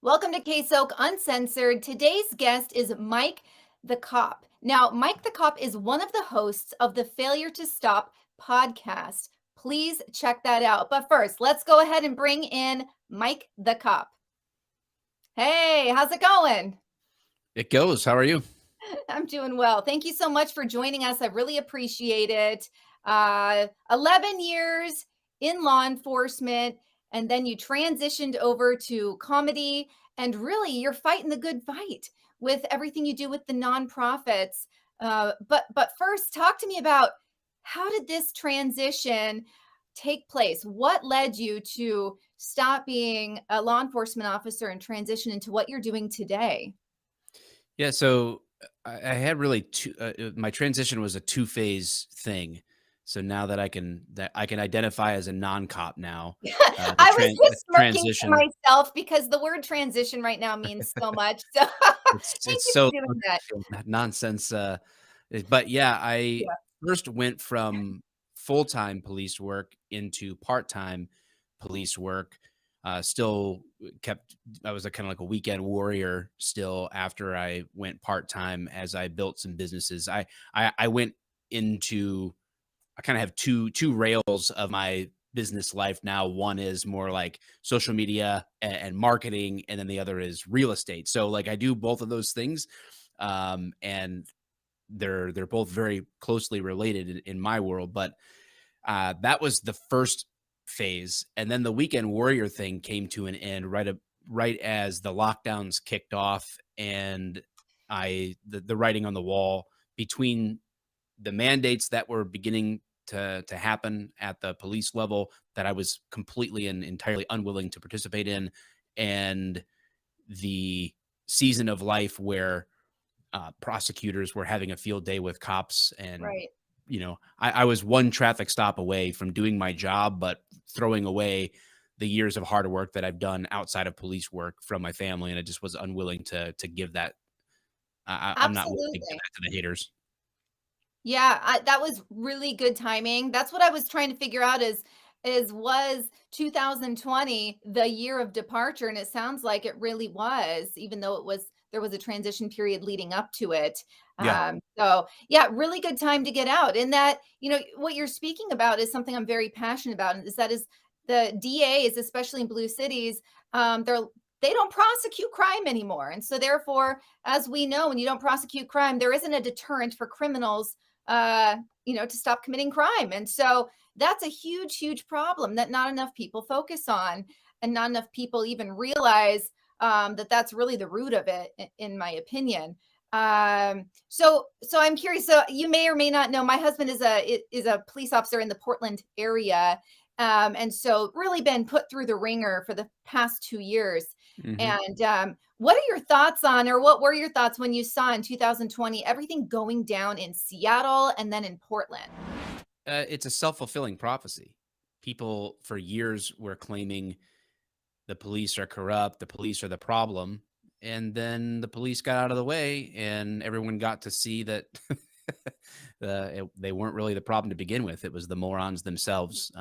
Welcome to Ksok Uncensored. Today's guest is Mike the Cop. Now, Mike the Cop is one of the hosts of the Failure to Stop podcast. Please check that out. But first, let's go ahead and bring in Mike the Cop. Hey, how's it going? It goes. How are you? I'm doing well. Thank you so much for joining us. I really appreciate it. 11 years in law enforcement, and then you transitioned over to comedy, and really you're fighting the good fight with everything you do with the nonprofits. But first, talk to me about how did this transition take place? What led you to stop being a law enforcement officer and transition into what you're doing today? Yeah. So I had really my transition was a two-phase thing. So now that I can identify as a non-cop now, I was the just smirking to transition myself because the word transition right now means so much. So thank it's you so for doing that. nonsense. But yeah, I Yeah. first went from full-time police work into part-time police work. Still kept, I was a kind of like a weekend warrior still after I went part-time as I built some businesses. I went into, I kind of have two rails of my business life now. One is more like social media and marketing, and then the other is real estate. So like I do both of those things. And they're both very closely related in my world. But that was the first phase, and then the weekend warrior thing came to an end right as the lockdowns kicked off, and the writing on the wall between the mandates that were beginning to happen at the police level that I was completely and entirely unwilling to participate in, and the season of life where prosecutors were having a field day with cops. And Right. I was one traffic stop away from doing my job, but throwing away the years of hard work that I've done outside of police work from my family, and I just was unwilling to give that. I'm not willing to give Absolutely. that to the haters. Yeah, that was really good timing. That's what I was trying to figure out is was 2020 the year of departure? And it sounds like it really was, even though there was a transition period leading up to it. Yeah. So yeah, really good time to get out. And that, what you're speaking about is something I'm very passionate about. And is the DAs, especially in blue cities, they don't prosecute crime anymore. And so therefore, as we know, when you don't prosecute crime, there isn't a deterrent for criminals to stop committing crime. And so that's a huge, huge problem that not enough people focus on, and not enough people even realize that that's really the root of it, in my opinion. So I'm curious. So you may or may not know, my husband is a police officer in the Portland area, and so really been put through the ringer for the past 2 years. Hmm. And what are your thoughts on, or what were your thoughts when you saw in 2020 everything going down in Seattle and then in Portland? It's a self-fulfilling prophecy. People for years were claiming the police are corrupt, the police are the problem, and then the police got out of the way, and everyone got to see that they weren't really the problem to begin with. It was the morons themselves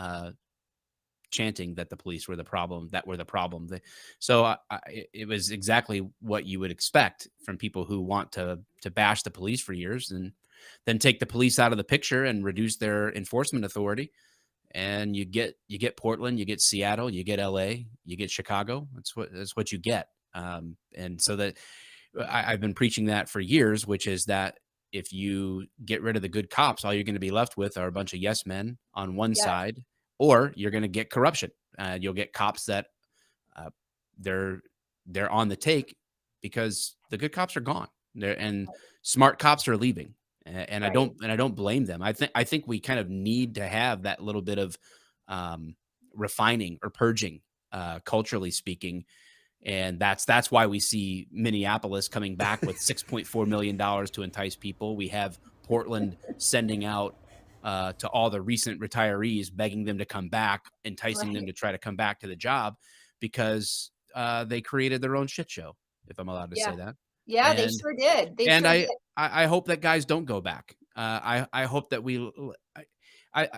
chanting that the police were the problem, that were the problem. It was exactly what you would expect from people who want to bash the police for years, and then take the police out of the picture and reduce their enforcement authority. And you get Portland, you get Seattle, you get LA, you get Chicago. That's what you get. And so that I've been preaching that for years, which is that if you get rid of the good cops, all you're going to be left with are a bunch of yes men on one Yes, side, or you're going to get corruption. You'll get cops that uh, they're they're on the take because the good cops are gone. And smart cops are leaving. And right. I don't blame them. I think we kind of need to have that little bit of refining or purging, culturally speaking, and that's why we see Minneapolis coming back with $6.4 million to entice people. We have Portland sending out to all the recent retirees, begging them to come back, enticing them Right. to try to come back to the job because they created their own shit show, if I'm allowed to Yeah. say that. Yeah, they And sure did. They and sure did. I hope that guys don't go back. I hope that I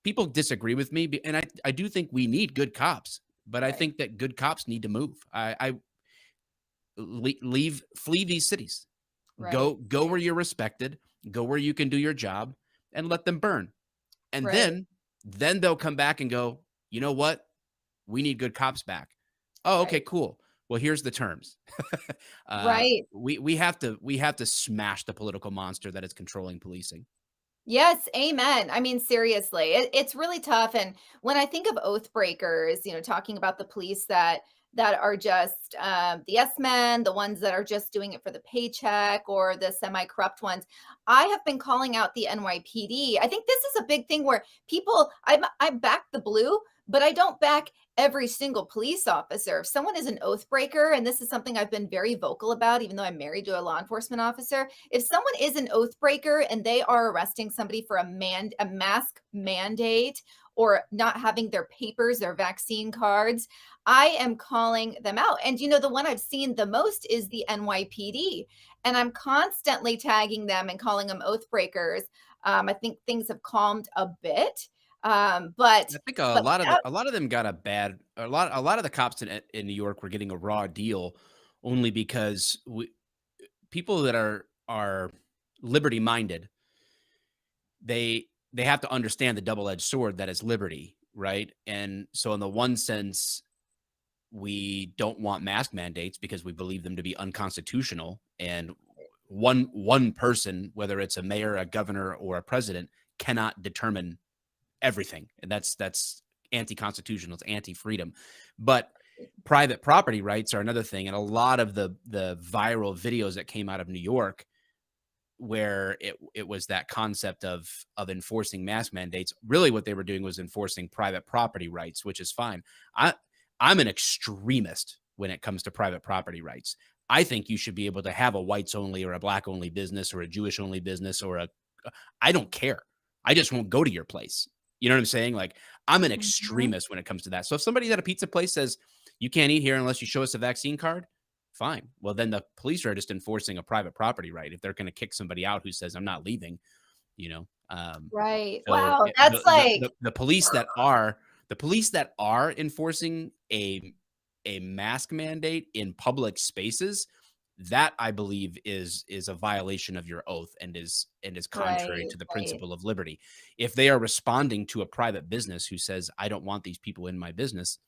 people disagree with me, and I do think we need good cops, but I Right. think that good cops need to move. flee these cities. Right. Go where you're respected, go where you can do your job, and let them burn. And Right. then they'll come back and go, "You know what? We need good cops back." "Oh, okay, Right. cool. Well, here's the terms." Right. We have to smash the political monster that is controlling policing. Yes, amen. I mean, seriously, it's really tough. And when I think of oath breakers, talking about the police that are just the yes men, the ones that are just doing it for the paycheck, or the semi-corrupt ones, I have been calling out the NYPD. I think this is a big thing where people, I back the blue, but I don't back every single police officer. If someone is an oath breaker, and this is something I've been very vocal about, even though I'm married to a law enforcement officer, if someone is an oath breaker and they are arresting somebody for a mask mandate, or not having their papers, their vaccine cards, I am calling them out. And the one I've seen the most is the NYPD, and I'm constantly tagging them and calling them oath breakers. I think things have calmed a bit, but I think but that, a lot of them got a lot of the cops in New York were getting a raw deal only because people that are liberty minded, they have to understand the double-edged sword that is liberty, right? And so in the one sense, we don't want mask mandates because we believe them to be unconstitutional, and one person, whether it's a mayor, a governor, or a president, cannot determine everything, and that's anti-constitutional, it's anti-freedom. But private property rights are another thing, and a lot of the viral videos that came out of New York, where it was that concept of enforcing mask mandates, really what they were doing was enforcing private property rights, which is fine. I'm an extremist when it comes to private property rights. I think you should be able to have a whites only or a black only business or a Jewish only business, or a I don't care. I just won't go to your place. You know what I'm saying? Like, I'm an Mhm. extremist when it comes to that. So if somebody at a pizza place says you can't eat here unless you show us a vaccine card, fine. Well, then the police are just enforcing a private property right if they're going to kick somebody out who says I'm not leaving. You know, Right. so Wow, that's like the police that are enforcing a mask mandate in public spaces, that I believe is a violation of your oath, and is contrary right, to the right. principle of liberty. If they are responding to a private business who says I don't want these people in my business,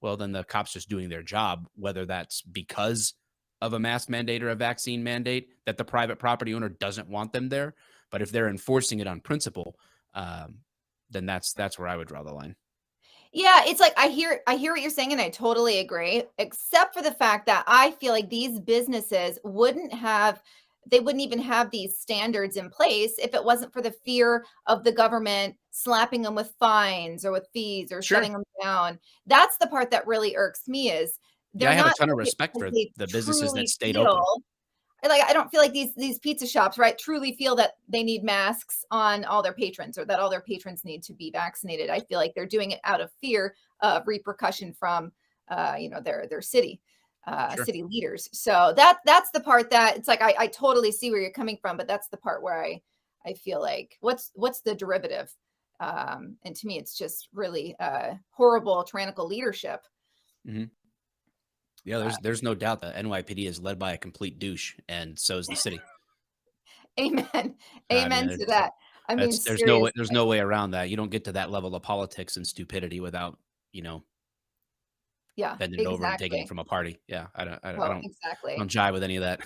well, then the cops just doing their job, whether that's because of a mask mandate or a vaccine mandate that the private property owner doesn't want them there. But if they're enforcing it on principle, um, then that's where I would draw the line. Yeah, it's like I hear what you're saying, and I totally agree, except for the fact that I feel like these businesses they wouldn't even have these standards in place if it wasn't for the fear of the government slapping them with fines or with fees or shutting Sure. them down. That's the part that really irks me, is Yeah, I they're have a not ton of doing it respect because for they the businesses that truly stayed open. feel like, I don't feel like these pizza shops, right, truly feel that they need masks on all their patrons, or that all their patrons need to be vaccinated. I feel like they're doing it out of fear of repercussion from their Sure. city leaders. So that's the part that it's like I totally see where you're coming from, but that's the part where I feel like what's the derivative? And to me, it's just really horrible, tyrannical leadership. Hmm. Yeah, Uh, there's no doubt that NYPD is led by a complete douche, and so is the city. amen, I mean, amen to that. I mean, that's seriously. there's no way around that. You don't get to that level of politics and stupidity without, you know, Yeah, bending over and taking it exactly. from a party. Yeah, Well, I exactly. don't jive with any of that.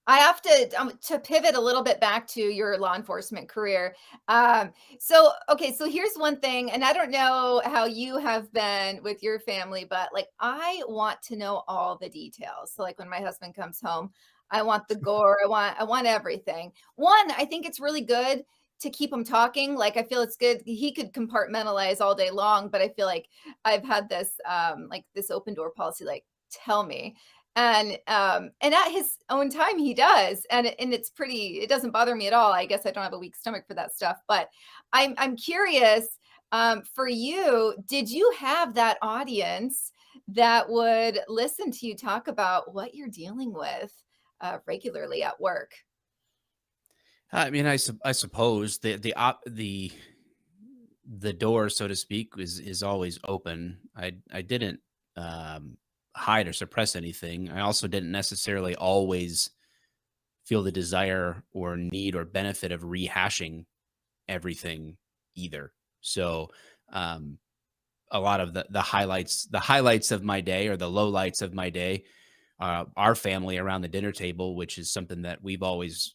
I have to pivot a little bit back to your law enforcement career. So okay, so here's one thing, and I don't know how you have been with your family, but like I want to know all the details. So like when my husband comes home, I want the gore, I want everything. One, I think it's really good to keep him talking. Like I feel it's good. He could compartmentalize all day long, but I feel like I've had this like this open door policy, like tell me. And at his own time he does, and it's pretty, it doesn't bother me at all. I guess I don't have a weak stomach for that stuff, but I'm curious, for you, did you have that audience that would listen to you talk about what you're dealing with regularly at work? I mean, I suppose the door, so to speak, is always open. I didn't. hide or suppress anything. I also didn't necessarily always feel the desire or need or benefit of rehashing everything either. So, um, a lot of the highlights of my day or the lowlights of my day, our family around the dinner table, which is something that we've always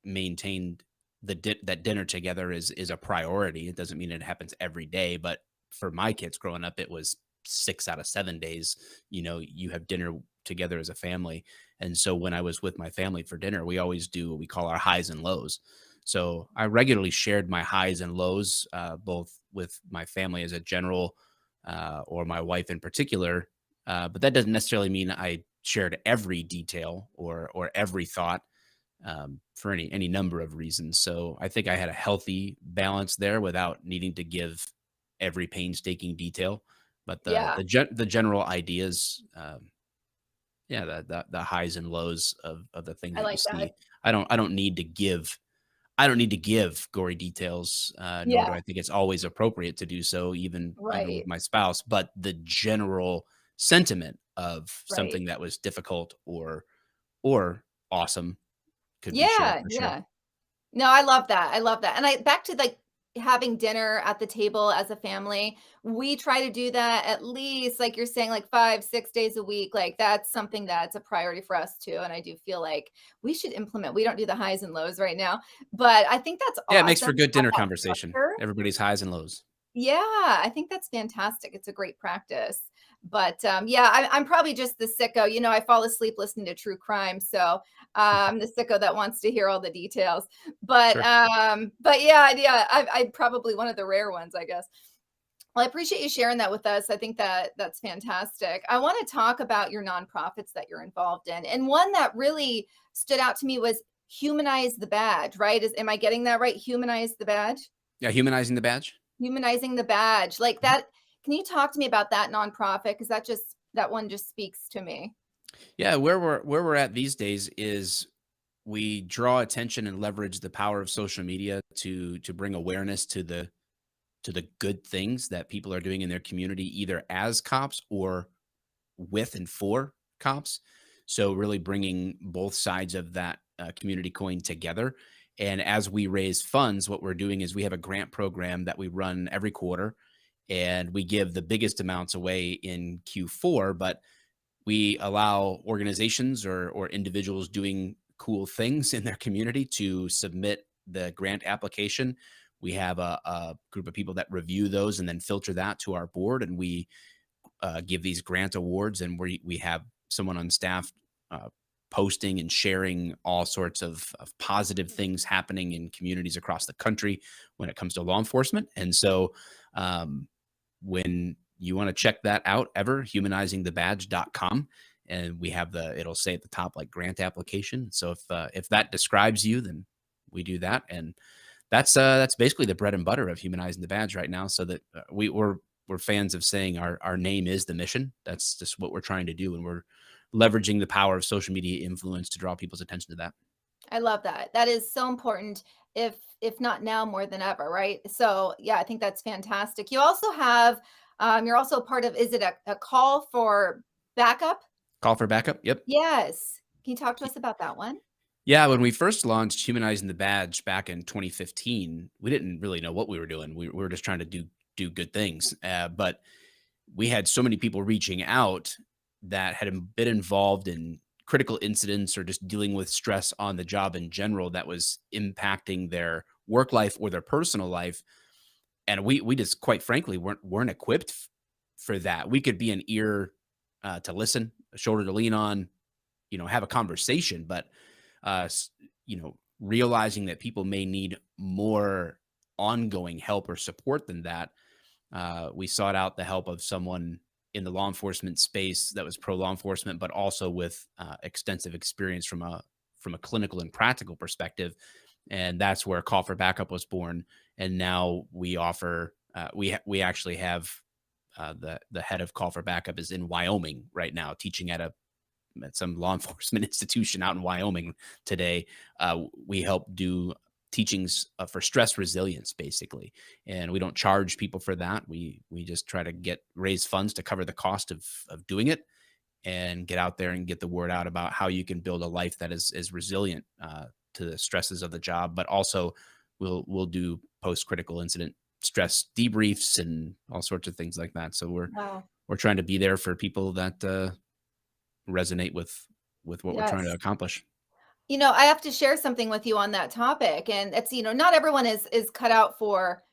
maintained that dinner together is a priority. It doesn't mean it happens every day, but for my kids growing up, it was 6 out of 7 days, you have dinner together as a family. And so when I was with my family for dinner, we always do what we call our highs and lows. So I regularly shared my highs and lows, both with my family as a general, or my wife in particular. But that doesn't necessarily mean I shared every detail or every thought, for any number of reasons. So I think I had a healthy balance there without needing to give every painstaking detail. But Yeah, the general ideas, yeah, the highs and lows of the things I that you like that. see. I don't need to give gory details, nor do Yeah, I think it's always appropriate to do so, even with right, my spouse. But the general sentiment of right. something that was difficult or awesome could be shared Yeah, for sure. yeah. No, I love that, I love that, and I back to, like, having dinner at the table as a family, we try to do that at least, like you're saying, like, 5, 6 days a week, like, that's something that's a priority for us too, and I do feel like we should implement we don't do the highs and lows right now, but I think that's Yeah, it makes for awesome to good have dinner that conversation. structure. Everybody's highs and lows. Yeah, I think that's fantastic. It's a great practice. But yeah, I'm probably just the sicko. I fall asleep listening to true crime, so the sicko that wants to hear all the details. But Sure. yeah, I'm probably one of the rare ones, I guess. Well, I appreciate you sharing that with us. I think that that's fantastic. I want to talk about your nonprofits that you're involved in, and one that really stood out to me was humanize the badge. Right? Am I getting that right? Humanize the badge. Yeah, humanizing the badge. Humanizing the badge, like Mhm. that can you talk to me about that nonprofit? Because that one just speaks to me. Yeah, where we're at these days is we draw attention and leverage the power of social media to bring awareness to the good things that people are doing in their community, either as cops or with and for cops. So really bringing both sides of that community coin together. And as we raise funds, what we're doing is we have a grant program that we run every quarter, and we give the biggest amounts away in Q4, but we allow organizations or individuals doing cool things in their community to submit the grant application. We have a group of people that review those and then filter that to our board, and we give these grant awards, and we have someone on staff uh, posting and sharing all sorts of positive things happening in communities across the country when it comes to law enforcement. And so, um, when you want to check that out, ever humanizingthebadge.com, and we have it'll say at the top like grant application. So if that describes you, then we do that. And that's basically the bread and butter of humanizing the badge right now. So that we're fans of saying our name is the mission. That's just what we're trying to do, and we're leveraging the power of social media influence to draw people's attention to that. I love that. That is so important if not now more than ever, right? So, yeah, I think that's fantastic. You also have you're also part of is it a call for backup? Call for backup. Yep. Yes. Can you talk to us about that one? Yeah, when we first launched Humanizing the Badge back in 2015, we didn't really know what we were doing. We were just trying to do good things, but we had so many people reaching out that had been involved in critical incidents or just dealing with stress on the job in general that was impacting their work life or their personal life. And we just quite frankly weren't equipped for that. We could be an ear to listen, a shoulder to lean on, have a conversation, but uh, s- realizing that people may need more ongoing help or support than that, we sought out the help of someone in the law enforcement space that was pro law enforcement, but also with extensive experience from a clinical and practical perspective. And that's where Call for Backup was born. And now we offer we actually have the head of Call for Backup is in Wyoming right now, teaching at some law enforcement institution out in Wyoming today. We help do teachings for stress resilience, basically, and we don't charge people for that. We just try to raise funds to cover the cost of doing it, and get out there and get the word out about how you can build a life that is resilient to the stresses of the job, but also we'll do post critical incident stress debriefs and all sorts of things like that. So Wow. we're trying to be there for people that resonate with what we're trying to Yes. accomplish. I have to share something with you on that topic, and it's, not everyone is cut out for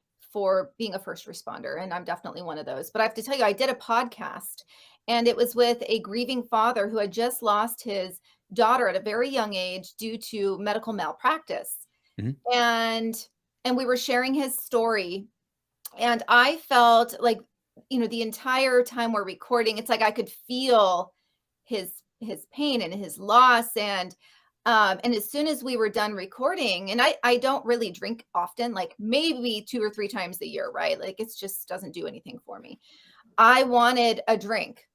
being a first responder, and I'm definitely one of those. But I have to tell you, I did a podcast, and it was with a grieving father who had just lost his daughter at a very young age due to medical malpractice. Mhm. And and we were sharing his story, and I felt like, the entire time we're recording, it's like I could feel his pain and his loss. And as soon as we were done recording, and I don't really drink often, like maybe 2 or 3 times a year, right? Like it's just doesn't do anything for me. I wanted a drink.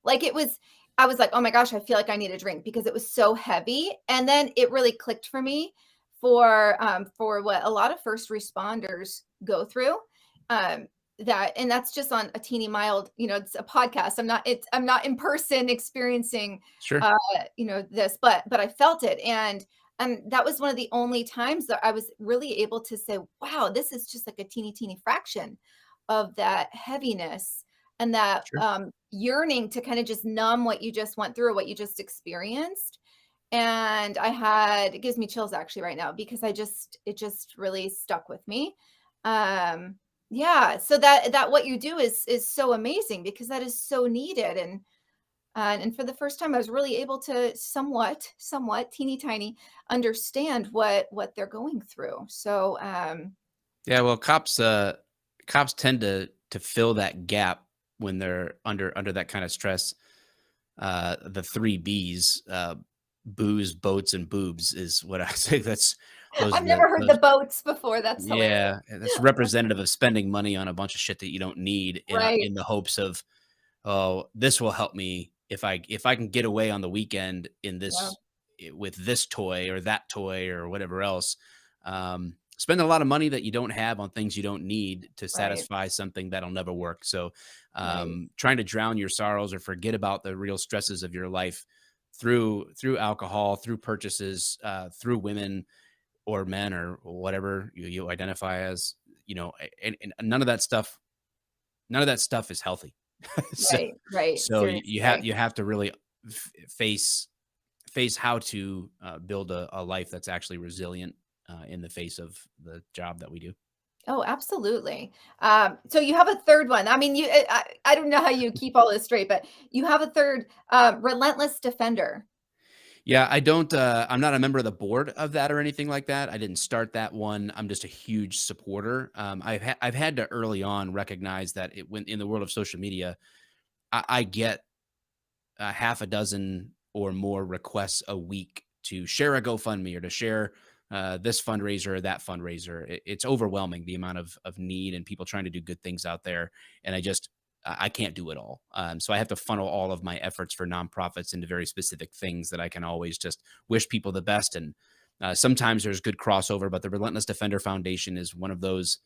I was like, "Oh my gosh, I feel like I need a drink," because it was so heavy. And then it really clicked for me for what a lot of first responders go through. Um, and that's just on a teeny mild, it's a podcast. I'm not in person experiencing Sure. uh, this, but I felt it. And that was one of the only times that I was really able to say, wow, this is just like a teeny fraction of that heaviness and that Sure. yearning to kind of just numb what you just went through, or what you just experienced. And it gives me chills actually right now, because it just really stuck with me. Yeah, so that what you do is so amazing, because that is so needed. And for the first time, I was really able to somewhat teeny tiny understand what they're going through. So Yeah, well, cops tend to fill that gap when they're under that kind of stress. The three B's, booze, boats, and boobs is what I say. That's those I've are the never heard the those. boats before. That's hilarious. Yeah, and that's representative of spending money on a bunch of shit that you don't need Right. in the hopes of, oh, this will help me if I can get away on the weekend in Yeah. this with this toy or that toy or whatever else. Spend a lot of money that you don't have on things you don't need to Right. satisfy something that'll never work. So, Right. trying to drown your sorrows or forget about the real stresses of your life through alcohol, through purchases, through women or men or whatever you identify as, and none of that stuff is healthy. so Right. Right. so Seriously. you have to really face how to build a life that's actually resilient in the face of the job that we do. Oh, absolutely. So you have a third one. I mean, I don't know how you keep all this straight, but you have a third, relentless defender. Yeah, I don't. I'm not a member of the board of that or anything like that. I didn't start that one. I'm just a huge supporter. I've had to early on recognize that when in the world of social media, I get a half a dozen or more requests a week to share a GoFundMe or to share this fundraiser or that fundraiser. It's overwhelming the amount of need and people trying to do good things out there, and I can't do it all. So I have to funnel all of my efforts for nonprofits into very specific things that I can always just wish people the best. And sometimes there's good crossover, but the Relentless Defender Foundation is one of those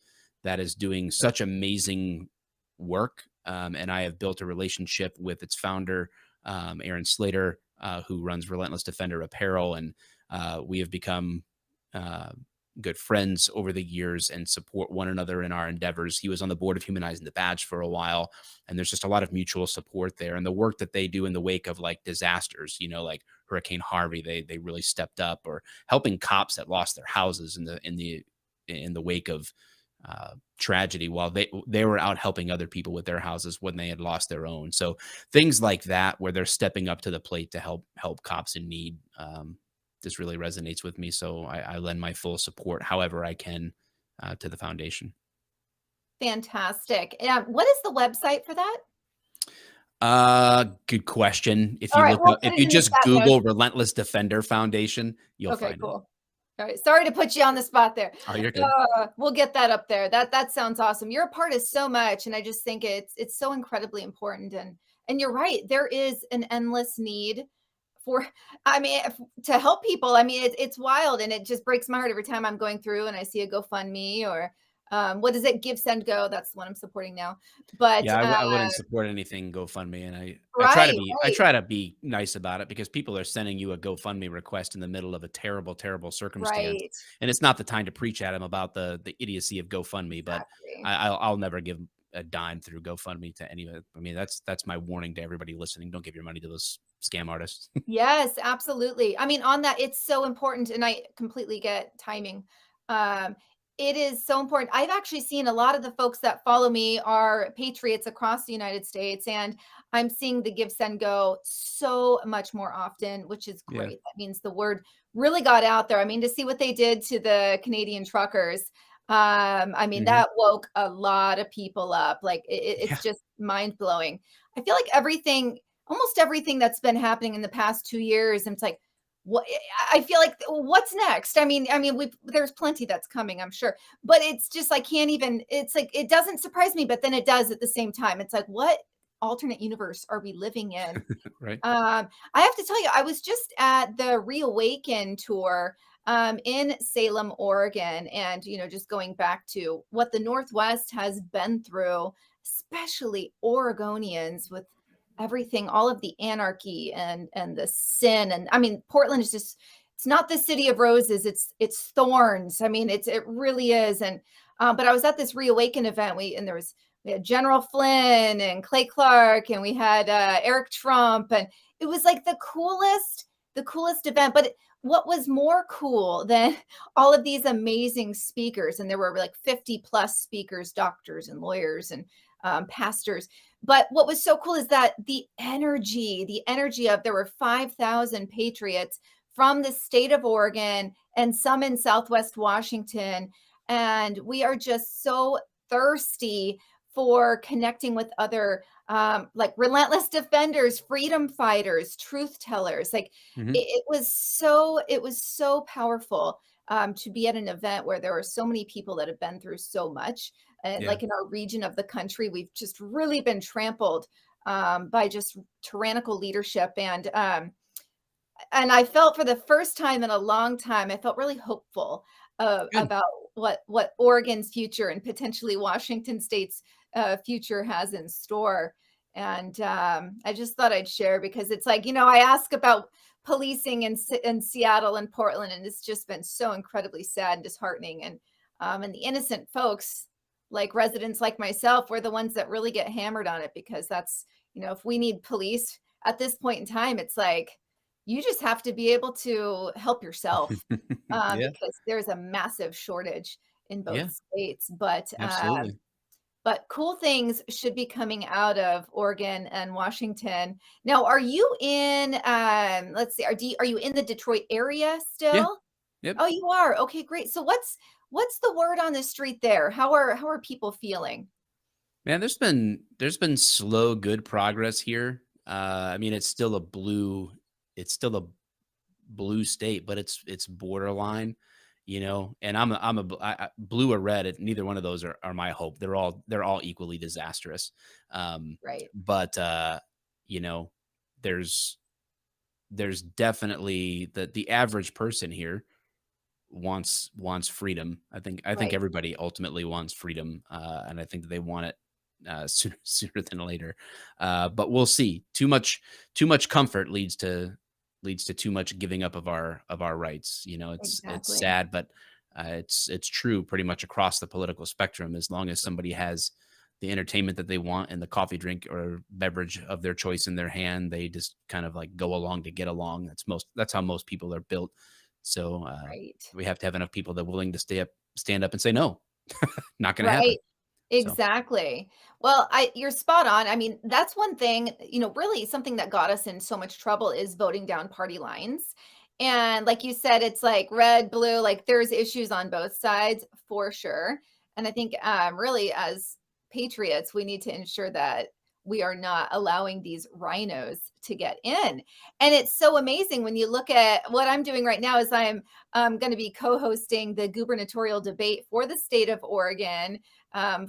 that is doing such amazing work. And I have built a relationship with its founder, Aaron Slater, who runs Relentless Defender Apparel, and we have become uh, good friends over the years and support one another in our endeavors. He was on the board of Humanizing the Badge for a while, and there's just a lot of mutual support there. And the work that they do in the wake of like disasters, like Hurricane Harvey, they really stepped up, or helping cops that lost their houses in the wake of tragedy, while they were out helping other people with their houses when they had lost their own. So things like that, where they're stepping up to the plate to help cops in need, this really resonates with me. So I lend my full support, however I can, to the foundation. Fantastic. What is the website for that? Good question. All right, we'll put If it you in the just chat notes. Google Relentless Defender Foundation, you'll Okay, find it. cool. All right, sorry to put you on the spot there. Oh, you're good. We'll get that up there. That sounds awesome. You're a part of so much, and I just think it's so incredibly important. And you're right. There is an endless need for, I mean, to help people. I mean, it's wild, and it just breaks my heart every time I'm going through and I see a GoFundMe, or What is it? Give, Send, Go. That's the one I'm supporting now. But Yeah, I wouldn't support anything GoFundMe, and right, I right, try to be nice about it because people are sending you a GoFundMe request in the middle of a terrible, terrible circumstance, right. and it's not the time to preach at them about the idiocy of GoFundMe. But Exactly. I'll never give a dime through GoFundMe to any of it. I mean, that's my warning to everybody listening. Don't give your money to those scam artists. Yes, absolutely. I mean, on that, it's so important, and I completely get timing. Um, it is so important. I've actually seen a lot of the folks that follow me are patriots across the United States, and I'm seeing the Give, Send, Go so much more often, which is Yeah. great. That means the word really got out there. I mean, to see what they did to the Canadian truckers, I mean, Hmm. that woke a lot of people up. Like, Yeah. it's just mind blowing. I feel like almost everything that's been happening in the past 2 years, and it's like, what I feel like, what's next? I mean, we there's plenty that's coming, I'm sure, but it's just I can't even. It's like it doesn't surprise me, but then it does at the same time. It's like, what alternate universe are we living in? Right. I have to tell you, I was just at the Reawaken tour in Salem, Oregon, and just going back to what the Northwest has been through, especially Oregonians with everything, all of the anarchy and the sin, and I mean, Portland is just. It's not the city of roses. It's thorns. I mean, it really is. And but I was at this Reawaken event. We had General Flynn and Clay Clark, and we had Eric Trump, and it was like the coolest event. But what was more cool than all of these amazing speakers, and there were like 50 plus speakers, doctors and lawyers and pastors. But what was so cool is that the energy of there were 5,000 patriots from the state of Oregon and some in Southwest Washington. And we are just so thirsty for connecting with other like relentless defenders, freedom fighters, truth tellers. Like Hmm. it was so powerful to be at an event where there are so many people that have been through so much. And Yeah. like in our region of the country, we've just really been trampled by just tyrannical leadership. And I felt for the first time in a long time, I felt really hopeful Good. about what Oregon's future and potentially Washington State's future has in store. And I just thought I'd share because it's like, I ask about policing in Seattle and Portland, and it's just been so incredibly sad and disheartening. And the innocent folks, like residents like myself, we're the ones that really get hammered on it because if we need police at this point in time, it's like you just have to be able to help yourself Yeah. because there's a massive shortage in both Yeah. states. But Absolutely. cool things should be coming out of Oregon and Washington. Now, are you in? Let's see. Are you in the Detroit area Yeah. still? Yep. Oh, you are. Okay, great. So what's the word on the street there? How are people feeling? Man, there's been slow, good progress here. I mean, it's still a blue state, but it's borderline, And blue or red. Neither one of those are my hope. They're all equally disastrous. Right, But you know, there's there's definitely the average person here wants freedom. I think right. everybody ultimately wants freedom, and I think that they want it sooner than later. But we'll see. Too much comfort leads to too much giving up of our rights. It's Exactly. sad, but it's true pretty much across the political spectrum. As long as somebody has the entertainment that they want and the coffee drink or beverage of their choice in their hand, they just kind of like go along to get along. That's how most people are built. So Right. we have to have enough people that are willing to stand up and say no, not going to happen. Right. So Exactly. Well, you're spot on. I mean, that's one thing, really something that got us in so much trouble is voting down party lines. And like you said, it's like red, blue, like there's issues on both sides for sure. And I think really as patriots, we need to ensure that we are not allowing these rhinos to get in. And it's so amazing when you look at what I'm doing right now is I'm going to be co-hosting the gubernatorial debate for the state of Oregon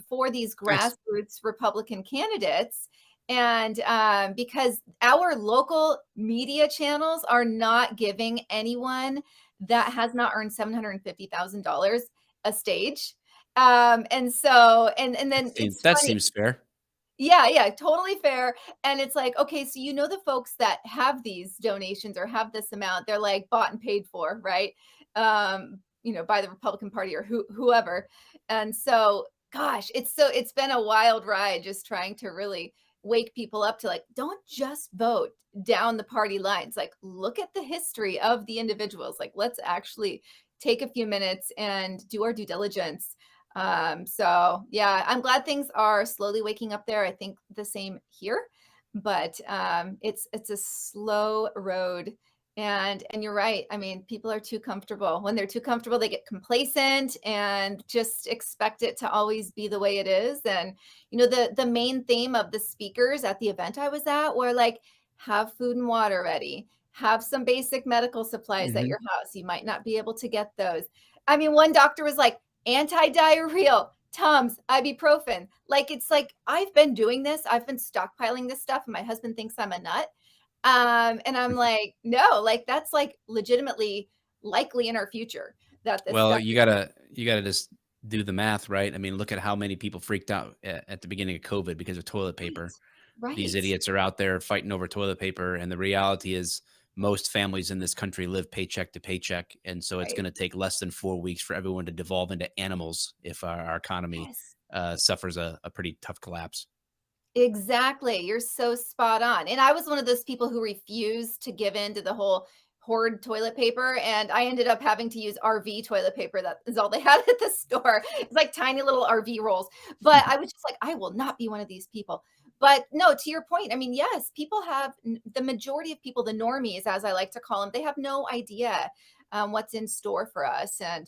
for these nice. grassroots Republican candidates. And because our local media channels are not giving anyone that has not earned $750,000 a stage. And so, and then it's That funny. seems fair. Yeah, yeah, totally fair. And it's like, okay, so you know the folks that have these donations or have this amount, they're like bought and paid for, right? By the Republican Party or whoever. And so, gosh, it's been a wild ride just trying to really wake people up to like, don't just vote down the party lines. Like, look at the history of the individuals. Like, let's actually take a few minutes and do our due diligence. So yeah, I'm glad things are slowly waking up there. I think the same here, but it's a slow road. And you're right. I mean, people are too comfortable. When they're too comfortable, they get complacent and just expect it to always be the way it is. And the main theme of the speakers at the event I was at were like, have food and water ready, have some basic medical supplies at Mhm. your house. You might not be able to get those. I mean, one doctor was like, anti-diarrheal, Tums, ibuprofen. Like, it's like, I've been doing this. I've been stockpiling this stuff. And my husband thinks I'm a nut. And I'm like, no, like that's like legitimately likely in our future that this Well, stuff you is gotta just do the math, right? I mean, look at how many people freaked out at the beginning of COVID because of toilet right. paper. These Right. idiots are out there fighting over toilet paper, and the reality is most families in this country live paycheck to paycheck, and so it's Right. gonna take less than 4 weeks for everyone to devolve into animals if our economy, Yes. suffers a pretty tough collapse. Exactly. You're so spot on. And I was one of those people who refused to give in to the whole hoard toilet paper. And I ended up having to use RV toilet paper. That is all they had at the store. It's like tiny little RV rolls. But I was just like, I will not be one of these people. But no, to your point, I mean, yes, people have the majority of people, the normies, as I like to call them, they have no idea what's in store for us. And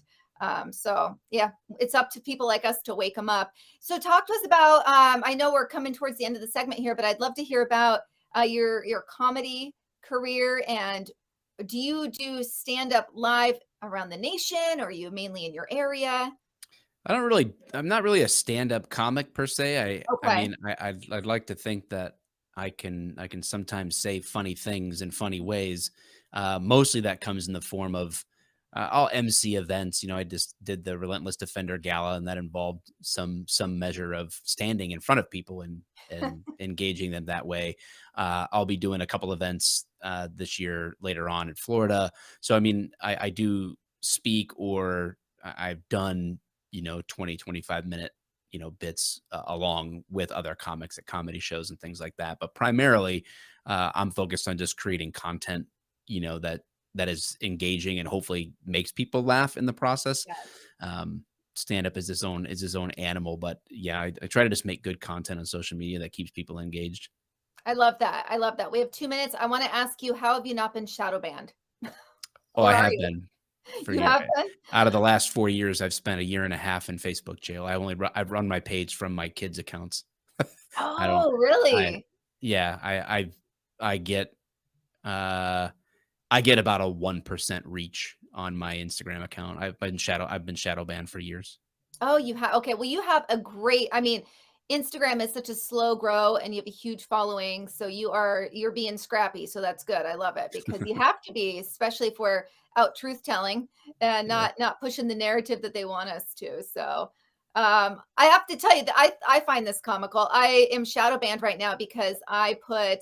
so, yeah, it's up to people like us to wake them up. So talk to us about, I know we're coming towards the end of the segment here, but I'd love to hear about your comedy career. And do you do stand up live around the nation, or are you mainly in your area? I'm not really a stand-up comic per se. I Okay. mean, I'd like to think that I can sometimes say funny things in funny ways. Mostly that comes in the form of I'll MC events. I just did the Relentless Defender Gala, and that involved some measure of standing in front of people and engaging them that way. I'll be doing a couple events this year later on in Florida. So I mean, I do speak, or I've done 20, 25 minute bits along with other comics at comedy shows and things like that, but primarily I'm focused on just creating content that is engaging and hopefully makes people laugh in the process. Yes. um Stand up is his own animal, but yeah, I try to just make good content on social media that keeps people engaged. I love that. I love that. We have 2 minutes. I want to ask you, how have you not been shadow banned? Oh, I Or are have you? been for You year have been? out of the last 4 years. I've spent a year and a half in Facebook jail. I've run my page from my kids accounts. I don't Oh, I really? Yeah, I get, uh I get about a 1% reach on my Instagram account. I've been shadow banned for years. Oh, you have, okay, well, you have a great, I mean, Instagram is such a slow grow and you have a huge following, so you're being scrappy, so that's good. I love it because you have to be, especially if we're out truth telling and Yeah. not pushing the narrative that they want us to. So, I have to tell you that I find this comical. I am shadow banned right now because I put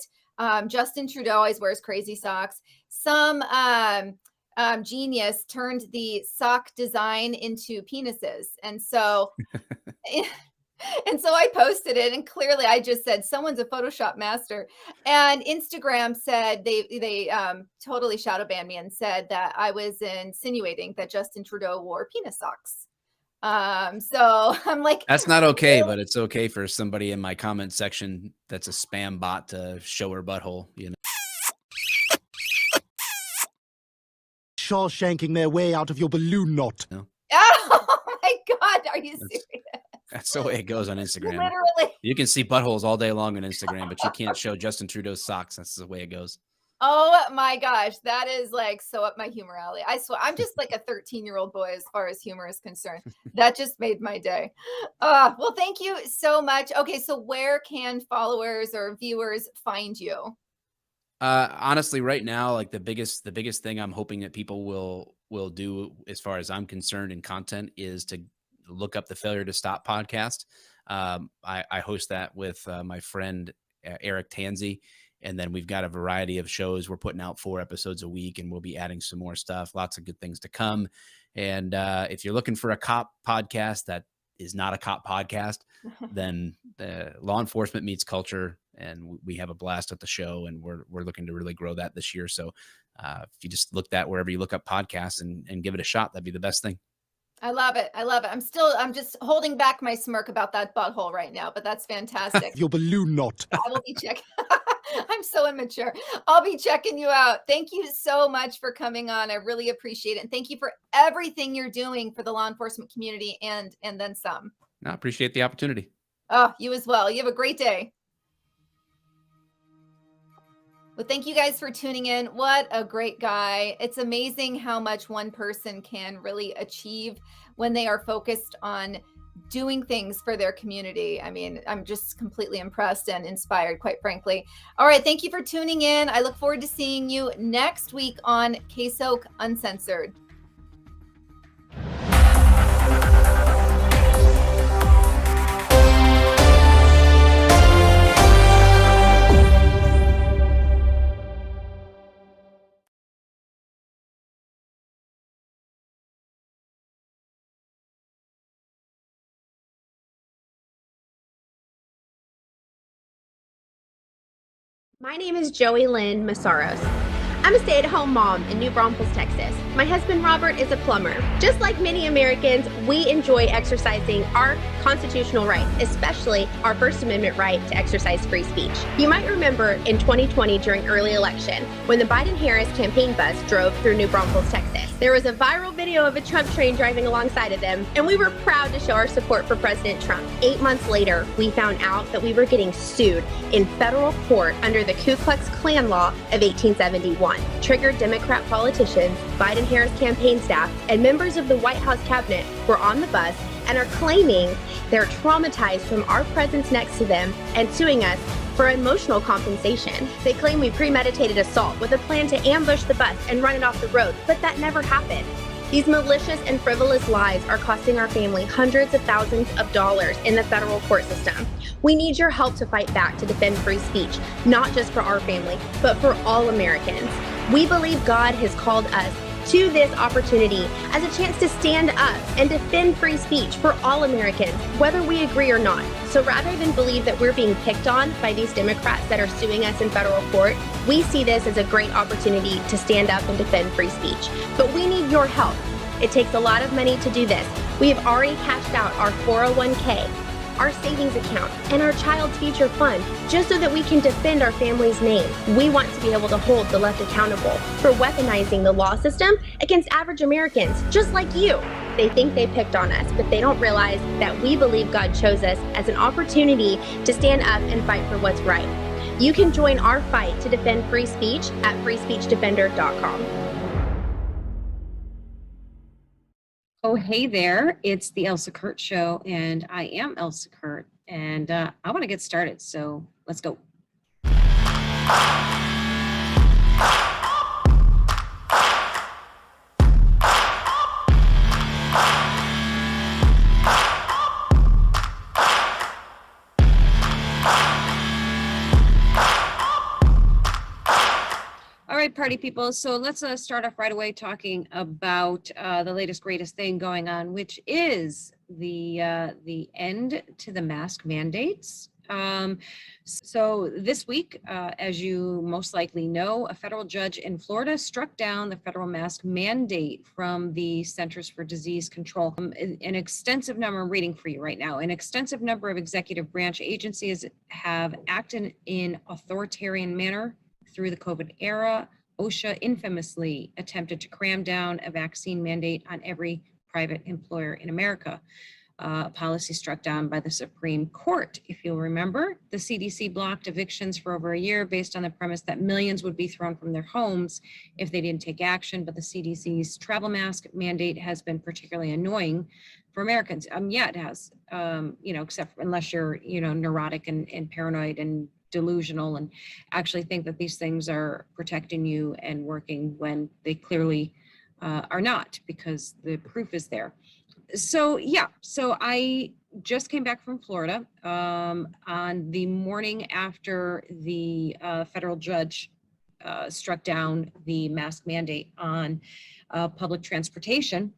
Justin Trudeau always wears crazy socks. Some genius turned the sock design into penises. And so, and so I posted it, and clearly I just said someone's a Photoshop master. And Instagram said they totally shadow banned me and said that I was insinuating that Justin Trudeau wore penis socks. So I'm like, That's not okay, really? but it's okay for somebody in my comment section that's a spam bot to show her butthole. Shawshanking their way out of your balloon knot. Oh my God, are you That's serious? that's the way it goes on Instagram. Literally. You can see buttholes all day long on Instagram, but you can't show Justin Trudeau's socks. That's the way it goes. Oh my gosh, that is like so up my humor alley. I swear, I'm just like a 13-year-old boy as far as humor is concerned. That just made my day. Well, thank you so much. Okay, so where can followers or viewers find you? Honestly, right now, like the biggest thing I'm hoping that people will do as far as I'm concerned in content is to look up the Failure to Stop podcast. I host that with my friend Eric Tansey. And then we've got a variety of shows. We're putting out 4 episodes a week, and we'll be adding some more stuff. Lots of good things to come. And if you're looking for a cop podcast that is not a cop podcast, then Law Enforcement Meets Culture, and we have a blast at the show, and we're looking to really grow that this year. So if you just look that wherever you look up podcasts and give it a shot, that'd be the best thing. I love it. I love it. I'm just holding back my smirk about that butthole right now, but that's fantastic. Your balloon knot. I will be checking. I'm so immature. I'll be checking you out. Thank you so much for coming on. I really appreciate it. And thank you for everything you're doing for the law enforcement community and then some. I appreciate the opportunity. Oh, you as well. You have a great day. Well, thank you guys for tuning in. What a great guy. It's amazing how much one person can really achieve when they are focused on doing things for their community. I mean, I'm just completely impressed and inspired, quite frankly. All right. Thank you for tuning in. I look forward to seeing you next week on Ksok Uncensored. My name is Joey Lynn Massaros. I'm a stay-at-home mom in New Braunfels, Texas. My husband Robert is a plumber. Just like many Americans, we enjoy exercising our constitutional rights, especially our First Amendment right to exercise free speech. You might remember in 2020 during early election when the Biden-Harris campaign bus drove through New Braunfels, Texas. There was a viral video of a Trump train driving alongside of them, and we were proud to show our support for President Trump. 8 months later, we found out that we were getting sued in federal court under the Ku Klux Klan law of 1871. Triggered Democrat politicians, Biden-Harris campaign staff, and members of the White House cabinet were on the bus and are claiming they're traumatized from our presence next to them and suing us for emotional compensation. They claim we premeditated assault with a plan to ambush the bus and run it off the road, but that never happened. These malicious and frivolous lies are costing our family hundreds of thousands of dollars in the federal court system. We need your help to fight back to defend free speech, not just for our family, but for all Americans. We believe God has called us to this opportunity as a chance to stand up and defend free speech for all Americans, whether we agree or not. So rather than believe that we're being picked on by these Democrats that are suing us in federal court, we see this as a great opportunity to stand up and defend free speech. But we need your help. It takes a lot of money to do this. We have already cashed out our 401k, our savings account, and our child's future fund, just so that we can defend our family's name. We want to be able to hold the left accountable for weaponizing the law system against average Americans, just like you. They think they picked on us, but they don't realize that we believe God chose us as an opportunity to stand up and fight for what's right. You can join our fight to defend free speech at freespeechdefender.com. Oh, hey there. It's the Elsa Kurt Show, and I am Elsa Kurt, and I want to get started, so let's go. All right, party people. So let's start off right away talking about the latest, greatest thing going on, which is the end to the mask mandates. So this week, as you most likely know, a federal judge in Florida struck down the federal mask mandate from the Centers for Disease Control. An extensive number, I'm reading for you right now, an extensive number of executive branch agencies have acted in authoritarian manner through the COVID era. OSHA infamously attempted to cram down a vaccine mandate on every private employer in America. A policy struck down by the Supreme Court. If you'll remember, the CDC blocked evictions for over a year based on the premise that millions would be thrown from their homes if they didn't take action. But the CDC's travel mask mandate has been particularly annoying for Americans. Yeah, it has, except unless you're, neurotic and paranoid and delusional and actually think that these things are protecting you and working when they clearly are not, because the proof is there. So yeah, so I just came back from Florida on the morning after the federal judge struck down the mask mandate on public transportation.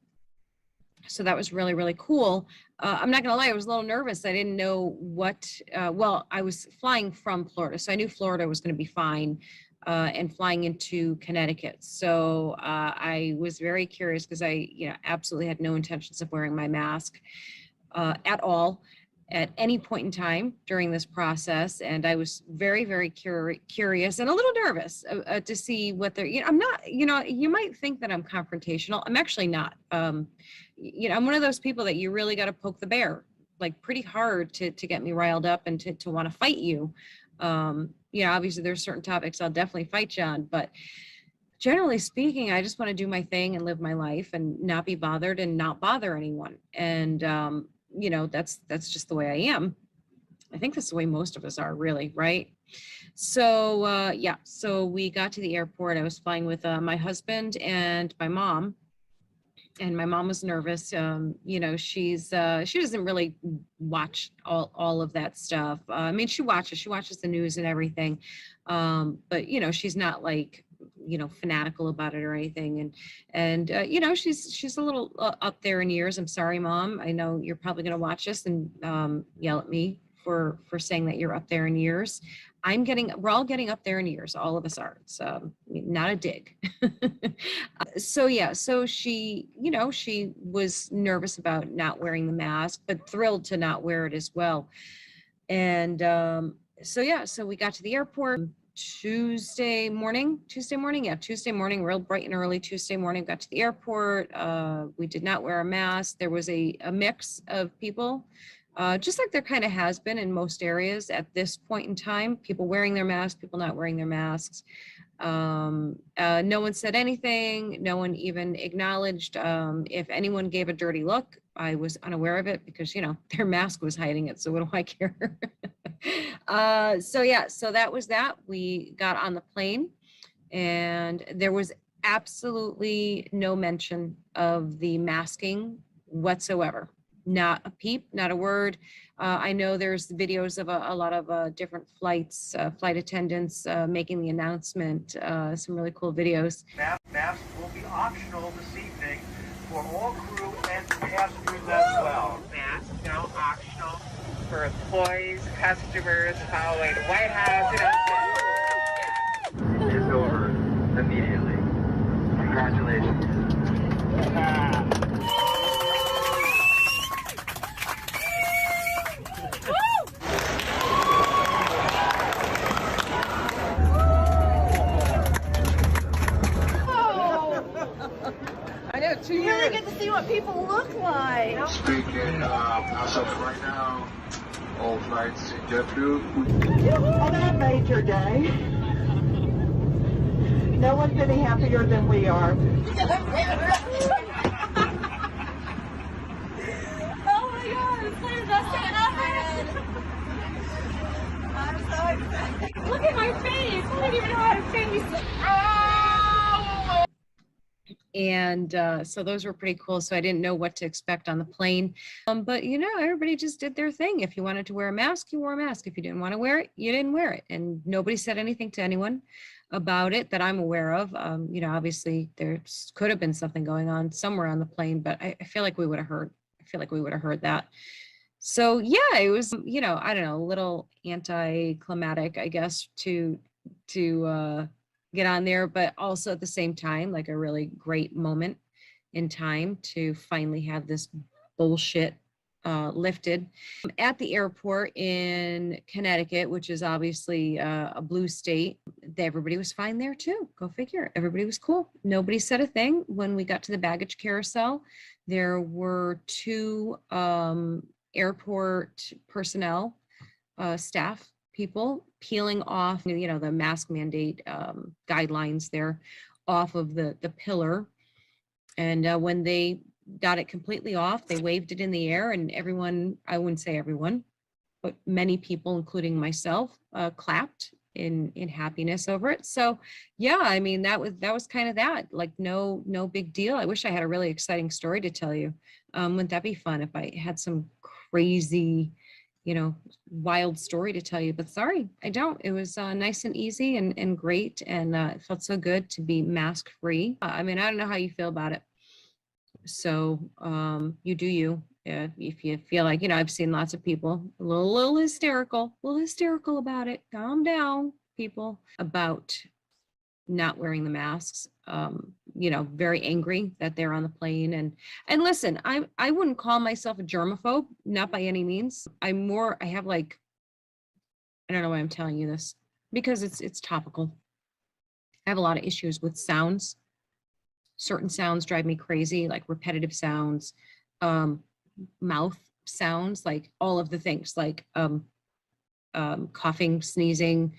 So that was really, really cool. I'm not gonna lie, I was a little nervous. I didn't know what, well, I was flying from Florida, so I knew Florida was gonna be fine, and flying into Connecticut. So I was very curious because I, absolutely had no intentions of wearing my mask at all at any point in time during this process. And I was very, very curious and a little nervous to see what they're, I'm not, you might think that I'm confrontational. I'm actually not. I'm one of those people that you really got to poke the bear, like pretty hard to get me riled up and to want to fight you. Obviously there's certain topics I'll definitely fight you on, but generally speaking, I just want to do my thing and live my life and not be bothered and not bother anyone. And, that's just the way I am. I think that's the way most of us are, really, right? So, so we got to the airport. I was flying with my husband and my mom. And my mom was nervous. She doesn't really watch all of that stuff. I mean, she watches the news and everything. But she's not like, fanatical about it or anything. And she's a little up there in years. I'm sorry, Mom. I know you're probably going to watch this and yell at me for saying that you're up there in years. We're all getting up there in years. All of us are. It's not a dig. So she was nervous about not wearing the mask, but thrilled to not wear it as well. And so we got to the airport Tuesday morning, real bright and early Tuesday morning, got to the airport. We did not wear a mask. There was a mix of people. Just like there kind of has been in most areas at this point in time, people wearing their masks, people not wearing their masks. No one said anything. No one even acknowledged. If anyone gave a dirty look, I was unaware of it because, their mask was hiding it. So what do I care? So that was that. We got on the plane and there was absolutely no mention of the masking whatsoever. Not a peep, not a word. I know there's videos of a lot of different flight attendants making the announcement, some really cool videos. Masks will be optional this evening for all crew and passengers as well. Masks now optional for employees, customers, following the White House. It's over immediately. Congratulations. You really get to see what people look like. Speaking as of right now, all flights in JetBlue. Oh, that made your day. No one's any happier than we are. Oh my God, it's the best thing ever. I'm so excited. Look at my face. I don't even know how to face. And so those were pretty cool. So I didn't know what to expect on the plane. But, everybody just did their thing. If you wanted to wear a mask, you wore a mask. If you didn't want to wear it, you didn't wear it. And nobody said anything to anyone about it that I'm aware of. Obviously there could have been something going on somewhere on the plane, but I feel like we would have heard. I feel like we would have heard that. So yeah, it was, I don't know, a little anticlimactic, I guess, to get on there, but also at the same time, like a really great moment in time to finally have this bullshit lifted. At the airport in Connecticut, which is obviously a blue state, everybody was fine there too. Go figure. Everybody was cool. Nobody said a thing. When we got to the baggage carousel, there were two airport personnel, staff people peeling off, the mask mandate guidelines there off of the pillar. And when they got it completely off, they waved it in the air and everyone, I wouldn't say everyone, but many people, including myself, clapped in happiness over it. So yeah, I mean, that was kind of that, like no big deal. I wish I had a really exciting story to tell you. Wouldn't that be fun if I had some crazy, wild story to tell you? But sorry, I don't. It was nice and easy and great, and it felt so good to be mask free. I mean, I don't know how you feel about it. So you do you. If you feel like, I've seen lots of people a little hysterical about it. Calm down, people, about not wearing the masks. Very angry that they're on the plane. And listen, I wouldn't call myself a germaphobe, not by any means. I have like, I don't know why I'm telling you this, because it's topical. I have a lot of issues with sounds. Certain sounds drive me crazy, like repetitive sounds, mouth sounds, like all of the things, like coughing, sneezing,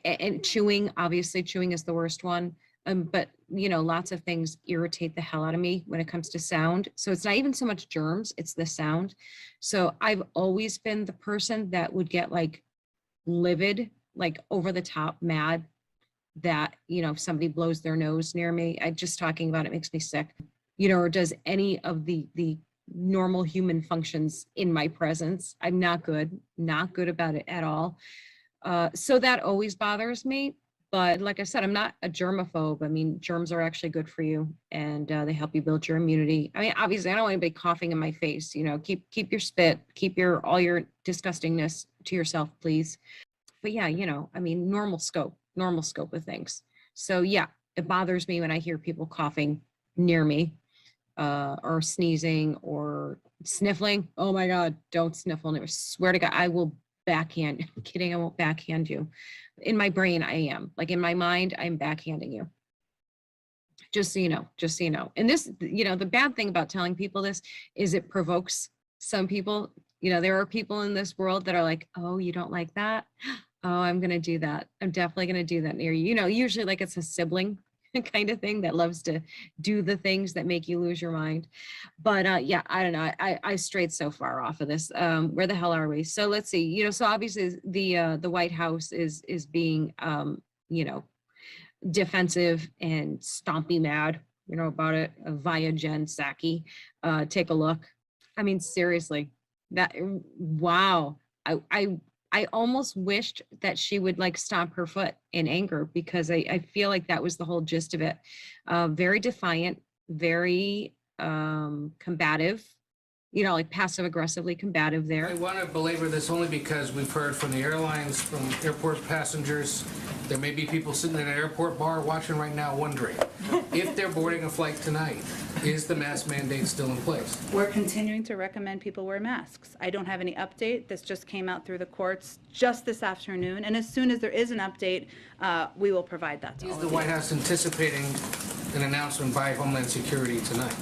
and chewing. Obviously, chewing is the worst one. But lots of things irritate the hell out of me when it comes to sound. So it's not even so much germs, it's the sound. So I've always been the person that would get like livid, like over the top mad that, if somebody blows their nose near me. Just talking about it makes me sick, or does any of the normal human functions in my presence. I'm not good about it at all. So that always bothers me. But like I said, I'm not a germaphobe. I mean, germs are actually good for you, and they help you build your immunity. I mean, obviously, I don't want anybody coughing in my face. Keep your spit, keep all your disgustingness to yourself, please. But yeah, I mean, normal scope of things. So yeah, it bothers me when I hear people coughing near me, or sneezing or sniffling. Oh my God, don't sniffle. I swear to God, I will backhand. I'm kidding, I won't backhand you. In my brain, I am. Like in my mind, I'm backhanding you. Just so you know. And this, the bad thing about telling people this is it provokes some people. There are people in this world that are like, oh, you don't like that? Oh, I'm going to do that. I'm definitely going to do that near you. Usually like it's a sibling kind of thing that loves to do the things that make you lose your mind. But yeah, I don't know. I strayed so far off of this. Where the hell are we? So let's see. So obviously the White House is being defensive and stompy mad, about it via Jen Psaki. Take a look. I mean, seriously, wow. I almost wished that she would like stomp her foot in anger, because I feel like that was the whole gist of it. Very defiant, very combative, like passive aggressively combative there. I want to belabor this only because we've heard from the airlines, from airport passengers. There may be people sitting in an airport bar watching right now wondering if they're boarding a flight tonight, is the mask mandate still in place? We're continuing to recommend people wear masks. I don't have any update. This just came out through the courts just this afternoon. And as soon as there is an update, we will provide that to all of you. Is the White House anticipating an announcement by Homeland Security tonight?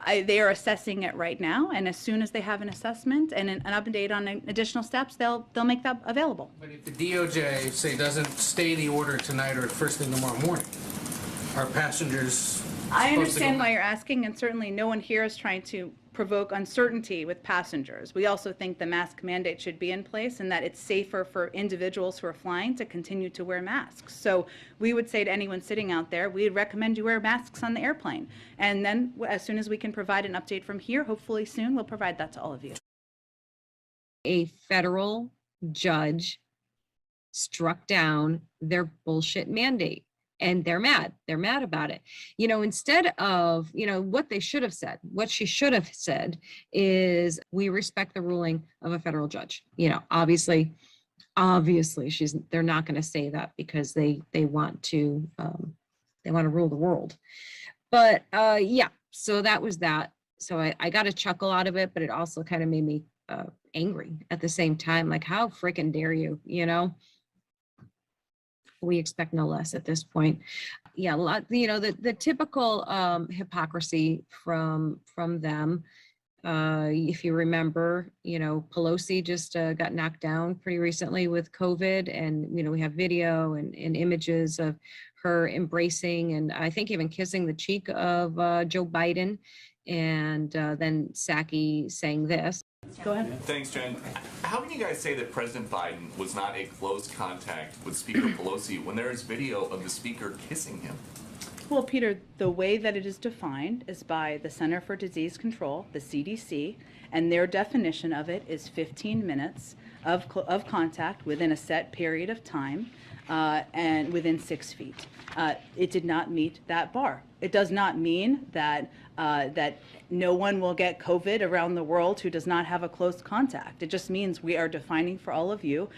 They are assessing it right now, and as soon as they have an assessment and an update on additional steps, they'll make that available. But if the DOJ, say, doesn't stay the order tonight or first thing tomorrow morning, are passengers... I understand why you're asking, and certainly no one here is trying to provoke uncertainty with passengers. We also think the mask mandate should be in place and that it's safer for individuals who are flying to continue to wear masks. So we would say to anyone sitting out there, we'd recommend you wear masks on the airplane. And then as soon as we can provide an update from here, hopefully soon, we'll provide that to all of you. A federal judge struck down their bullshit mandate. And they're mad about it. Instead of, what they should have said, what she should have said is, we respect the ruling of a federal judge. Obviously they're not going to say that because they want to rule the world. But yeah, so that was that. So I got a chuckle out of it, but it also kind of made me angry at the same time. Like, how freaking dare you, We expect no less at this point. Yeah, the typical hypocrisy from them. If you remember, Pelosi just got knocked down pretty recently with COVID, and we have video and images of her embracing and I think even kissing the cheek of Joe Biden, and then Psaki saying this. Go ahead. Thanks, Jen. How how can you guys say that President Biden was not a close contact with Speaker Pelosi when there is video of the speaker kissing him? Well, Peter, the way that it is defined is by the Center for Disease Control, the CDC, and their definition of it is 15 minutes of contact within a set period of time and within 6 feet. It did not meet that bar. It does not mean that that no one will get COVID around the world who does not have a close contact. It just means we are defining for all of you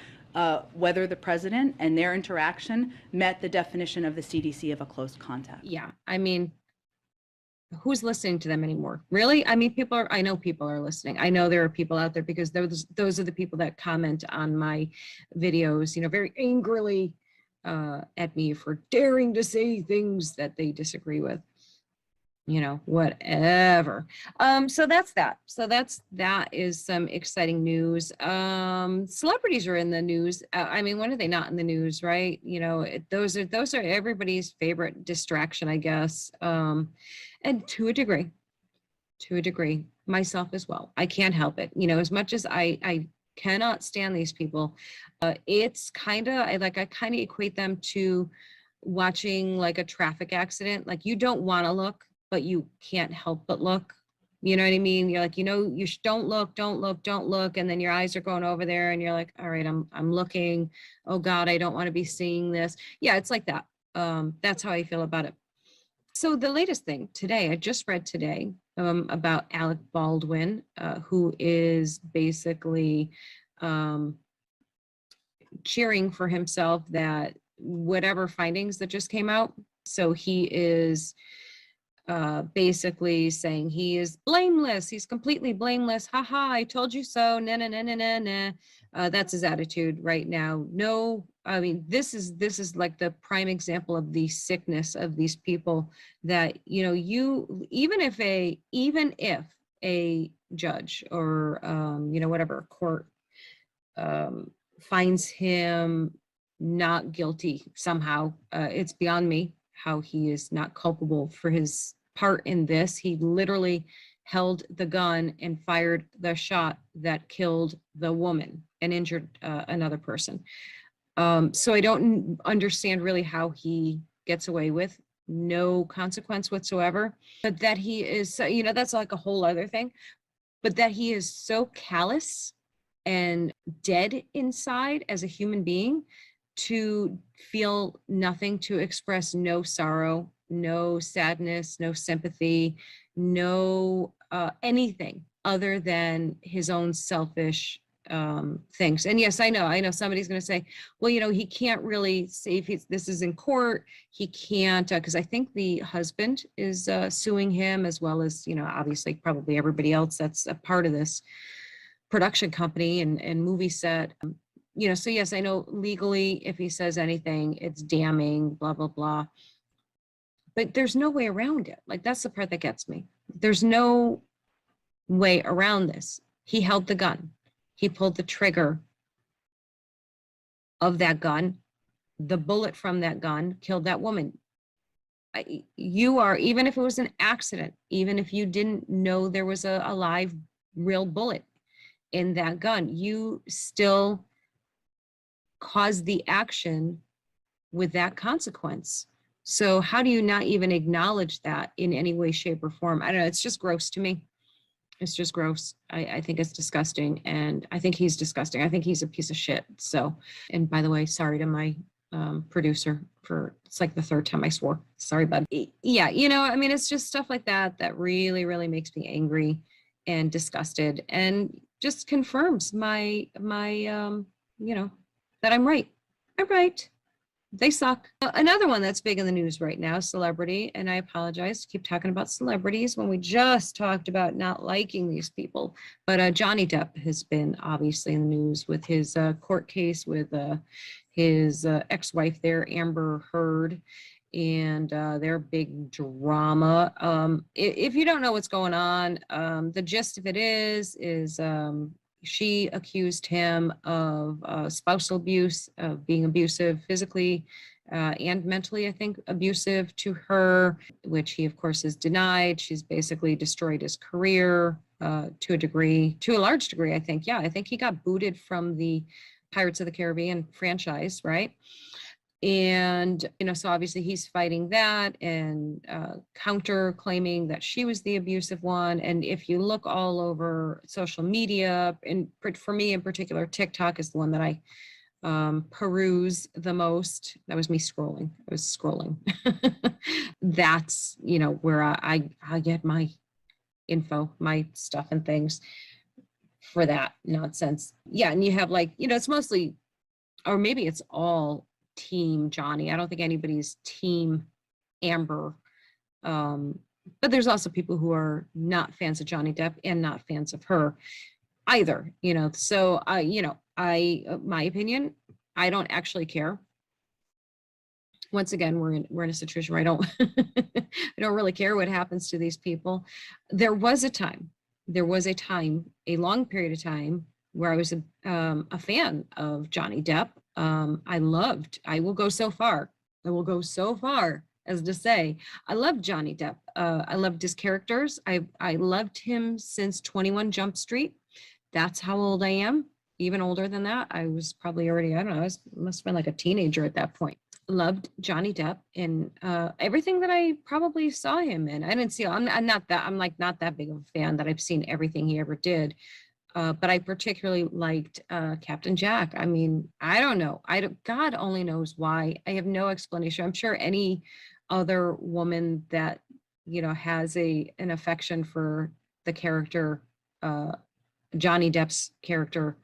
whether the president and their interaction met the definition of the CDC of a close contact. Yeah, I mean, who's listening to them anymore? Really? I mean, I know people are listening. I know there are people out there because those are the people that comment on my videos, you know, very angrily at me for daring to say things that they disagree with. You know, whatever. So that's that. So that is some exciting news. Celebrities are in the news. I mean, when are they not in the news, right? You know, those are everybody's favorite distraction, I guess. And to a degree, myself as well. I can't help it. You know, as much as I cannot stand these people, it's kind of, I kind of equate them to watching like a traffic accident. Like, you don't want to look, but you can't help but look. You know what I mean? You're like, you know, you don't look. And then your eyes are going over there and you're like, all right, I'm looking. Oh God, I don't want to be seeing this. Yeah, it's like that. That's how I feel about it. So the latest thing today, I just read today about Alec Baldwin, who is basically cheering for himself that whatever findings that just came out. So he is basically saying he is blameless. He's completely blameless. Ha ha, I told you so. Nah, nah, nah, nah, nah, nah. That's his attitude right now. No, I mean, this is like the prime example of the sickness of these people that, you know, even if a judge or, you know, whatever court finds him not guilty somehow, it's beyond me how he is not culpable for his part in this. He literally held the gun and fired the shot that killed the woman and injured another person. So I don't understand really how he gets away with no consequence whatsoever, but that he is, you know, that's like a whole other thing, but that he is so callous and dead inside as a human being to feel nothing, to express no sorrow, no sadness, no sympathy, no anything other than his own selfish things. And yes, I know somebody's going to say, well, you know, he can't really say if this is in court, he can't, because I think the husband is suing him, as well as, you know, obviously probably everybody else that's a part of this production company and movie set. You know, so yes, I know legally, if he says anything, it's damning, blah, blah, blah. But there's no way around it. Like, that's the part that gets me. There's no way around this. He held the gun. He pulled the trigger of that gun. The bullet from that gun killed that woman. You are, even if it was an accident, even if you didn't know there was a live, real bullet in that gun, you still caused the action with that consequence. So how do you not even acknowledge that in any way, shape, or form? I don't know. It's just gross to me. It's just gross. I think it's disgusting. And I think he's disgusting. I think he's a piece of shit. So, and by the way, sorry to my producer for, it's like the third time I swore. Sorry, bud. Yeah, you know, I mean, it's just stuff like that that really, really makes me angry and disgusted, and just confirms my you know, that I'm right. I'm right. They suck. Another one that's big in the news right now, celebrity, and I apologize to keep talking about celebrities when we just talked about not liking these people, but Johnny Depp has been obviously in the news with his court case with his ex-wife there, Amber Heard, and their big drama. If you don't know what's going on, the gist of it is she accused him of spousal abuse, of being abusive physically and mentally, I think, abusive to her, which he, of course, has denied. She's basically destroyed his career. to a degree, to a large degree, I think. Yeah, I think he got booted from the Pirates of the Caribbean franchise, right? And, so obviously he's fighting that and counter claiming that she was the abusive one. And if you look all over social media, and for me in particular, TikTok is the one that I peruse the most. That was me scrolling. I was scrolling. That's, where I get my info, my stuff and things for that nonsense. Yeah. And you have it's mostly, or maybe it's all team Johnny. I don't think anybody's team Amber. But there's also people who are not fans of Johnny Depp and not fans of her either, so my opinion, I don't actually care. Once again, we're in a situation where I don't I don't really care what happens to these people. There was a time, a long period of time where I was a fan of Johnny Depp. I will go so far as to say, I loved Johnny Depp. I loved his characters. I loved him since 21 Jump Street. That's how old I am. Even older than that. I was probably already, I don't know, must have been like a teenager at that point. Loved Johnny Depp in everything that I probably saw him in. I didn't see, I'm not that big of a fan that I've seen everything he ever did. But I particularly liked Captain Jack. I mean, I don't know. God only knows why. I have no explanation. I'm sure any other woman that, has an affection for the character, Johnny Depp's character,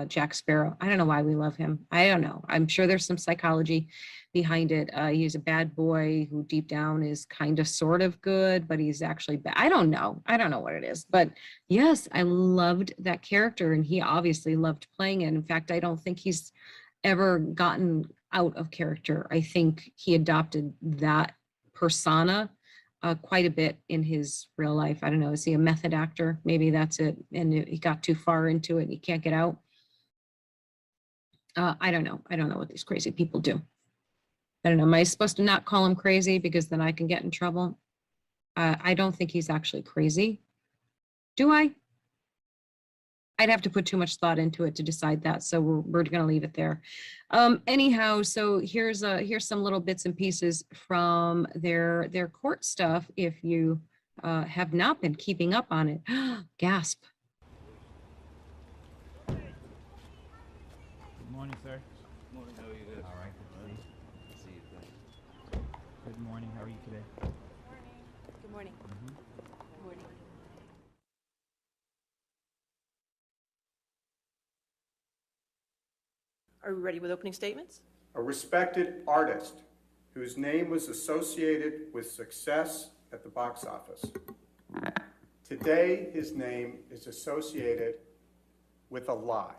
Jack Sparrow. I don't know why we love him. I don't know. I'm sure there's some psychology behind it. He's a bad boy who deep down is kind of sort of good, but he's actually bad. I don't know what it is. But yes, I loved that character, and he obviously loved playing it. In fact, I don't think he's ever gotten out of character. I think he adopted that persona quite a bit in his real life. I don't know. Is he a method actor? Maybe that's it. And he got too far into it and he can't get out. I don't know. I don't know what these crazy people do. I don't know. Am I supposed to not call him crazy because then I can get in trouble? I don't think he's actually crazy. Do I? I'd have to put too much thought into it to decide that. So we're going to leave it there. Anyhow, so here's some little bits and pieces from their court stuff. If you have not been keeping up on it, gasp. Good morning, sir. Good morning. How are you today? All right. Good. See you today. Good morning. How are you today? Good morning. Good morning. Are we ready with opening statements? A respected artist whose name was associated with success at the box office. Today, his name is associated with a lie.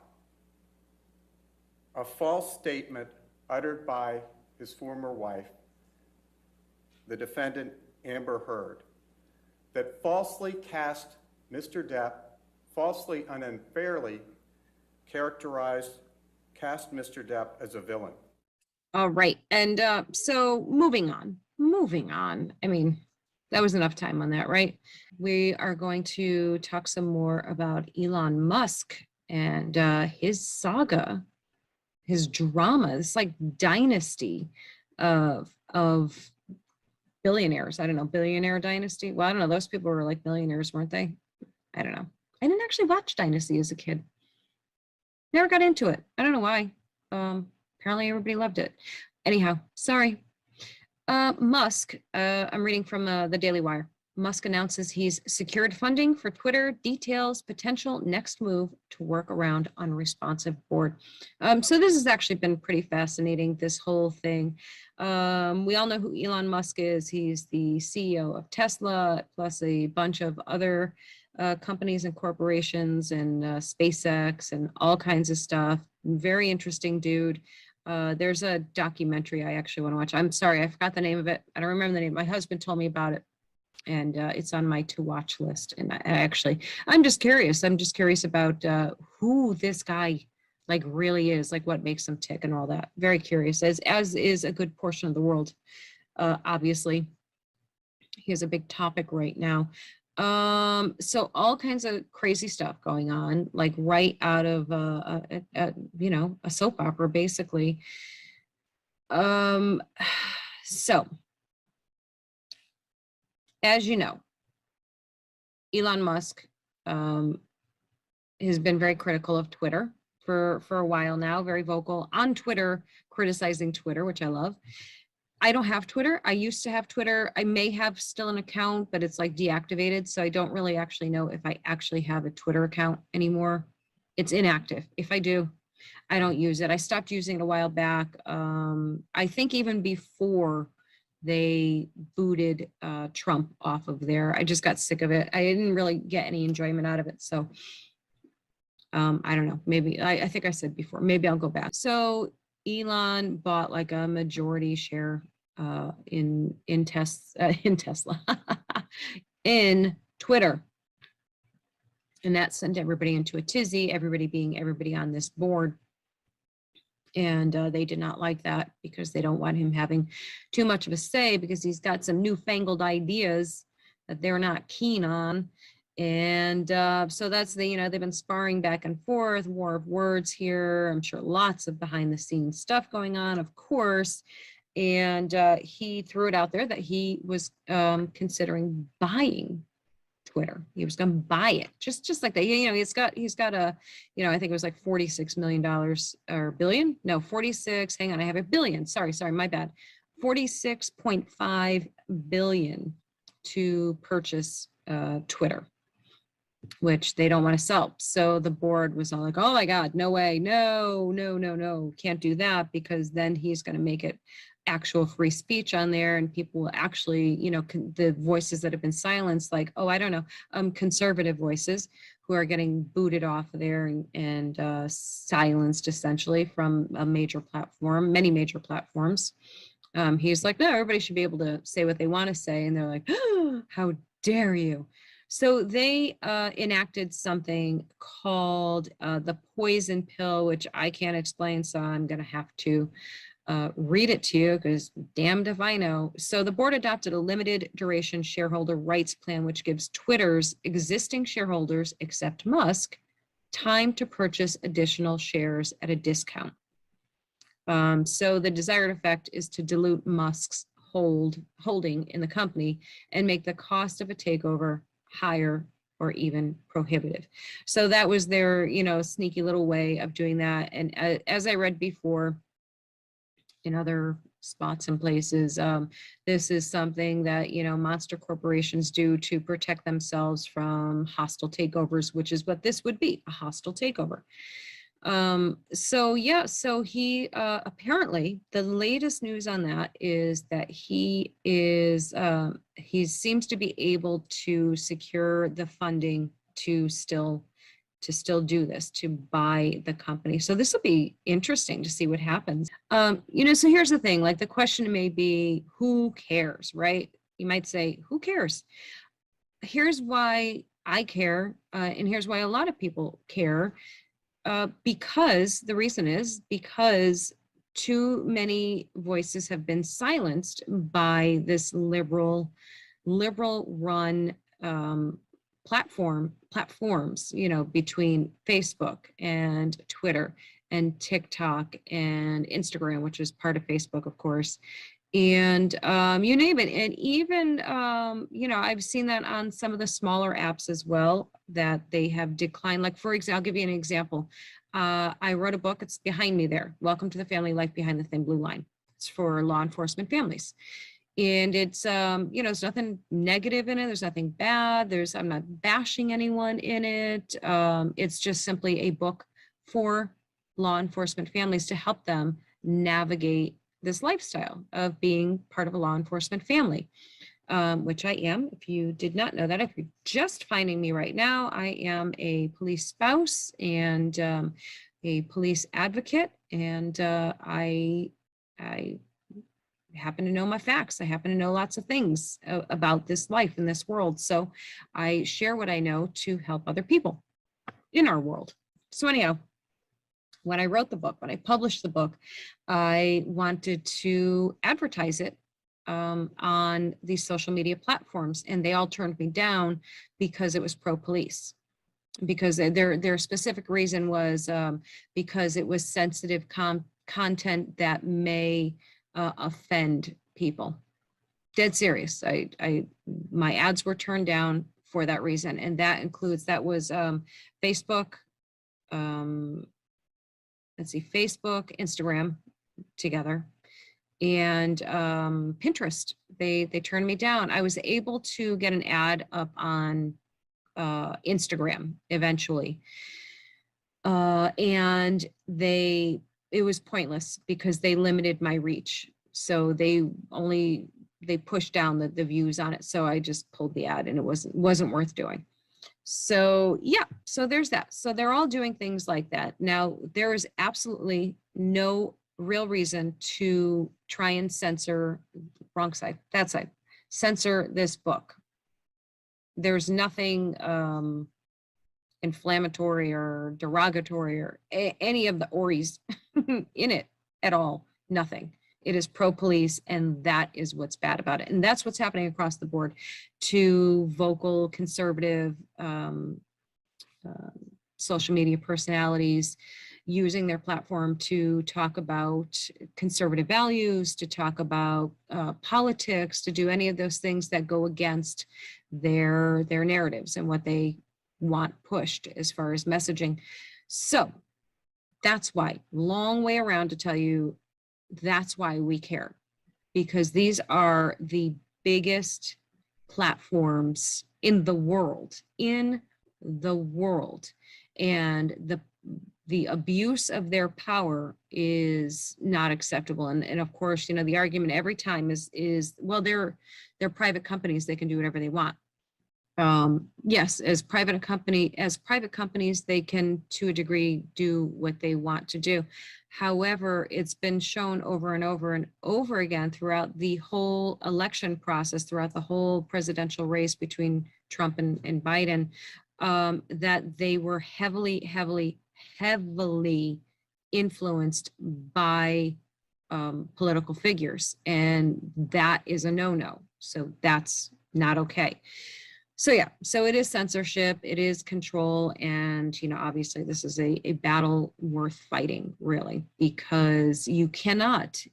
A false statement uttered by his former wife, the defendant Amber Heard, that falsely cast Mr. Depp, falsely and unfairly cast Mr. Depp as a villain. All right. And so moving on. I mean, that was enough time on that, right? We are going to talk some more about Elon Musk and his saga, his drama, this like dynasty of billionaires. I don't know, billionaire dynasty. Well, I don't know. Those people were like millionaires, weren't they? I don't know. I didn't actually watch Dynasty as a kid. Never got into it. I don't know why. Apparently everybody loved it. Anyhow, sorry. Musk, I'm reading from the Daily Wire. Musk announces he's secured funding for Twitter, details potential next move to work around unresponsive board. So this has actually been pretty fascinating, this whole thing. We all know who Elon Musk is. He's the CEO of Tesla, plus a bunch of other companies and corporations and SpaceX and all kinds of stuff. Very interesting dude. There's a documentary I actually want to watch. I'm sorry, I forgot the name of it. I don't remember the name. My husband told me about it, and it's on my to-watch list. And I'm just curious. I'm just curious about who this guy like really is, like what makes him tick and all that. Very curious, as is a good portion of the world. Obviously, he is a big topic right now. So all kinds of crazy stuff going on, like right out of you know, a soap opera, basically. So as you know, Elon Musk has been very critical of Twitter for a while now, very vocal on Twitter, criticizing Twitter, which I love. I don't have Twitter. I used to have Twitter. I may have still an account, but it's like deactivated. So I don't really actually know if I actually have a Twitter account anymore. It's inactive. If I do, I don't use it. I stopped using it a while back. I think even before they booted Trump off of there, I just got sick of it. I didn't really get any enjoyment out of it. So I don't know, maybe, I think I said before, maybe I'll go back. So Elon bought like a majority share in Tesla, in Twitter. And that sent everybody into a tizzy, everybody being everybody on this board. And they did not like that because they don't want him having too much of a say, because he's got some newfangled ideas that they're not keen on. And so that's the, you know, they've been sparring back and forth, war of words here. I'm sure lots of behind the scenes stuff going on, of course. And he threw it out there that he was considering buying Twitter. He was going to buy it, just like that. You know, he's got a, you know, I think it was like $46 million or billion. No, 46. Hang on, I have a billion. Sorry, my bad. 46.5 billion to purchase Twitter, which they don't want to sell. So the board was all like, oh my God, no way, no, can't do that, because then he's going to make it actual free speech on there, and people will actually, you know, the voices that have been silenced, like, oh, I don't know, conservative voices who are getting booted off of there and silenced essentially from a major platform, many major platforms. He's like, no, everybody should be able to say what they want to say. And they're like, oh, how dare you? So they enacted something called the poison pill, which I can't explain, so I'm going to have to read it to you, because damned if I know. So the board adopted a limited duration shareholder rights plan, which gives Twitter's existing shareholders, except Musk, time to purchase additional shares at a discount. So the desired effect is to dilute Musk's holding in the company and make the cost of a takeover higher or even prohibitive. So that was their, you know, sneaky little way of doing that. And as I read before in other spots and places, this is something that, you know, monster corporations do to protect themselves from hostile takeovers, which is what this would be, a hostile takeover. So yeah, so he apparently, the latest news on that is that he seems to be able to secure the funding to still do this, to buy the company. So this will be interesting to see what happens. You know, so here's the thing, like the question may be, who cares, right? You might say, who cares? Here's why I care, and here's why a lot of people care. Because the reason is because too many voices have been silenced by this liberal run platforms, you know, between Facebook and Twitter and TikTok and Instagram, which is part of Facebook, of course, and you name it. And even, you know, I've seen that on some of the smaller apps as well, that they have declined. Like, for example, I'll give you an example. I wrote a book, it's behind me there, Welcome to the Family Life Behind the Thin Blue Line. It's for law enforcement families. And it's, you know, there's nothing negative in it. There's nothing bad. I'm not bashing anyone in it. It's just simply a book for law enforcement families to help them navigate this lifestyle of being part of a law enforcement family, which I am. If you did not know that, if you're just finding me right now, I am a police spouse and a police advocate, and I happen to know my facts. I happen to know lots of things about this life in this world. So I share what I know to help other people in our world. So anyhow, when I wrote the book, when I published the book, I wanted to advertise it on these social media platforms, and they all turned me down because it was pro-police. Because their specific reason was because it was sensitive content that may offend people. Dead serious. My ads were turned down for that reason, and that was Facebook. Let's see, Facebook, Instagram together, and Pinterest. They turned me down. I was able to get an ad up on Instagram eventually, and it was pointless because they limited my reach. So they pushed down the views on it. So I just pulled the ad, and it wasn't worth doing. So yeah, so there's that. So they're all doing things like that. Now, there is absolutely no real reason to try and censor, wrong side, that side, censor this book. There's nothing inflammatory or derogatory or any of the ories in it at all. Nothing. It is pro-police, and that is what's bad about it. And that's what's happening across the board to vocal conservative social media personalities using their platform to talk about conservative values, to talk about politics, to do any of those things that go against their narratives and what they want pushed as far as messaging. So that's why, long way around to tell you, that's why we care, because these are the biggest platforms in the world, and the abuse of their power is not acceptable. And of course, the argument every time is well, they're private companies, they can do whatever they want. Yes, as private companies, they can, to a degree, do what they want to do. However, it's been shown over and over and over again throughout the whole election process, throughout the whole presidential race between Trump and Biden, that they were heavily influenced by political figures, and that is a no-no. So that's not okay. So yeah, so it is censorship, it is control, and obviously this is a battle worth fighting, really, because you cannot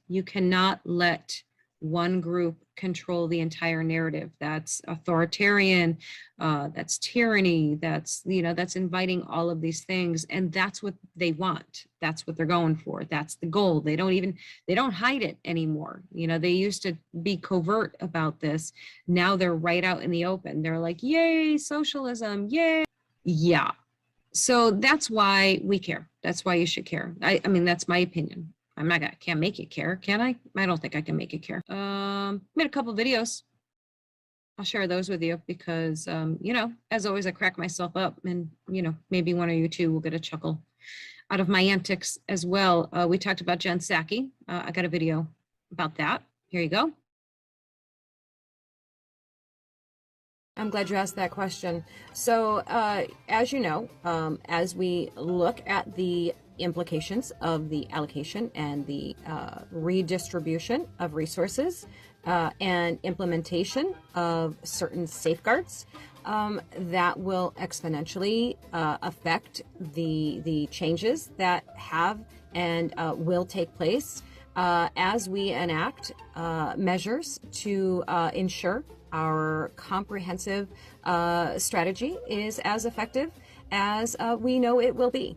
let one group control the entire narrative. That's authoritarian, that's tyranny, that's inviting all of these things, and that's what they want. That's what they're going for. That's the goal. They don't hide it anymore. They used to be covert about this. Now they're right out in the open. They're like, yay, socialism, yay. Yeah. So that's why we care. That's why you should care. I mean, that's my opinion. Can't make it care, can I? I don't think I can make it care. Made a couple videos. I'll share those with you because, as always, I crack myself up, and, maybe one of you two will get a chuckle out of my antics as well. We talked about Jen Psaki. I got a video about that. Here you go. I'm glad you asked that question. So, as you know, as we look at the implications of the allocation and the redistribution of resources and implementation of certain safeguards that will exponentially affect the changes that have and will take place as we enact measures to ensure our comprehensive strategy is as effective as we know it will be.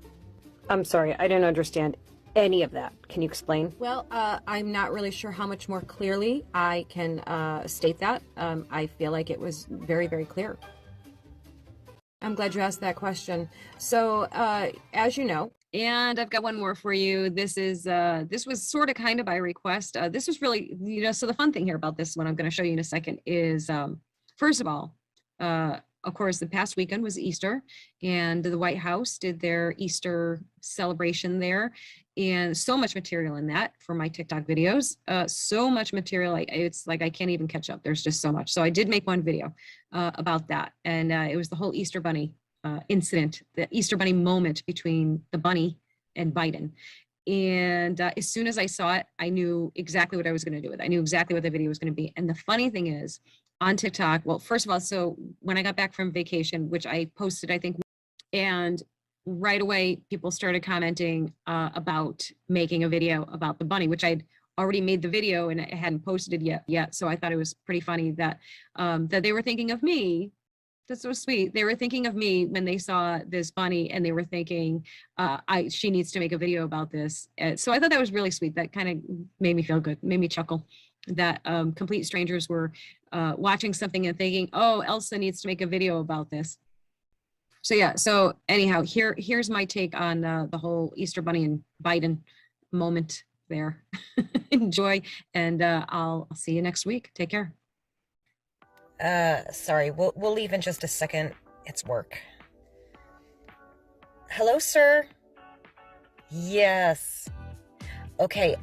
I'm sorry, I didn't understand any of that. Can you explain? Well, I'm not really sure how much more clearly I can state that. I feel like it was very, very clear. I'm glad you asked that question. So, as you know, and I've got one more for you. This was sort of kind of by request. This was really, so the fun thing here about this one I'm going to show you in a second is, first of all, of course, the past weekend was Easter, and the White House did their Easter celebration there, and so much material in that for my TikTok videos. So much material, it's like I can't even catch up. There's just so much. So I did make one video about that, and it was the whole Easter Bunny incident, the Easter Bunny moment between the bunny and Biden. And as soon as I saw it, I knew exactly what I was going to do with it. I knew exactly what the video was going to be. And the funny thing is, on TikTok, well, first of all, so when I got back from vacation, which I posted, I think, and right away, people started commenting about making a video about the bunny, which I'd already made the video and I hadn't posted it yet. So I thought it was pretty funny that that they were thinking of me. That's so sweet. They were thinking of me when they saw this bunny, and they were thinking, she needs to make a video about this. So I thought that was really sweet. That kind of made me feel good, made me chuckle, that complete strangers were watching something and thinking, oh, Elsa needs to make a video about this. So yeah, so anyhow, here's my take on the whole Easter Bunny and Biden moment there. Enjoy, and I'll see you next week. Take care. Sorry, we'll leave in just a second. It's work. Hello, sir? Yes. Okay,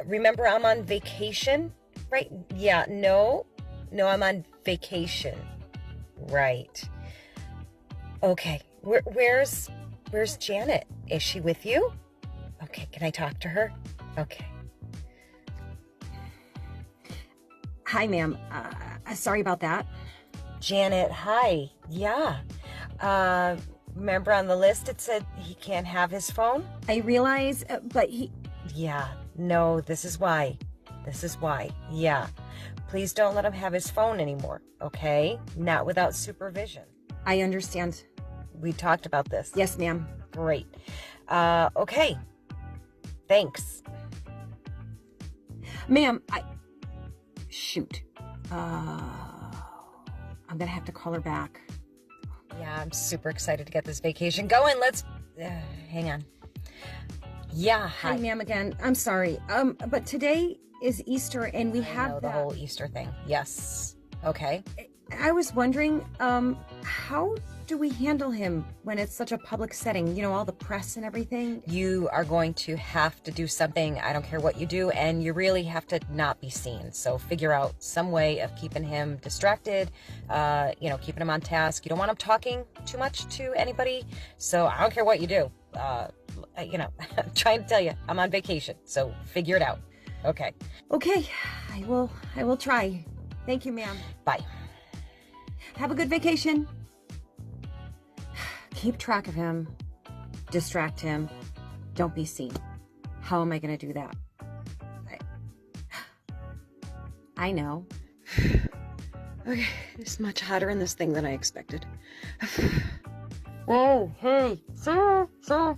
remember I'm on vacation, right? Yeah, no, I'm on vacation. Right. Okay, where's Janet? Is she with you? Okay, can I talk to her? Okay. Hi, ma'am. Sorry about that. Janet, hi. Yeah. Remember on the list it said he can't have his phone? I realize, but he... Yeah, no, this is why. Yeah. Please don't let him have his phone anymore, okay? Not without supervision. I understand. We talked about this. Yes, ma'am. Great. Okay. Thanks. Ma'am, shoot. I'm gonna have to call her back. Yeah, I'm super excited to get this vacation going. Let's hang on. Yeah, hi, ma'am, again. I'm sorry. But today is Easter, and we have the whole Easter thing. Yes. Okay. I was wondering, how do we handle him when it's such a public setting? You know, all the press and everything. You are going to have to do something. I don't care what you do, and you really have to not be seen. So figure out some way of keeping him distracted, keeping him on task. You don't want him talking too much to anybody. So I don't care what you do. I'm trying to tell you, I'm on vacation. So figure it out. Okay. Okay, I will try. Thank you, ma'am. Bye. Have a good vacation. Keep track of him. Distract him. Don't be seen. How am I going to do that? I know. Okay, it's much hotter in this thing than I expected. Whoa, hey, sir, hey,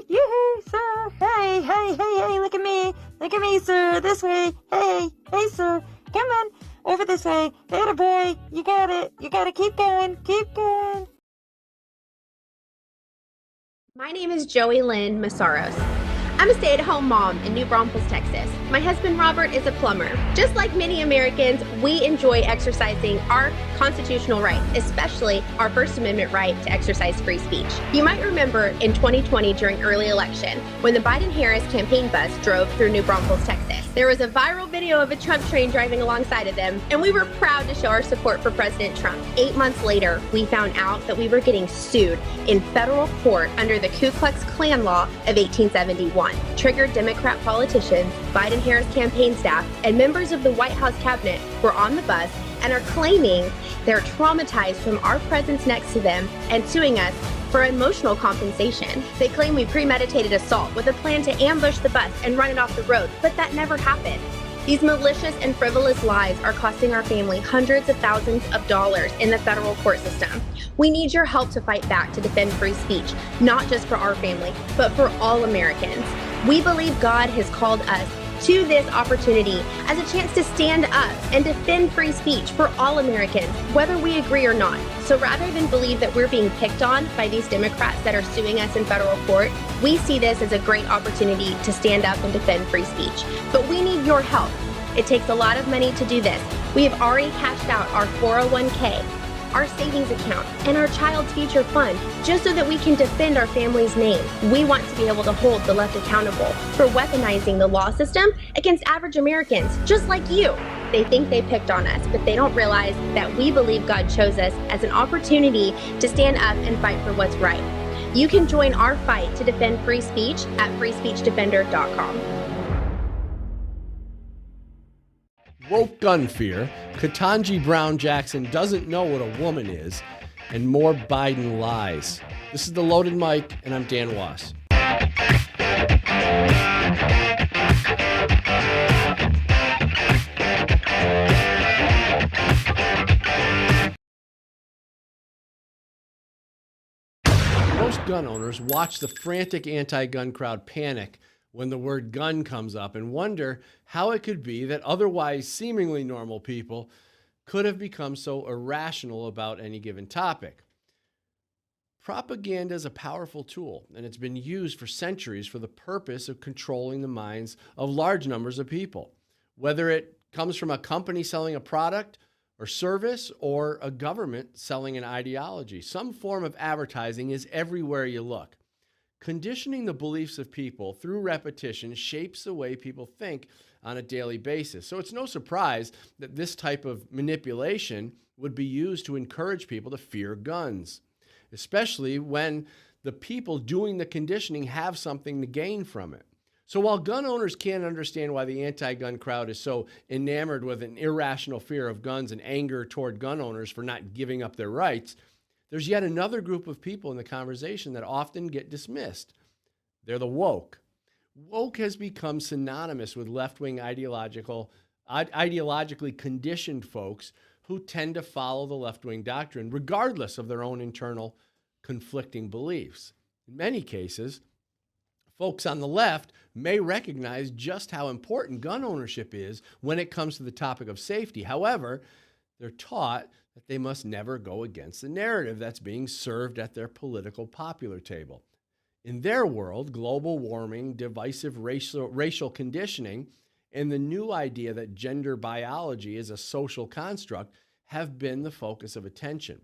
you, sir, hey, look at me, sir, this way, hey, sir, come on, over this way, atta boy, you gotta keep going. My name is Joey Lynn Masaros. I'm a stay-at-home mom in New Braunfels, Texas. My husband, Robert, is a plumber. Just like many Americans, we enjoy exercising our constitutional rights, especially our First Amendment right to exercise free speech. You might remember in 2020 during early election, when the Biden-Harris campaign bus drove through New Braunfels, Texas. There was a viral video of a Trump train driving alongside of them, and we were proud to show our support for President Trump. 8 months later, we found out that we were getting sued in federal court under the Ku Klux Klan law of 1871. Triggered Democrat politicians, Biden-Harris campaign staff, and members of the White House cabinet were on the bus and are claiming they're traumatized from our presence next to them and suing us for emotional compensation. They claim we premeditated assault with a plan to ambush the bus and run it off the road, but that never happened. These malicious and frivolous lies are costing our family hundreds of thousands of dollars in the federal court system. We need your help to fight back to defend free speech, not just for our family, but for all Americans. We believe God has called us to this opportunity as a chance to stand up and defend free speech for all Americans, whether we agree or not. So rather than believe that we're being picked on by these Democrats that are suing us in federal court, we see this as a great opportunity to stand up and defend free speech. But we need your help. It takes a lot of money to do this. We have already cashed out our 401k, our savings account, and our child's future fund, just so that we can defend our family's name. We want to be able to hold the left accountable for weaponizing the law system against average Americans, just like you. They think they picked on us, but they don't realize that we believe God chose us as an opportunity to stand up and fight for what's right. You can join our fight to defend free speech at freespeechdefender.com. Woke gun fear, Ketanji Brown Jackson doesn't know what a woman is, and more Biden lies. This is The Loaded Mic, and I'm Dan Wass. Most gun owners watch the frantic anti-gun crowd panic when the word gun comes up and wonder how it could be that otherwise seemingly normal people could have become so irrational about any given topic. Propaganda is a powerful tool, and it's been used for centuries for the purpose of controlling the minds of large numbers of people. Whether it comes from a company selling a product or service or a government selling an ideology, some form of advertising is everywhere you look. Conditioning the beliefs of people through repetition shapes the way people think on a daily basis. So it's no surprise that this type of manipulation would be used to encourage people to fear guns, especially when the people doing the conditioning have something to gain from it. So while gun owners can't understand why the anti-gun crowd is so enamored with an irrational fear of guns and anger toward gun owners for not giving up their rights, there's yet another group of people in the conversation that often get dismissed. They're the woke. Woke has become synonymous with left-wing ideologically conditioned folks who tend to follow the left-wing doctrine regardless of their own internal conflicting beliefs. In many cases, folks on the left may recognize just how important gun ownership is when it comes to the topic of safety. However, they're taught that they must never go against the narrative that's being served at their political popular table. In their world, global warming, divisive racial conditioning, and the new idea that gender biology is a social construct have been the focus of attention.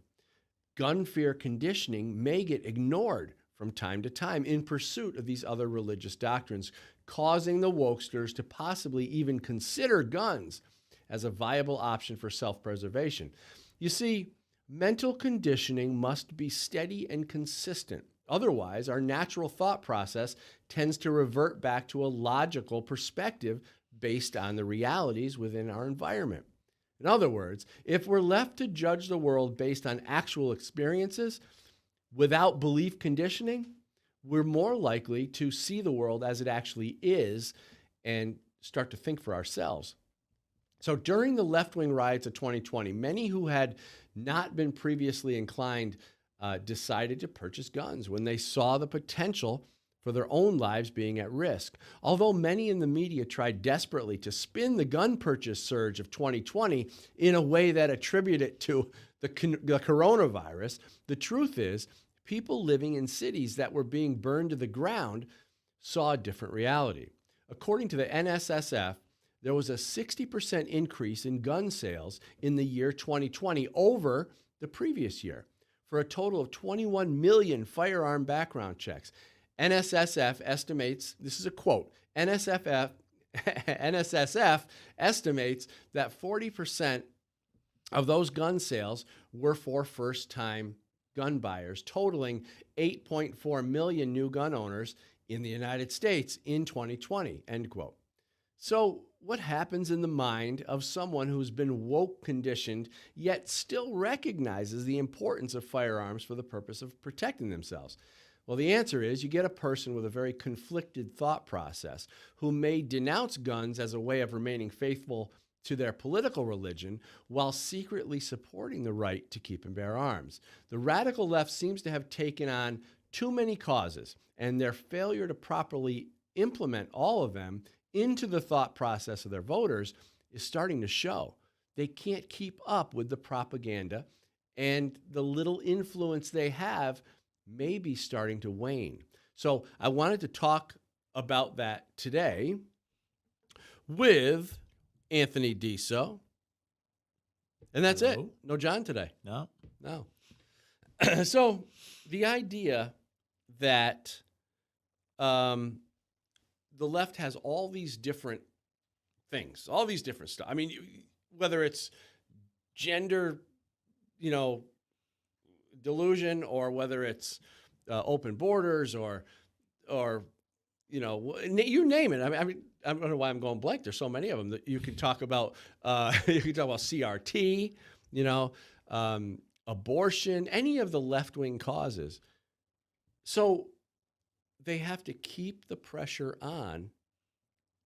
Gun fear conditioning may get ignored from time to time in pursuit of these other religious doctrines, causing the wokesters to possibly even consider guns as a viable option for self-preservation. You see, mental conditioning must be steady and consistent. Otherwise, our natural thought process tends to revert back to a logical perspective based on the realities within our environment. In other words, if we're left to judge the world based on actual experiences without belief conditioning, we're more likely to see the world as it actually is and start to think for ourselves. So during the left-wing riots of 2020, many who had not been previously inclined decided to purchase guns when they saw the potential for their own lives being at risk. Although many in the media tried desperately to spin the gun purchase surge of 2020 in a way that attributed it to the coronavirus, the truth is people living in cities that were being burned to the ground saw a different reality. According to the NSSF, there was a 60% increase in gun sales in the year 2020 over the previous year, for a total of 21 million firearm background checks. NSSF estimates, this is a quote, NSSF estimates that 40% of those gun sales were for first-time gun buyers, totaling 8.4 million new gun owners in the United States in 2020, end quote. So what happens in the mind of someone who's been woke conditioned yet still recognizes the importance of firearms for the purpose of protecting themselves? Well, the answer is you get a person with a very conflicted thought process who may denounce guns as a way of remaining faithful to their political religion while secretly supporting the right to keep and bear arms. The radical left seems to have taken on too many causes, and their failure to properly implement all of them into the thought process of their voters is starting to show. They can't keep up with the propaganda, and the little influence they have may be starting to wane. So I wanted to talk about that today with Anthony Diso. And that's it. No John today. No. So the idea that the left has all these different things, all these different stuff. I mean, whether it's gender, delusion, or whether it's open borders or you name it. I mean, I don't know why I'm going blank. There's so many of them that you can talk about. You can talk about CRT, abortion, any of the left-wing causes. So they have to keep the pressure on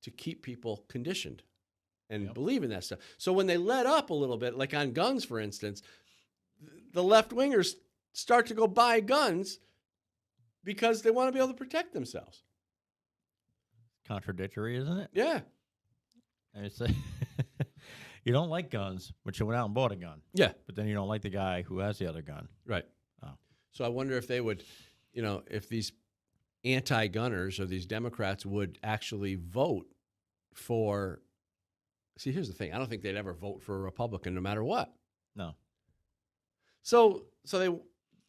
to keep people conditioned and believe in that stuff. So when they let up a little bit, like on guns, for instance, the left-wingers start to go buy guns because they want to be able to protect themselves. Contradictory, isn't it? Yeah. And it's you don't like guns, but you went out and bought a gun. Yeah. But then you don't like the guy who has the other gun. Right. Oh. So I wonder if they would, if these anti-gunners or these Democrats would actually vote for. See, here's the thing. I don't think they'd ever vote for a Republican no matter what. No. So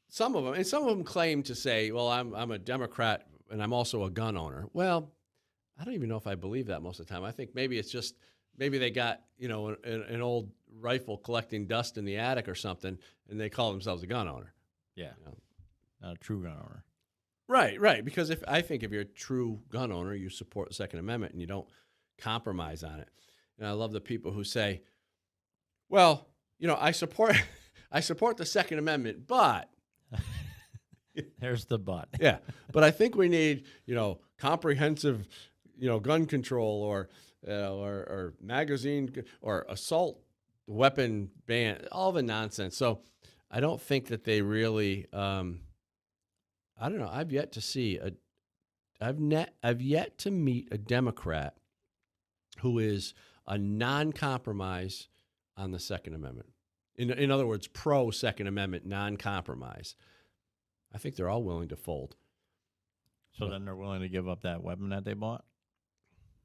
some of them claim to say, well, I'm a Democrat and I'm also a gun owner. Well, I don't even know if I believe that most of the time. I think maybe it's just, maybe they got, an old rifle collecting dust in the attic or something, and they call themselves a gun owner. Yeah. Not a true gun owner. Right. Because I think if you're a true gun owner, you support the Second Amendment and you don't compromise on it. And I love the people who say, well, I support the Second Amendment, but there's the but. Yeah. But I think we need, comprehensive, gun control or magazine or assault weapon ban, all the nonsense. So I don't think that they really, I don't know. I've yet to see I've yet to meet a Democrat who is a non-compromise on the Second Amendment. In other words, pro-Second Amendment, non-compromise. I think they're all willing to fold. So then they're willing to give up that weapon that they bought?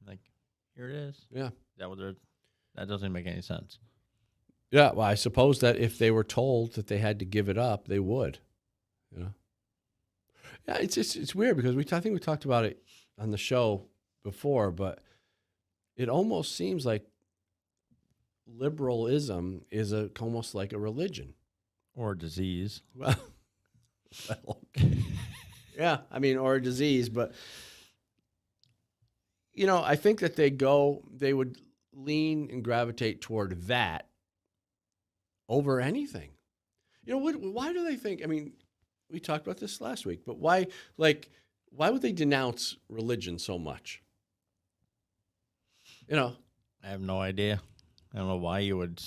Like, here it is. Yeah. That doesn't make any sense. Yeah, well, I suppose that if they were told that they had to give it up, they would. Yeah, it's weird because I think we talked about it on the show before, but it almost seems like liberalism is almost like a religion or a disease. Well, yeah, or a disease, but I think that they would lean and gravitate toward that over anything. Why do they think? We talked about this last week, but why would they denounce religion so much? I have no idea. I don't know why you would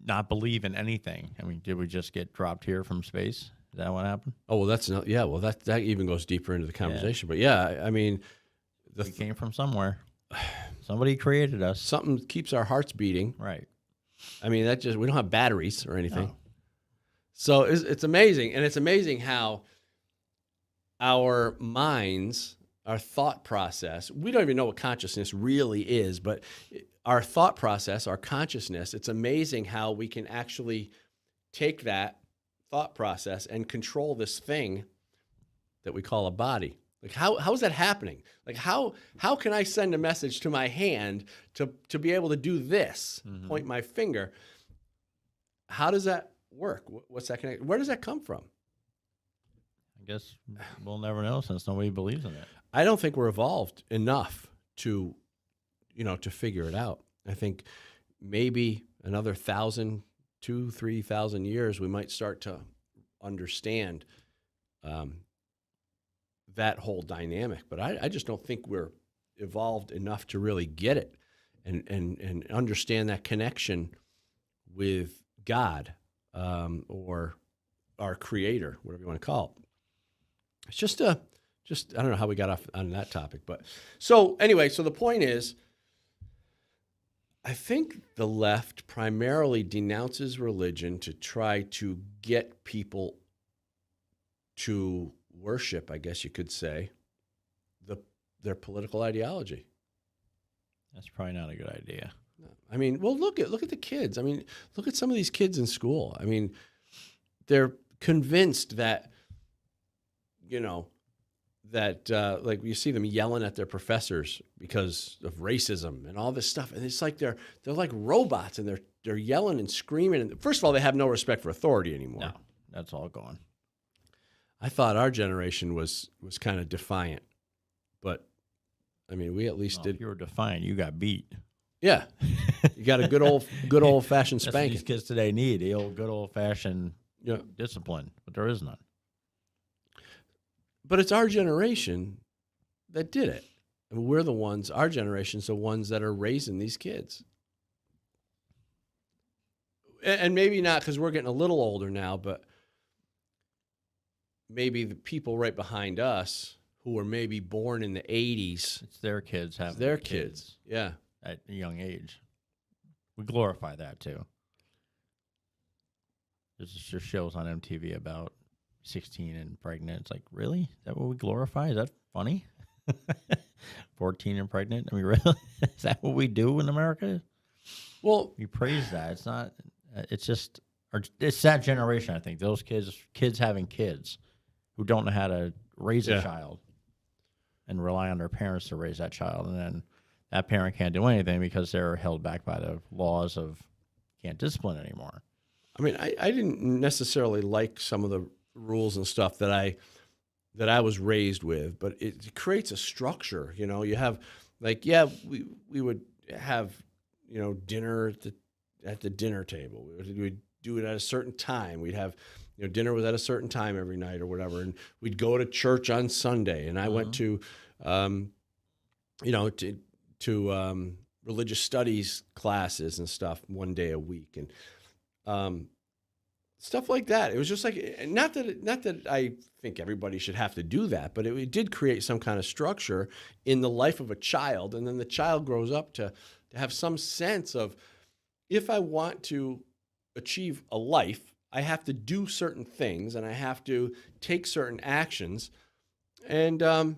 not believe in anything. Did we just get dropped here from space? Is that what happened? Oh, well, that's not. Yeah, well, that even goes deeper into the conversation. But yeah, we came from somewhere. Somebody created us. Something keeps our hearts beating. Right. We don't have batteries or anything. No. So it's amazing, and it's amazing how our minds, our thought process. We don't even know what consciousness really is, but our thought process, our consciousness. It's amazing how we can actually take that thought process and control this thing that we call a body. Like how is that happening? Like how can I send a message to my hand to be able to do this, point my finger? How does that work? What's that connect? Where does that come from? I guess we'll never know since nobody believes in it. I don't think we're evolved enough to figure it out. I think maybe another 1,000, 2,000, 3,000 years, we might start to understand that whole dynamic. But I just don't think we're evolved enough to really get it and understand that connection with God or our Creator, whatever you want to call it. It's just I don't know how we got off on that topic, but so anyway, so the point is, I think the left primarily denounces religion to try to get people to worship, I guess you could say, their political ideology. That's probably not a good idea. Well, look at the kids. Look at some of these kids in school. They're convinced that, like you see them yelling at their professors because of racism and all this stuff, and it's like they're like robots, and they're yelling and screaming. And first of all, they have no respect for authority anymore. No, that's all gone. I thought our generation was kind of defiant, but I mean, we at least did. If you were defiant, you got beat. Yeah, you got a good old fashioned That's what spanking. these kids today need, the old good old fashioned discipline, but there is none. But it's our generation that did it. I mean, we're the ones. Our generation's the ones that are raising these kids. And maybe not because we're getting a little older now, but maybe the people right behind us who were maybe born in the 80s. It's their kids having their kids. Yeah. At a young age. We glorify that too. There's just shows on MTV about 16 and pregnant. It's like, really? Is that what we glorify? Is that funny? 14 and pregnant? I mean, really? Is that what we do in America? Well, we praise that. It's not, it's just, it's that generation, I think. Those kids having kids who don't know how to raise a child and rely on their parents to raise that child. And then that parent can't do anything because they're held back by the laws of can't discipline anymore. I mean, I didn't necessarily like some of the rules and stuff that I was raised with, but it creates a structure. You know, you have like, we would have, dinner at the dinner table. We'd do it at a certain time. We'd have, dinner was at a certain time every night or whatever, and we'd go to church on Sunday. And I went to, religious studies classes and stuff one day a week, and stuff like that. It was just like, not that I think everybody should have to do that, but it did create some kind of structure in the life of a child, and then the child grows up to have some sense of, if I want to achieve a life, I have to do certain things and I have to take certain actions. And, I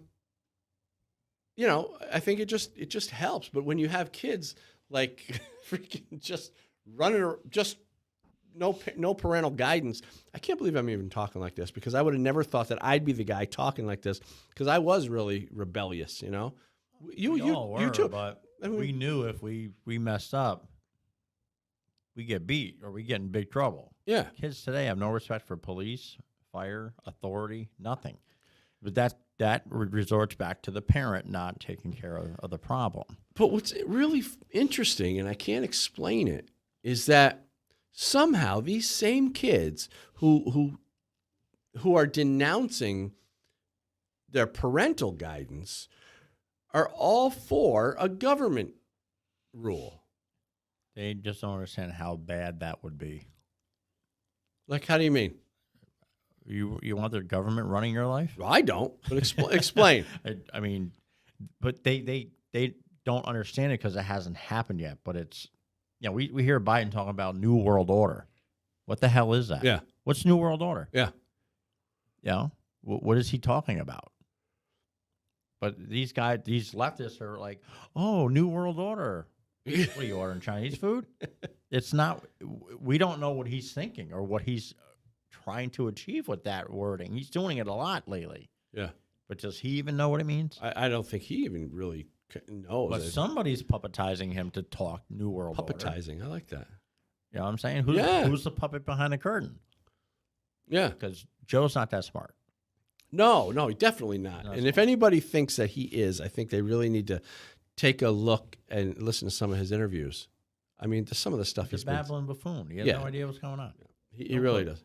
think it just helps. But when you have kids like freaking just running, just no parental guidance. I can't believe I'm even talking like this, because I would have never thought that I'd be the guy talking like this, because I was really rebellious, We all were, you too. But we knew if we messed up, we get beat or we get in big trouble. Yeah. Kids today have no respect for police, fire, authority, nothing. But that resorts back to the parent not taking care of the problem. But what's really interesting, and I can't explain it, is that somehow these same kids who are denouncing their parental guidance are all for a government rule. They just don't understand how bad that would be. Like, how do you mean? You want the government running your life? Well, I don't, but explain. I mean, but they don't understand it because it hasn't happened yet. But it's, we hear Biden talking about New World Order. What the hell is that? Yeah. What's New World Order? Yeah. What is he talking about? But these leftists are like, oh, New World Order. What are you ordering, Chinese food? It's not, we don't know what he's thinking or what he's trying to achieve with that wording. He's doing it a lot lately. Yeah. But does he even know what it means? I don't think he even really knows. But somebody's puppetizing him to talk New World Order. Puppetizing, I like that. You know what I'm saying? Who's the puppet behind the curtain? Yeah. Because Joe's not that smart. No, definitely not. And if anybody thinks that he is, I think they really need to take a look and listen to some of his interviews. I mean, some of the stuff He's a babbling buffoon. He has no idea what's going on. He really does.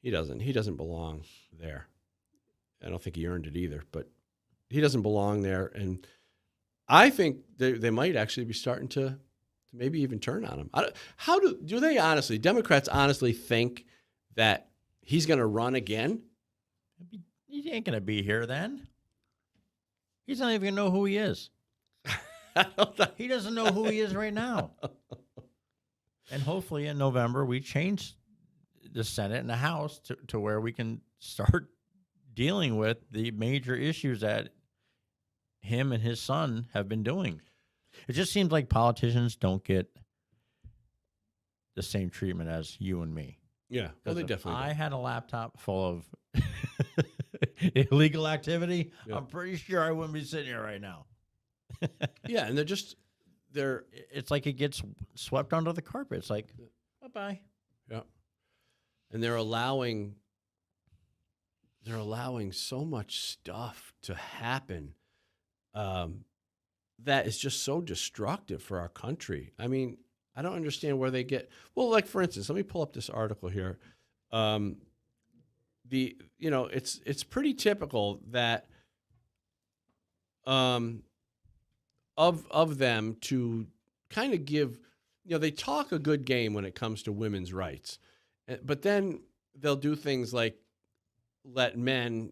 He doesn't. He doesn't belong there. I don't think he earned it either, but he doesn't belong there. And I think they might actually be starting to maybe even turn on him. How do they honestly, Democrats honestly think that he's going to run again? He ain't going to be here then. He's not even going to know who he is. He doesn't know who he is right now. And hopefully in November we change the Senate and the House to where we can start dealing with the major issues that him and his son have been doing. It just seems like politicians don't get the same treatment as you and me. Yeah, well, they definitely I had a laptop full of illegal activity, I'm pretty sure I wouldn't be sitting here right now. Yeah, and it's like it gets swept under the carpet. It's like, bye-bye. Yeah. And they're allowing they're allowing so much stuff to happen that is just so destructive for our country. I mean, I don't understand where they get. Well, like for instance, let me pull up this article here. It's pretty typical that of them to kind of give, they talk a good game when it comes to women's rights, but then they'll do things like let men,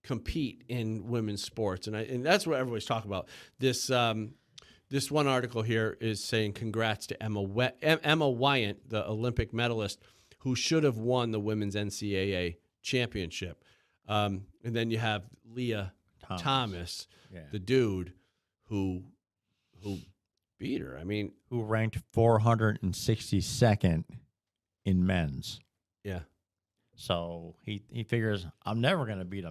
compete in women's sports, and that's what everybody's talking about. This one article here is saying congrats to Emma Wyant, the Olympic medalist who should have won the women's NCAA championship. And then you have Leah Thomas, the dude who beat her. I mean, who ranked 462nd in men's. Yeah. So he figures I'm never going to beat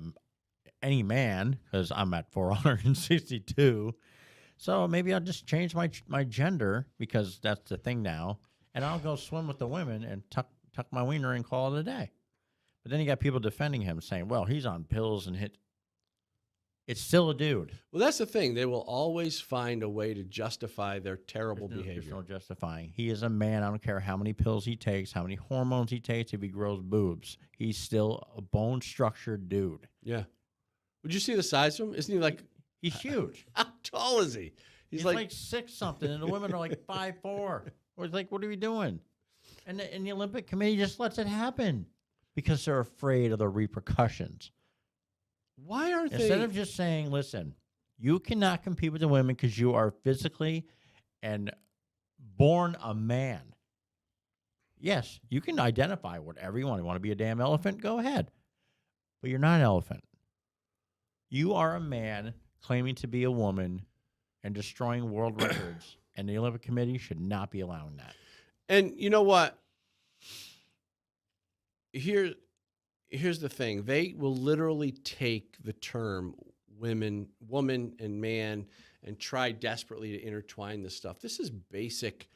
any man because I'm at 462. So maybe I'll just change my gender because that's the thing now, and I'll go swim with the women and tuck my wiener and call it a day. But then you got people defending him saying, well, he's on pills and hit. It's still a dude. Well, that's the thing. They will always find a way to justify their terrible behavior. There's no justifying. He is a man. I don't care how many pills he takes, how many hormones he takes, if he grows boobs. He's still a bone-structured dude. Yeah. Would you see the size of him? Isn't he like... He's huge. How tall is he? He's like 6 something, and the women are like 5'4". Or it's like, what are we doing? And the Olympic Committee just lets it happen because they're afraid of the repercussions. Why aren't they? Instead of just saying, listen, you cannot compete with the women because you are physically and born a man. Yes, you can identify whatever you want. You want to be a damn elephant? Go ahead. But you're not an elephant. You are a man claiming to be a woman and destroying world records, and the Olympic Committee should not be allowing that. And you know what? Here's the thing. They will literally take the term woman, and man and try desperately to intertwine this stuff. This is basic,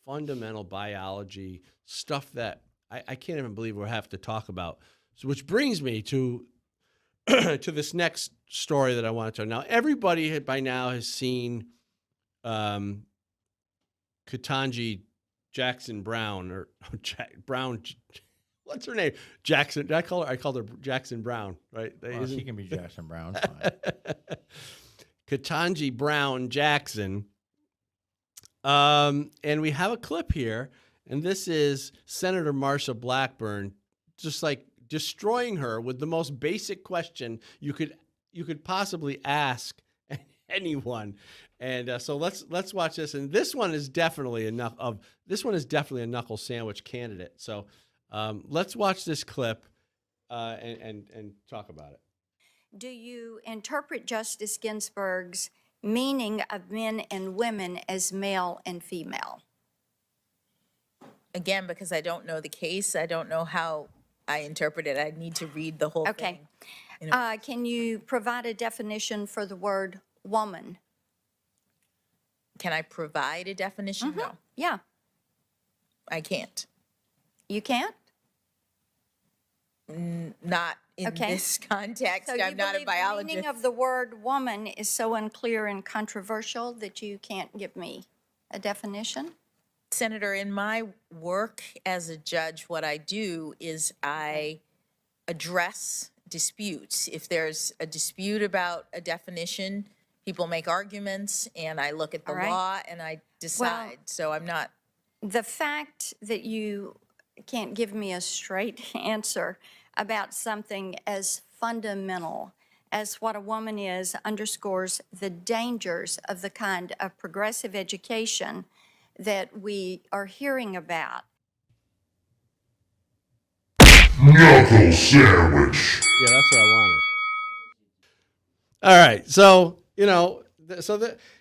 fundamental biology stuff that I can't even believe we'll have to talk about. So, which brings me to to this next story that I want to tell. Now, everybody by now has seen Ketanji Jackson Brown, or Brown. What's her name? Jackson. Did I call her? I called her Jackson Brown, right? Well, she can be Jackson Brown. Ketanji Brown Jackson. And we have a clip here, and this is Senator Marsha Blackburn, just like destroying her with the most basic question you could possibly ask anyone. And so let's watch this. And this one is definitely a knuckle sandwich candidate. So let's watch this clip and talk about it. Do you interpret Justice Ginsburg's meaning of men and women as male and female? Again, because I don't know the case, I don't know how I interpret it. I need to read the whole thing. Can you provide a definition for the word woman? Can I provide a definition? No. Yeah. I can't. You can't? Not in this context. So I'm not a The biologist. meaning of the word woman is so unclear and controversial that you can't give me a definition? Senator, in my work as a judge, what I do is I address disputes. If there's a dispute about a definition, people make arguments, and I look at the law and I decide. So I'm not. The fact that you can't give me a straight answer about something as fundamental as what a woman is underscores the dangers of the kind of progressive education that we are hearing about. Knuckle sandwich. Yeah, that's what I wanted. All right. So, it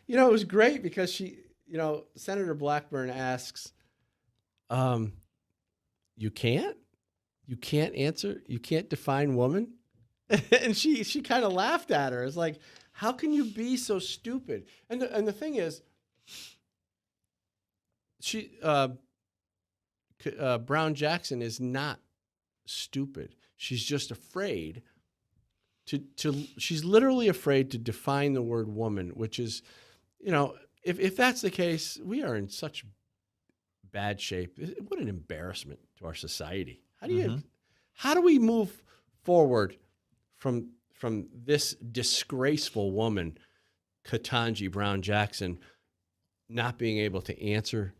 was great because Senator Blackburn asks, you can't answer, you can't define woman? And she kind of laughed at her. It's like, how can you be so stupid? And the thing is, Brown Jackson is not stupid. She's just afraid she's literally afraid to define the word woman, which is, if that's the case, we are in such bad shape. What an embarrassment to our society. How do we move forward from this disgraceful woman, Ketanji Brown Jackson, not being able to answer?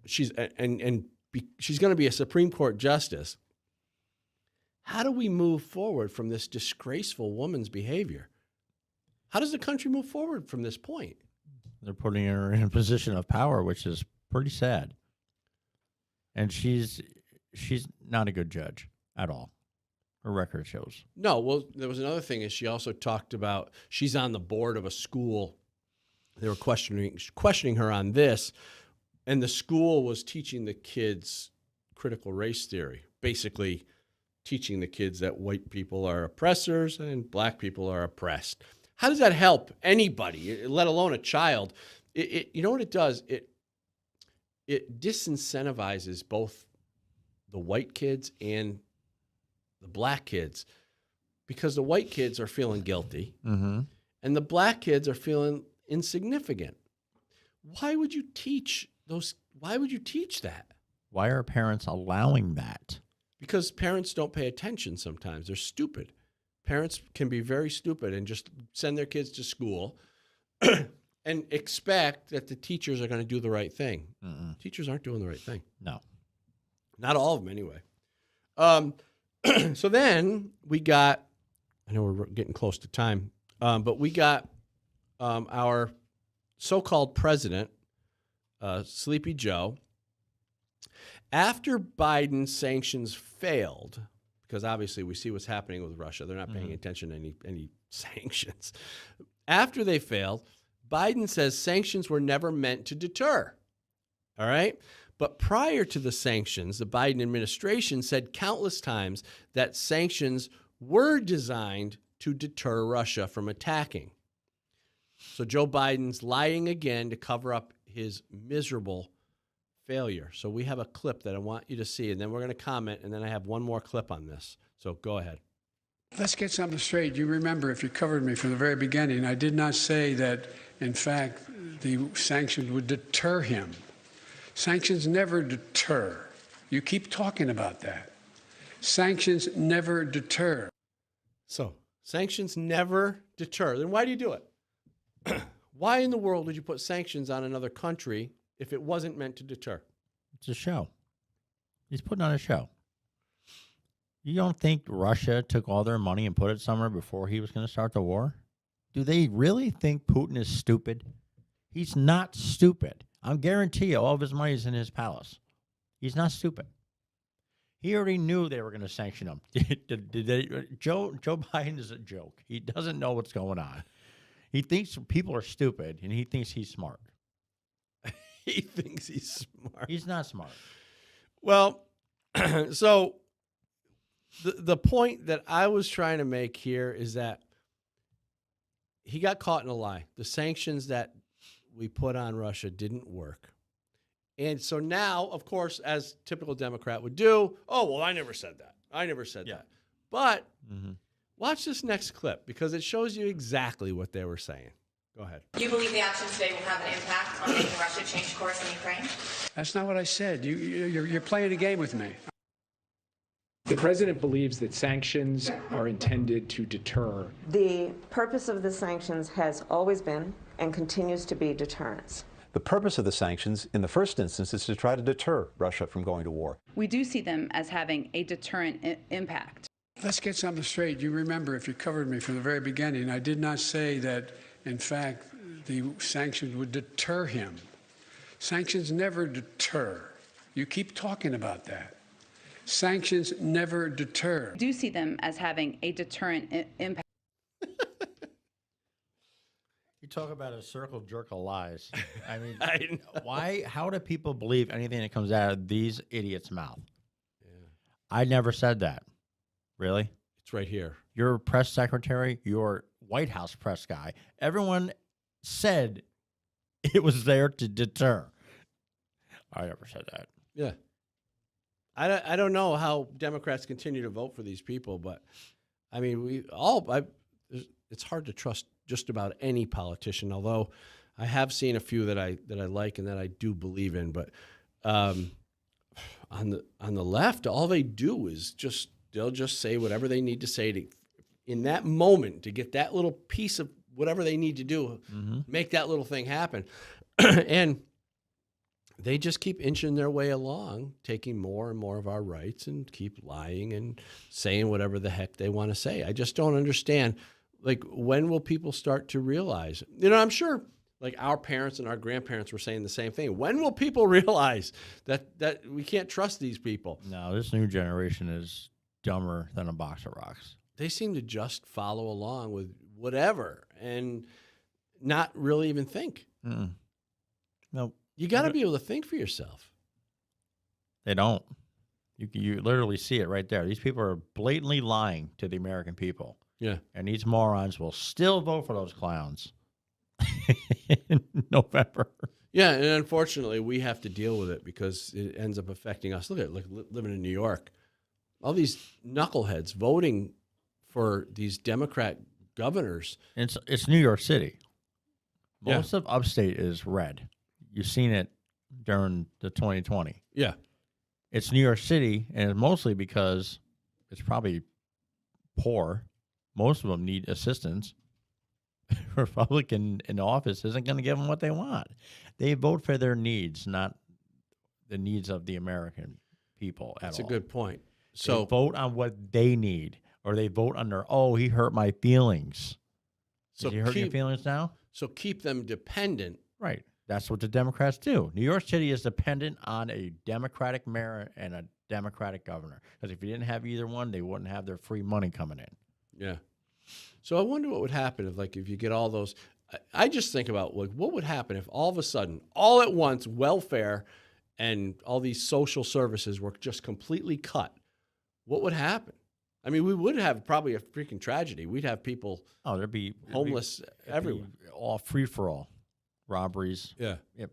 She's going to be a Supreme Court justice. How do we move forward from this disgraceful woman's behavior? How does the country move forward from this point? They're putting her in a position of power, which is pretty sad. And she's not a good judge at all. Her record shows. No, well, there was another thing is she also talked about she's on the board of a school. They were questioning her on this, and the school was teaching the kids critical race theory, basically teaching the kids that white people are oppressors and black people are oppressed. How does that help anybody, let alone a child? You know what it does? It disincentivizes both the white kids and the black kids, because the white kids are feeling guilty and the black kids are feeling insignificant. Why would you teach that? Why are parents allowing that? Because parents don't pay attention sometimes. They're stupid. Parents can be very stupid and just send their kids to school and expect that the teachers are going to do the right thing. Teachers aren't doing the right thing. No. Not all of them, anyway. So then we got, I know we're getting close to time, but we got our so-called president, Sleepy Joe. After Biden's sanctions failed, because obviously we see what's happening with Russia. They're not paying attention to any sanctions. After they failed, Biden says sanctions were never meant to deter. All right? But prior to the sanctions, the Biden administration said countless times that sanctions were designed to deter Russia from attacking. So Joe Biden's lying again to cover up his miserable failure. So we have a clip that I want you to see, and then we're going to comment, and then I have one more clip on this. So go ahead. Let's get something straight. You remember, if you covered me from the very beginning, I did not say that, in fact, the sanctions would deter him. Sanctions never deter. You keep talking about that. Sanctions never deter. So sanctions never deter. Then why do you do it? Why in the world would you put sanctions on another country if it wasn't meant to deter? It's a show. He's putting on a show. You don't think Russia took all their money and put it somewhere before he was going to start the war? Do they really think Putin is stupid? He's not stupid. I guarantee you all of his money is in his palace. He's not stupid. He already knew they were going to sanction him. Joe Biden is a joke. He doesn't know what's going on. He thinks people are stupid, and he thinks he's smart. He thinks he's smart. He's not smart. Well, so the point that I was trying to make here is that he got caught in a lie. The sanctions that we put on Russia didn't work. And so now, of course, as typical Democrat would do, oh, well, I never said that. I never said that. But watch this next clip, because it shows you exactly what they were saying. Go ahead. Do you believe the actions today will have an impact on making Russia change course in Ukraine? That's not what I said. You're playing a game with me. The president believes that sanctions are intended to deter. The purpose of the sanctions has always been and continues to be deterrence. The purpose of the sanctions, in the first instance, is to try to deter Russia from going to war. We do see them as having a deterrent impact. Let's get something straight. You remember, if you covered me from the very beginning, I did not say that, in fact, the sanctions would deter him. Sanctions never deter. You keep talking about that. Sanctions never deter. We do see them as having a deterrent impact. You talk about a circle jerk of lies. I mean, I know. Why? How do people believe anything that comes out of these idiots' mouth? Yeah. I never said that. Really? It's right here. Your press secretary, your White House press guy, everyone said it was there to deter. I never said that. Yeah. I don't know how Democrats continue to vote for these people, but I mean, it's hard to trust just about any politician, although I have seen a few that I like and that I do believe in. But on the left, all they do is they'll just say whatever they need to say in that moment to get that little piece of whatever they need to do, make that little thing happen. And they just keep inching their way along, taking more and more of our rights and keep lying and saying whatever the heck they want to say. I just don't understand. Like, when will people start to realize? I'm sure like our parents and our grandparents were saying the same thing. When will people realize that we can't trust these people? No, this new generation is dumber than a box of rocks. They seem to just follow along with whatever and not really even think. Nope. You got to be able to think for yourself. They don't. You literally see it right there. These people are blatantly lying to the American people. Yeah. And these morons will still vote for those clowns in November. Yeah, and unfortunately, we have to deal with it because it ends up affecting us. Look at living in New York. All these knuckleheads voting for these Democrat governors. It's New York City. Most of upstate is red. You've seen it during the 2020. Yeah. It's New York City, and it's mostly because it's probably poor. Most of them need assistance. Republican in office isn't going to give them what they want. They vote for their needs, not the needs of the American people at all. That's a good point. So they vote on what they need, or they vote under, he hurt my feelings. So Is he hurting your feelings now? So keep them dependent. Right. That's what the Democrats do. New York City is dependent on a Democratic mayor and a Democratic governor. Because if you didn't have either one, they wouldn't have their free money coming in. Yeah. So I wonder what would happen if you get all those. I just think about what would happen if all of a sudden, all at once, welfare and all these social services were just completely cut. What would happen? I mean, we would have probably a freaking tragedy. We'd have people there'd be homeless everywhere. All free for all. Robberies. Yeah. It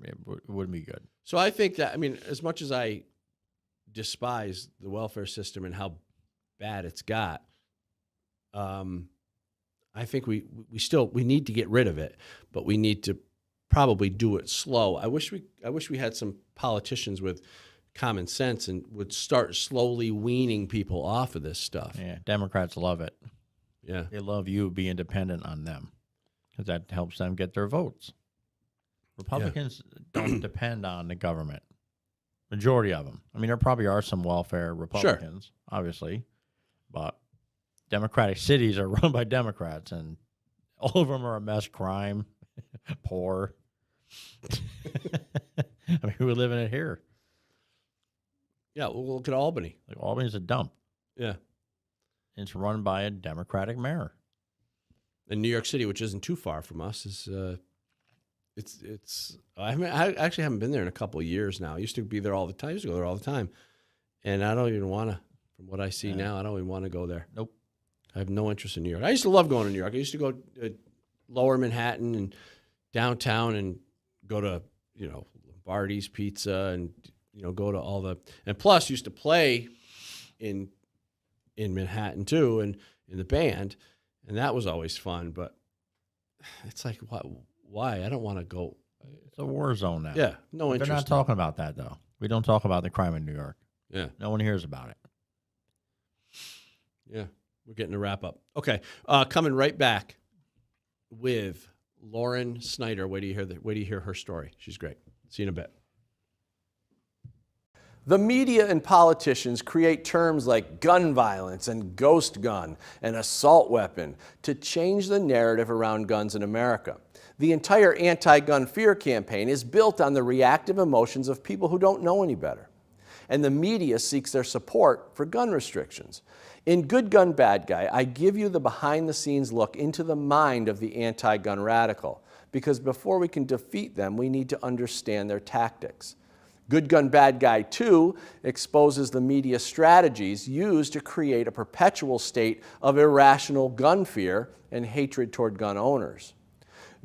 wouldn't be good. So I think that, as much as I despise the welfare system and how bad it's got, I think we need to get rid of it, but we need to probably do it slow. I wish we had some politicians with common sense and would start slowly weaning people off of this stuff. Yeah, Democrats love it. Yeah. They love you being dependent on them because that helps them get their votes. Republicans don't depend on the government. Majority of them. There probably are some welfare Republicans, obviously, but Democratic cities are run by Democrats, and all of them are a mess. Crime, poor. We're living it here. Yeah, well, look at Albany. Albany's a dump. Yeah. It's run by a Democratic mayor. And New York City, which isn't too far from us, is I actually haven't been there in a couple of years now. I used to be there all the time. I used to go there all the time. And I don't even want to, from what I see now, I don't even want to go there. Nope. I have no interest in New York. I used to love going to New York. I used to go lower Manhattan and downtown and go to, Lombardi's Pizza and, go to all the, and plus used to play in Manhattan too and in the band. And that was always fun. But it's like, why? I don't want to go. It's a war zone now. Yeah, no interest. They're not talking about that, though. We don't talk about the crime in New York. Yeah. No one hears about it. Yeah, we're getting a wrap up. Okay, coming right back with Lauren Snyder. Wait till you hear her story. She's great. See you in a bit. The media and politicians create terms like gun violence and ghost gun and assault weapon to change the narrative around guns in America. The entire anti-gun fear campaign is built on the reactive emotions of people who don't know any better. And the media seeks their support for gun restrictions. In Good Gun, Bad Guy, I give you the behind-the-scenes look into the mind of the anti-gun radical, because before we can defeat them, we need to understand their tactics. Good Gun, Bad Guy 2 exposes the media strategies used to create a perpetual state of irrational gun fear and hatred toward gun owners.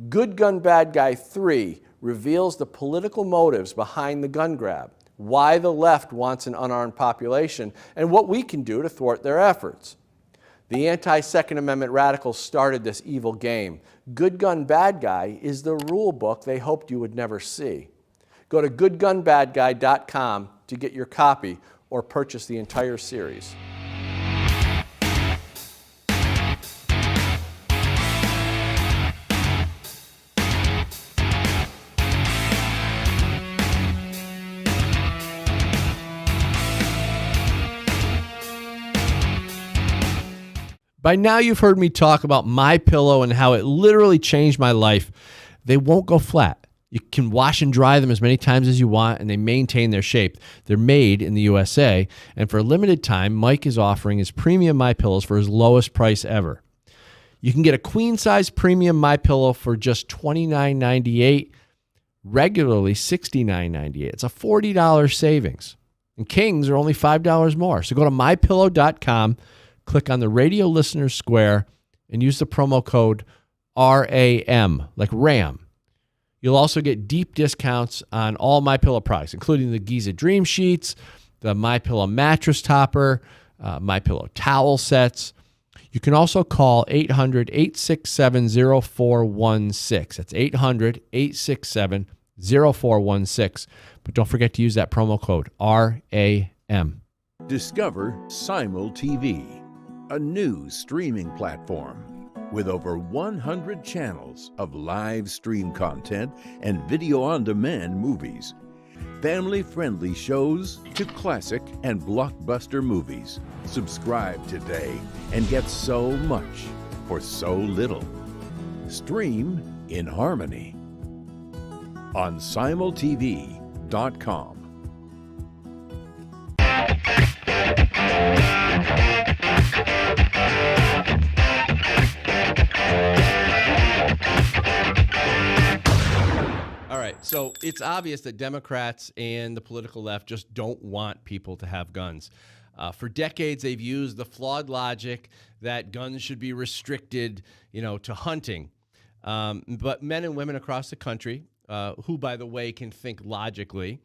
Good Gun, Bad Guy 3 reveals the political motives behind the gun grab, why the left wants an unarmed population, and what we can do to thwart their efforts. The anti-Second Amendment radicals started this evil game. Good Gun, Bad Guy is the rule book they hoped you would never see. Go to goodgunbadguy.com to get your copy or purchase the entire series. By now you've heard me talk about MyPillow and how it literally changed my life. They won't go flat. You can wash and dry them as many times as you want, and they maintain their shape. They're made in the USA, and for a limited time, Mike is offering his premium MyPillows for his lowest price ever. You can get a queen-size premium MyPillow for just $29.98, regularly $69.98. It's a $40 savings. And kings are only $5 more. So go to MyPillow.com, click on the radio listener square, and use the promo code RAM, like RAM. You'll also get deep discounts on all MyPillow products, including the Giza Dream Sheets, the MyPillow mattress topper, MyPillow towel sets. You can also call 800-867-0416. That's 800-867-0416. But don't forget to use that promo code RAM. Discover Simul TV, a new streaming platform with over 100 channels of live stream content and video-on-demand movies. Family-friendly shows to classic and blockbuster movies. Subscribe today and get so much for so little. Stream in harmony on simultv.com. All right, so it's obvious that Democrats and the political left just don't want people to have guns. For decades, they've used the flawed logic that guns should be restricted, to hunting. But men and women across the country, who, by the way, can think logically,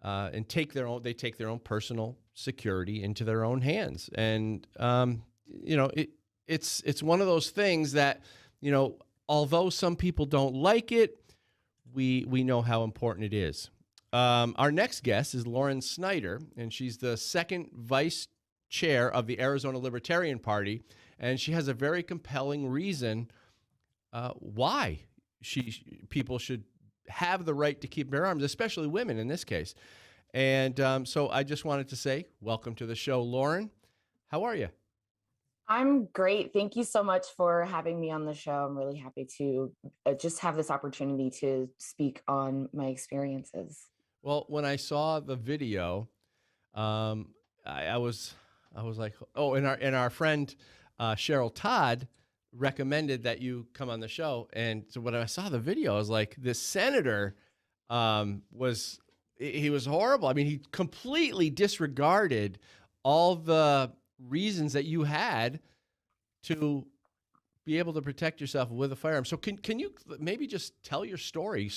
and take their own personal security into their own hands. And it's one of those things that, although some people don't like it, we know how important it is. Our next guest is Lauren Snyder, and she's the second vice chair of the Arizona Libertarian Party, and she has a very compelling reason why people should have the right to keep their arms, especially women in this case. And so I just wanted to say welcome to the show, Lauren. How are you? I'm great. Thank you so much for having me on the show. I'm really happy to just have this opportunity to speak on my experiences. Well, when I saw the video, I was like, oh, and our friend Cheryl Todd recommended that you come on the show. And so when I saw the video, I was like, this senator was horrible. I mean, he completely disregarded all the reasons that you had to be able to protect yourself with a firearm. So can you maybe just tell your story?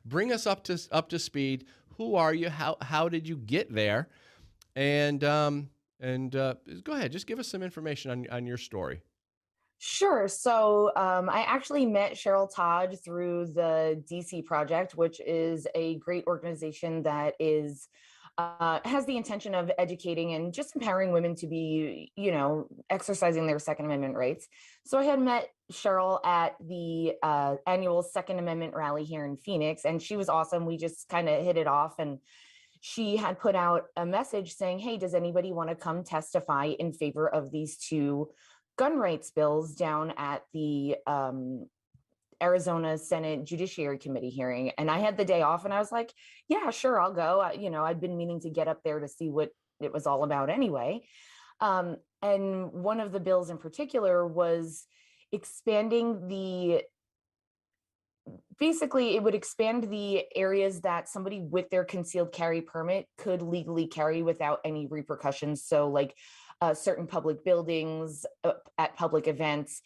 Bring us up to speed. Who are you? How did you get there? And go ahead, just give us some information on your story. Sure. So I actually met Cheryl Todd through the DC Project, which is a great organization that has the intention of educating and just empowering women to be, exercising their Second Amendment rights. So I had met Cheryl at the annual Second Amendment rally here in Phoenix, and she was awesome. We just kind of hit it off, and she had put out a message saying, hey, does anybody want to come testify in favor of these two gun rights bills down at the Arizona Senate Judiciary Committee hearing? And I had the day off, and I was like, yeah, sure, I'll go. I'd been meaning to get up there to see what it was all about anyway. And one of the bills in particular was basically it would expand the areas that somebody with their concealed carry permit could legally carry without any repercussions. So like certain public buildings, at public events,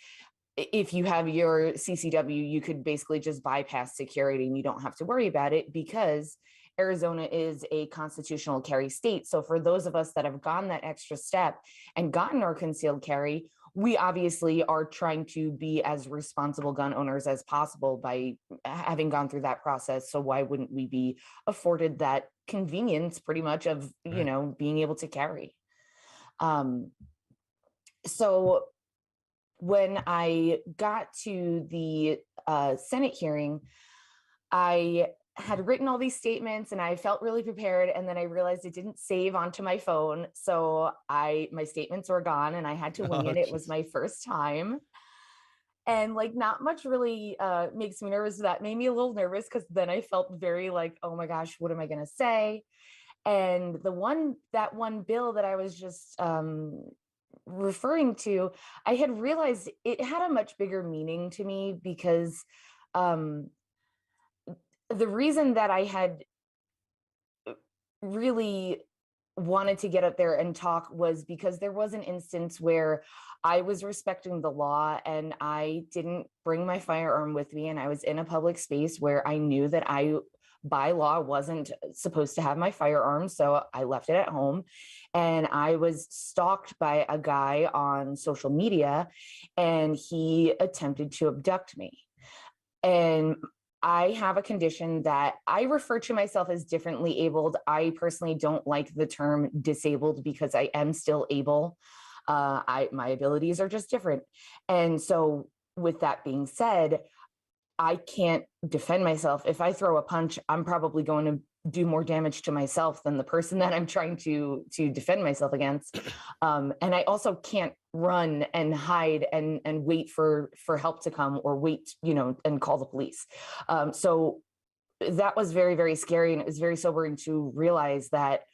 if you have your CCW, you could basically just bypass security and you don't have to worry about it, because Arizona is a constitutional carry state. So for those of us that have gone that extra step and gotten our concealed carry, we obviously are trying to be as responsible gun owners as possible by having gone through that process. So why wouldn't we be afforded that convenience pretty much of, you know, being able to carry? So when I got to the Senate hearing, I had written all these statements and I felt really prepared, and then I realized it didn't save onto my phone, so my statements were gone and I had to wing it. It was my first time, and like not much really makes me nervous. That made me a little nervous because then I felt very like, oh my gosh, what am I gonna say? And that one bill that I was just referring to, I had realized it had a much bigger meaning to me because the reason that I had really wanted to get up there and talk was because there was an instance where I was respecting the law and I didn't bring my firearm with me, and I was in a public space where I knew that I by law wasn't supposed to have my firearm, so I left it at home, and I was stalked by a guy on social media and he attempted to abduct me. And I have a condition that I refer to myself as differently abled. I personally don't like the term disabled because I am still able. My abilities are just different. And so with that being said, I can't defend myself. If I throw a punch, I'm probably going to do more damage to myself than the person that I'm trying to defend myself against. And I also can't run and hide and wait for help to come, or wait, you know, and call the police. So that was very, very scary. And it was very sobering to realize that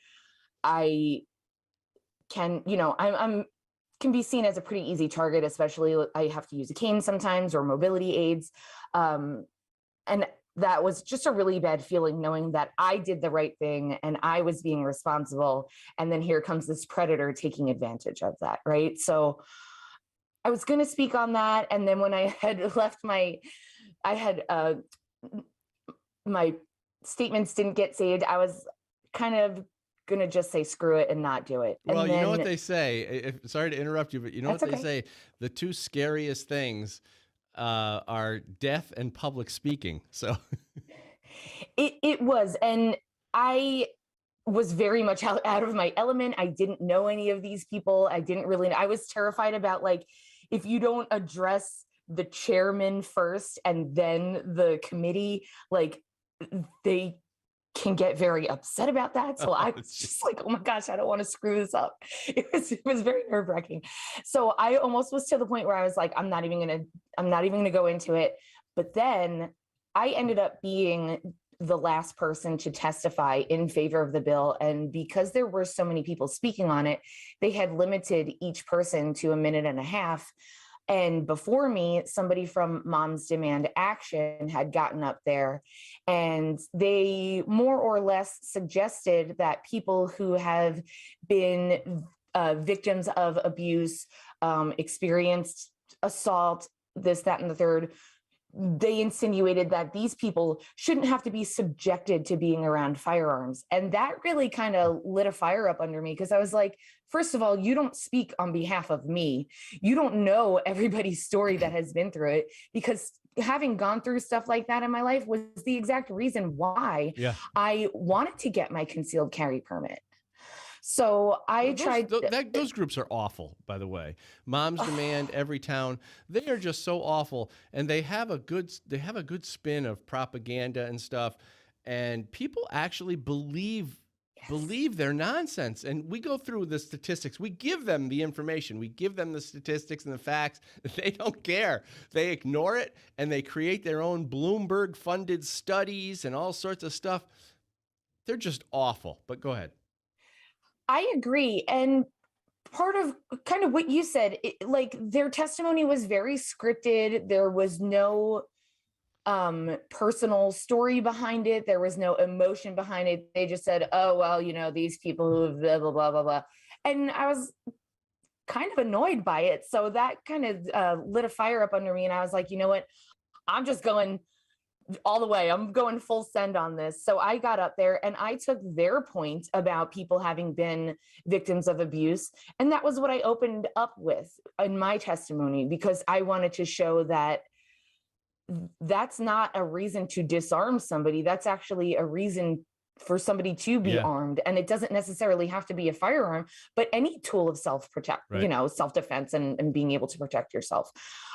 I can, you know, I'm can be seen as a pretty easy target, especially I have to use a cane sometimes or mobility aids. And that was just a really bad feeling, knowing that I did the right thing and I was being responsible. And then here comes this predator taking advantage of that, right? So I was going to speak on that. And then when I had left my statements didn't get saved, I was kind of going to just say screw it and not do it. And well, then, you know what they say, sorry to interrupt you, but you know what they say, the two scariest things are death and public speaking. So it was, and I was very much out of my element. I didn't know any of these people. I was terrified about, like, if you don't address the chairman first and then the committee, like, they can get very upset about that. So I was just like, oh my gosh, I don't want to screw this up. It was very nerve-wracking. So I almost was to the point where I was like, I'm not even gonna go into it. But then I ended up being the last person to testify in favor of the bill. And because there were so many people speaking on it, they had limited each person to 1.5 minutes. And before me, somebody from Moms Demand Action had gotten up there, and they more or less suggested that people who have been victims of abuse, experienced assault, this, that, and the third, they insinuated that these people shouldn't have to be subjected to being around firearms. And that really kind of lit a fire up under me, because I was like, first of all, you don't speak on behalf of me. You don't know everybody's story that has been through it, because having gone through stuff like that in my life was the exact reason why I wanted to get my concealed carry permit. So I tried. Those groups are awful, by the way. Moms Demand, Everytown, they are just so awful, and they have a good spin of propaganda and stuff, and people actually believe their nonsense. And we go through the statistics. We give them the information. We give them the statistics and the facts. They don't care. They ignore it, and they create their own Bloomberg-funded studies and all sorts of stuff. They're just awful. But go ahead. I agree. And part of kind of what you said, like, their testimony was very scripted. There was no personal story behind it. There was no emotion behind it. They just said, oh, well, you know, these people who blah, blah, blah, blah, blah. And I was kind of annoyed by it. So that kind of lit a fire up under me. And I was like, you know what? I'm just going all the way. I'm going full send on this. So I got up there and I took their point about people having been victims of abuse. And that was what I opened up with in my testimony, because I wanted to show that that's not a reason to disarm somebody. That's actually a reason for somebody to be armed. And it doesn't necessarily have to be a firearm, but any tool of self-protect, self-defense and being able to protect yourself.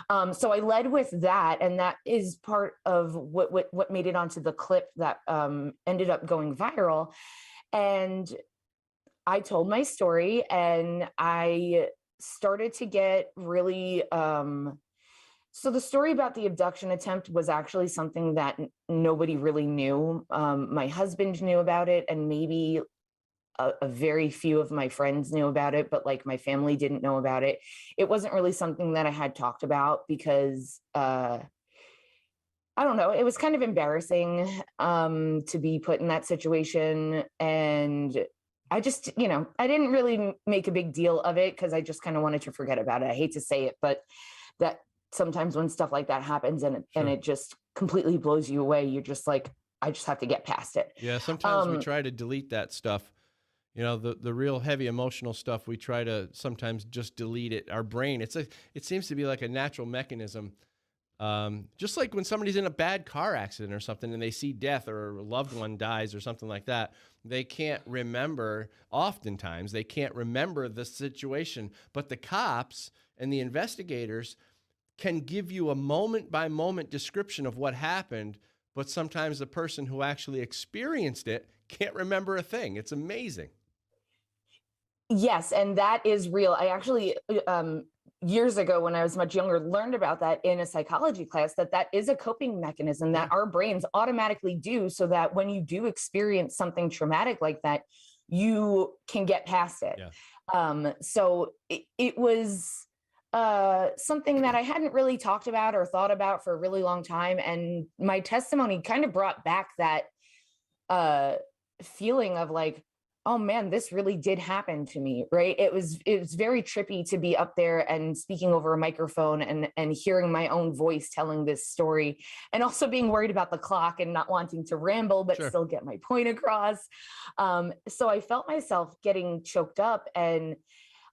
So I led with that. And that is part of what made it onto the clip that ended up going viral. And I told my story and I started to get really, so the story about the abduction attempt was actually something that nobody really knew. My husband knew about it, and maybe a very few of my friends knew about it, but like my family didn't know about it. It wasn't really something that I had talked about because I don't know, it was kind of embarrassing to be put in that situation. And I just, I didn't really make a big deal of it because I just kind of wanted to forget about it. I hate to say it, but that sometimes when stuff like that happens and it just completely blows you away, you're just like, I just have to get past it. Yeah, sometimes we try to delete that stuff. The real heavy emotional stuff, we try to sometimes just delete it. Our brain, it seems to be like a natural mechanism. Just like when somebody's in a bad car accident or something and they see death or a loved one dies or something like that, they can't remember, oftentimes, they can't remember the situation. But the cops and the investigators can give you a moment-by-moment description of what happened, but sometimes the person who actually experienced it can't remember a thing. It's amazing. Yes, and that is real. I actually, years ago when I was much younger, learned about that in a psychology class, that is a coping mechanism that our brains automatically do so that when you do experience something traumatic like that, you can get past it. Yeah. So it was something that I hadn't really talked about or thought about for a really long time. And my testimony kind of brought back that feeling of like, oh man, this really did happen to me, right? It was very trippy to be up there and speaking over a microphone and hearing my own voice telling this story, and also being worried about the clock and not wanting to ramble, but still get my point across. So I felt myself getting choked up, and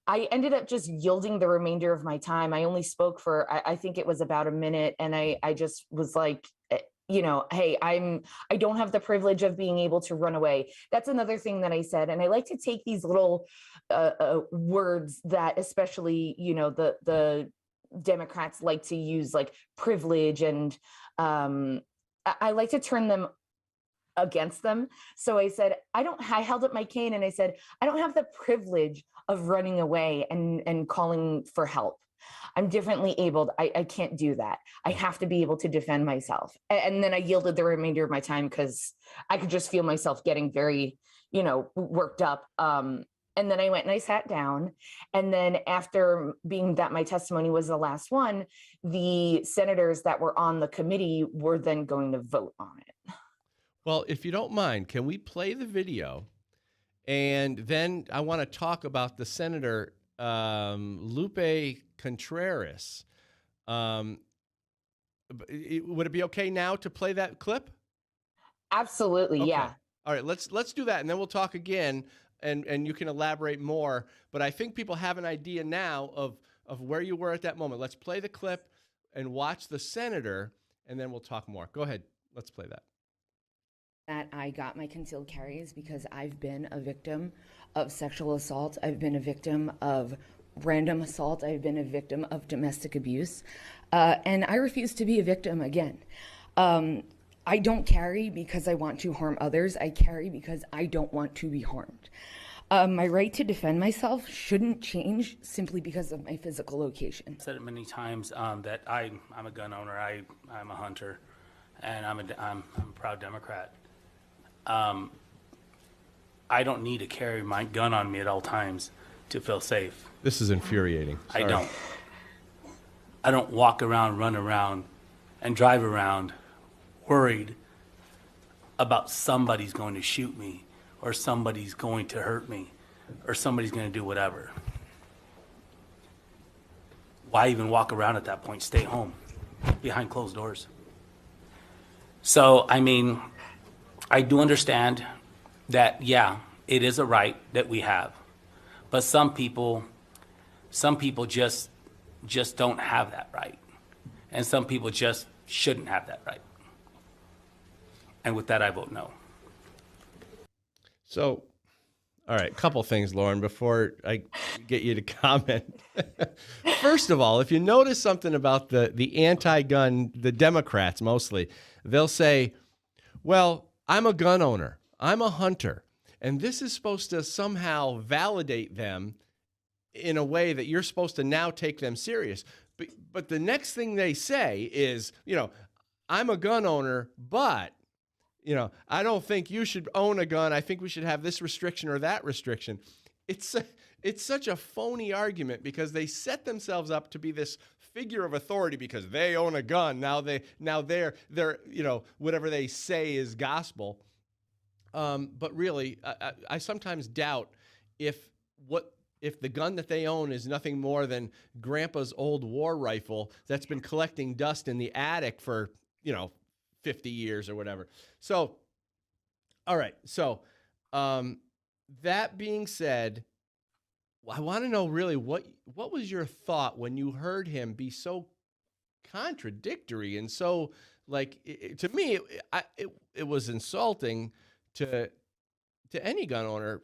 I ended up just yielding the remainder of my time. I only spoke for, I think it was about a minute. And I just was like, hey, I don't have the privilege of being able to run away. That's another thing that I said. And I like to take these little words that especially, the Democrats like to use, like privilege. And I like to turn them against them. So I said, I held up my cane and I said, I don't have the privilege of running away and calling for help. I'm differently abled. I can't do that. I have to be able to defend myself. And then I yielded the remainder of my time because I could just feel myself getting very, worked up. And then I went and I sat down. And then after being that my testimony was the last one, the senators that were on the committee were then going to vote on it. Well, if you don't mind, can we play the video? And then I want to talk about the Senator Lupe Contreras. Would it be okay now to play that clip? Absolutely, okay. Yeah. All right, let's do that, and then we'll talk again, and you can elaborate more. But I think people have an idea now of where you were at that moment. Let's play the clip and watch the senator, and then we'll talk more. Go ahead. Let's play that. That I got my concealed carry is because I've been a victim of sexual assault. I've been a victim of random assault. I've been a victim of domestic abuse. And I refuse to be a victim again. I don't carry because I want to harm others. I carry because I don't want to be harmed. My right to defend myself shouldn't change simply because of my physical location. I've said it many times that I'm a gun owner. I'm a hunter, and I'm a proud Democrat. I don't need to carry my gun on me at all times to feel safe. This is infuriating. Sorry. I don't walk around, run around, and drive around worried about somebody's going to shoot me, or somebody's going to hurt me, or somebody's going to do whatever. Why even walk around at that point? Stay home, behind closed doors. So, I mean, I do understand that, yeah, it is a right that we have. But some people just don't have that right. And some people just shouldn't have that right. And with that, I vote no. So, all right, couple things, Lauren, before I get you to comment. First of all, if you notice something about the anti-gun, the Democrats mostly, they'll say, well, I'm a gun owner, I'm a hunter, and this is supposed to somehow validate them in a way that you're supposed to now take them serious. But the next thing they say is, I'm a gun owner, but I don't think you should own a gun. I think we should have this restriction or that restriction. It's such a phony argument because they set themselves up to be this figure of authority because they own a gun. Now they're whatever they say is gospel. But really, I sometimes doubt if the gun that they own is nothing more than Grandpa's old war rifle that's been collecting dust in the attic for 50 years or whatever. So, all right. So, that being said, I want to know really what was your thought when you heard him be so contradictory and so to me, it was insulting to any gun owner,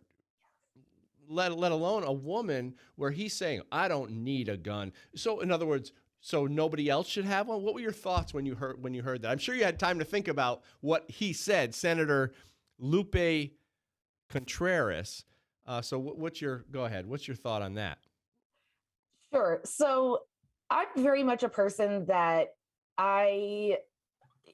let alone a woman, where he's saying, I don't need a gun. So in other words, so nobody else should have one? What were your thoughts when you heard that? I'm sure you had time to think about what he said, Senator Lupe Contreras. Go ahead. What's your thought on that? Sure. So I'm very much a person that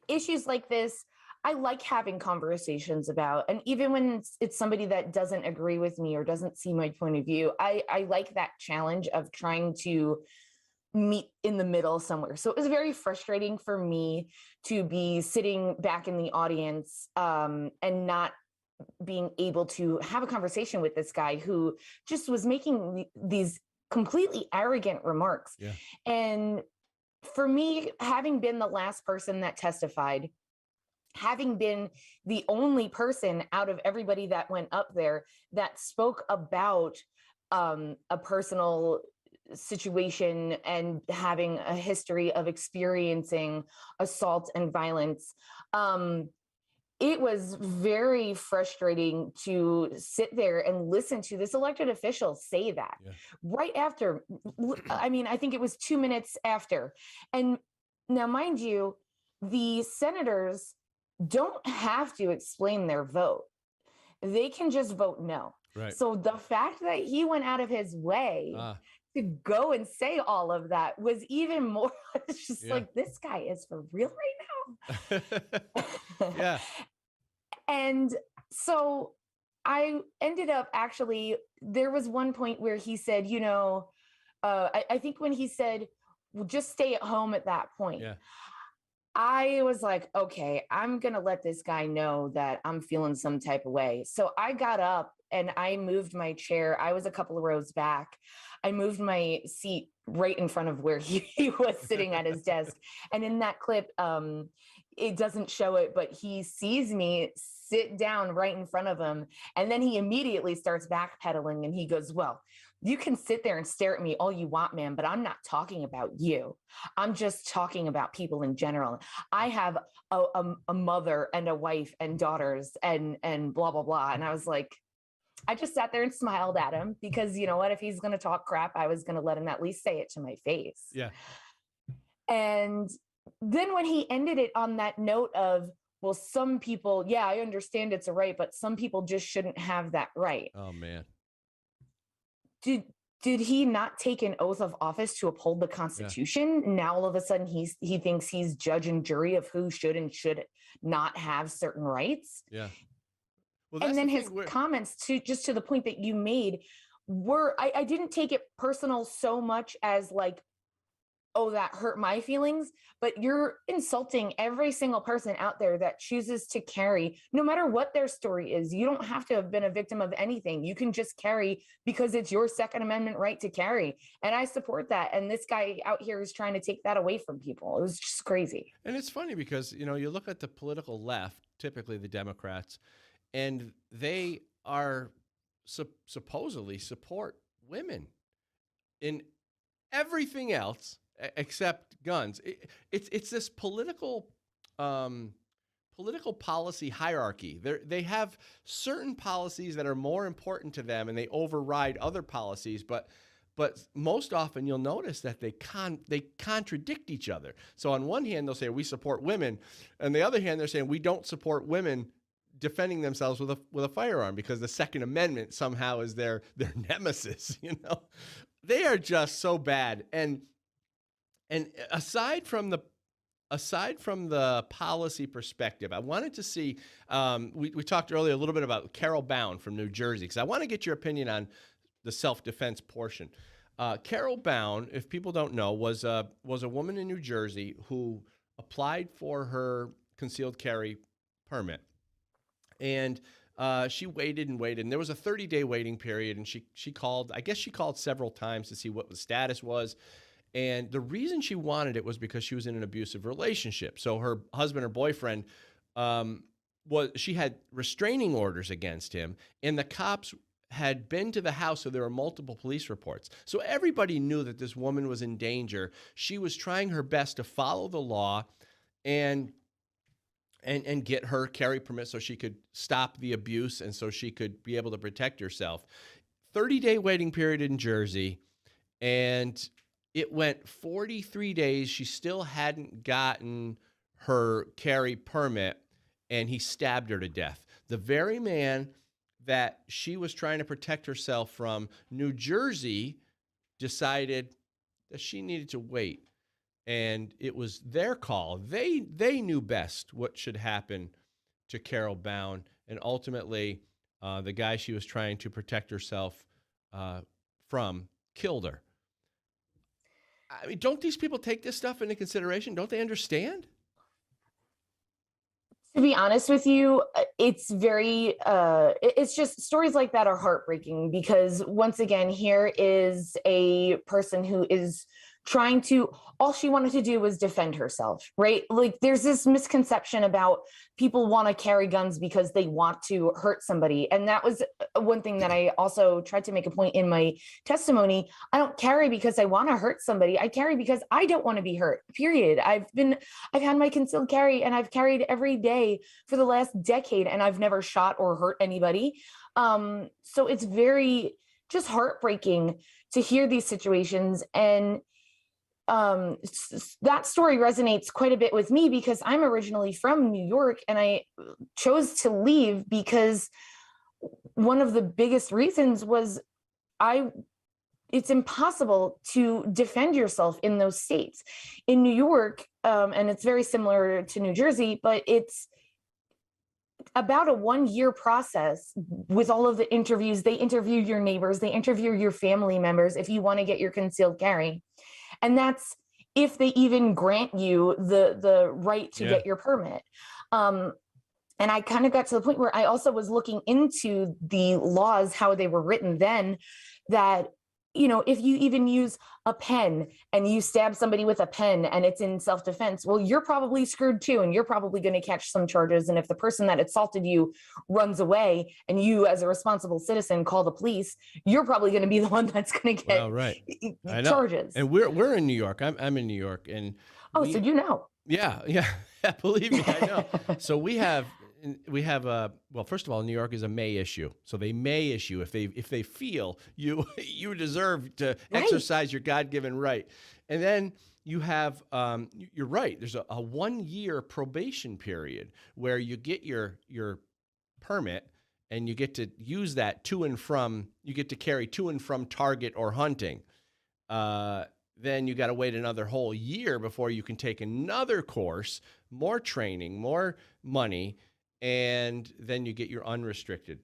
issues like this, I like having conversations about, and even when it's somebody that doesn't agree with me or doesn't see my point of view, I like that challenge of trying to meet in the middle somewhere. So it was very frustrating for me to be sitting back in the audience and not being able to have a conversation with this guy who just was making these completely arrogant remarks. Yeah. And for me, having been the last person that testified, having been the only person out of everybody that went up there that spoke about a personal situation and having a history of experiencing assault and violence, it was very frustrating to sit there and listen to this elected official say that right after. I mean, I think it was 2 minutes after. And now, mind you, the senators don't have to explain their vote. They can just vote no. Right. So the fact that he went out of his way to go and say all of that was even more, it's just like, this guy is for real right now. Yeah. And so I ended up actually, there was one point where he said, I think when he said, well, just stay at home at that point. Yeah. I was like, okay, I'm going to let this guy know that I'm feeling some type of way. So I got up and I moved my chair. I was a couple of rows back. I moved my seat right in front of where he was sitting at his desk. And in that clip, it doesn't show it, but he sees me sit down right in front of him. And then he immediately starts backpedaling and he goes, well, you can sit there and stare at me all you want, man, but I'm not talking about you. I'm just talking about people in general. I have a mother and a wife and daughters and blah, blah, blah. And I was like, I just sat there and smiled at him because, you know what, if he's going to talk crap, I was going to let him at least say it to my face. Yeah. And then when he ended it on that note of, well, some people, yeah, I understand it's a right, but some people just shouldn't have that right. Oh, man. Did he not take an oath of office to uphold the Constitution? Yeah. Now all of a sudden he thinks he's judge and jury of who should and should not have certain rights. Yeah. Well, and then his comments to the point that you made were, I didn't take it personal so much as like, oh, that hurt my feelings, but you're insulting every single person out there that chooses to carry, no matter what their story is. You don't have to have been a victim of anything. You can just carry because it's your Second Amendment right to carry. And I support that. And this guy out here is trying to take that away from people. It was just crazy. And it's funny because, you know, you look at the political left, typically the Democrats, and they are supposedly support women in everything else except guns. It's this political policy hierarchy. They have certain policies that are more important to them, and they override other policies. But most often you'll notice that they contradict each other. So on one hand, they'll say we support women, and the other hand, they're saying we don't support women defending themselves with a firearm because the Second Amendment somehow is their nemesis. You know, they are just so bad. And aside from the policy perspective, I wanted to see, we talked earlier a little bit about Carol Bound from New Jersey, because I want to get your opinion on the self-defense portion. Carol Bound, if people don't know, was a woman in New Jersey who applied for her concealed carry permit. And she waited and waited, and there was a 30-day waiting period, and she called, I guess she called several times to see what the status was. And the reason she wanted it was because she was in an abusive relationship. So her husband or boyfriend, she had restraining orders against him, and the cops had been to the house, so there were multiple police reports. So everybody knew that this woman was in danger. She was trying her best to follow the law and get her carry permit so she could stop the abuse and so she could be able to protect herself. 30-day waiting period in Jersey, and it went 43 days. She still hadn't gotten her carry permit, and he stabbed her to death. The very man that she was trying to protect herself from, New Jersey, decided that she needed to wait. And it was their call. They knew best what should happen to Carol Bound. And ultimately, the guy she was trying to protect herself from killed her. I mean, don't these people take this stuff into consideration? Don't they understand? To be honest with you, it's very, it's just stories like that are heartbreaking because once again, here is a person who is trying to, all she wanted to do was defend herself, right? Like there's this misconception about people want to carry guns because they want to hurt somebody. And that was one thing that I also tried to make a point in my testimony. I don't carry because I want to hurt somebody. I carry because I don't want to be hurt, period. I've had my concealed carry and I've carried every day for the last decade and I've never shot or hurt anybody. So it's very just heartbreaking to hear these situations. And that story resonates quite a bit with me because I'm originally from New York and I chose to leave because one of the biggest reasons was it's impossible to defend yourself in those states. In New York, and it's very similar to New Jersey, but it's about a 1-year process with all of the interviews. They interview your neighbors, they interview your family members if you want to get your concealed carry. And that's if they even grant you the right to get your permit. And I kind of got to the point where I also was looking into the laws, how they were written then, that, you know, if you even use a pen and you stab somebody with a pen and it's in self-defense, well, you're probably screwed too. And you're probably going to catch some charges. And if the person that assaulted you runs away and you as a responsible citizen call the police, you're probably going to be the one that's going to get charges. And we're in New York. I'm in New York. And so you know. Yeah. Believe me, I know. So we have well, first of all, New York is a may issue, so they may issue if they feel you deserve to exercise your God-given right. And then you have you're right. There's a 1-year probation period where you get your permit and you get to use that to and from. You get to carry to and from target or hunting. Then you got to wait another whole year before you can take another course, more training, more money. And then you get your unrestricted.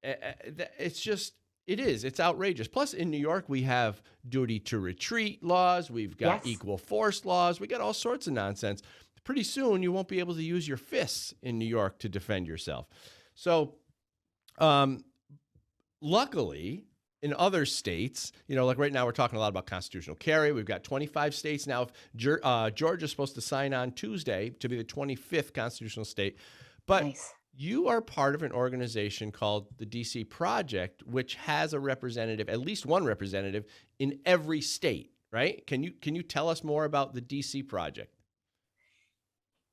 It's just, It is. It's outrageous. Plus, in New York, we have duty to retreat laws. We've got equal force laws. We got all sorts of nonsense. Pretty soon, you won't be able to use your fists in New York to defend yourself. So, luckily, in other states, like right now, we're talking a lot about constitutional carry. We've got 25 states now. Georgia's supposed to sign on Tuesday to be the 25th constitutional state. But you are part of an organization called the DC Project, which has a representative, at least one representative, in every state, right? Can you tell us more about the DC Project?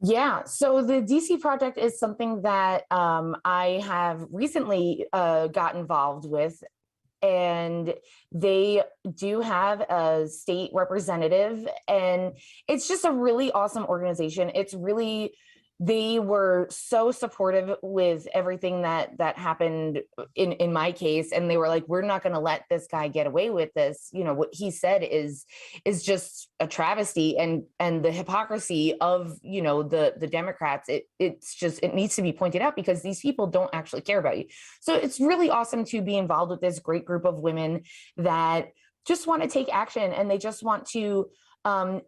Yeah, so the DC Project is something that I have recently got involved with, and they do have a state representative, and it's just a really awesome organization. They were so supportive with everything that happened in my case. And they were like, we're not going to let this guy get away with this. What he said is just a travesty, and the hypocrisy of, the Democrats. It needs to be pointed out because these people don't actually care about you. So it's really awesome to be involved with this great group of women that just want to take action, and they just want to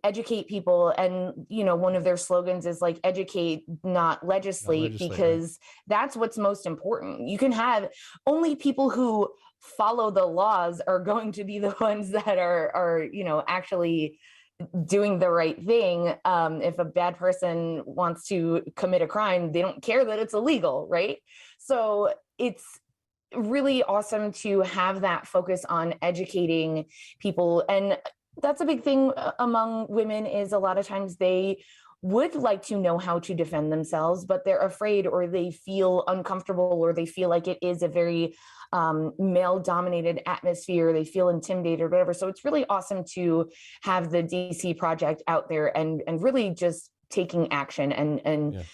educate people. And one of their slogans is like, educate, not legislate, because that's what's most important. You can have only people who follow the laws are going to be the ones that are actually doing the right thing. If a bad person wants to commit a crime, they don't care that it's illegal, right? So it's really awesome to have that focus on educating people. And that's a big thing among women, is a lot of times they would like to know how to defend themselves, but they're afraid, or they feel uncomfortable, or they feel like it is a very male-dominated atmosphere. They feel intimidated or whatever. So it's really awesome to have the DC Project out there and really just taking action and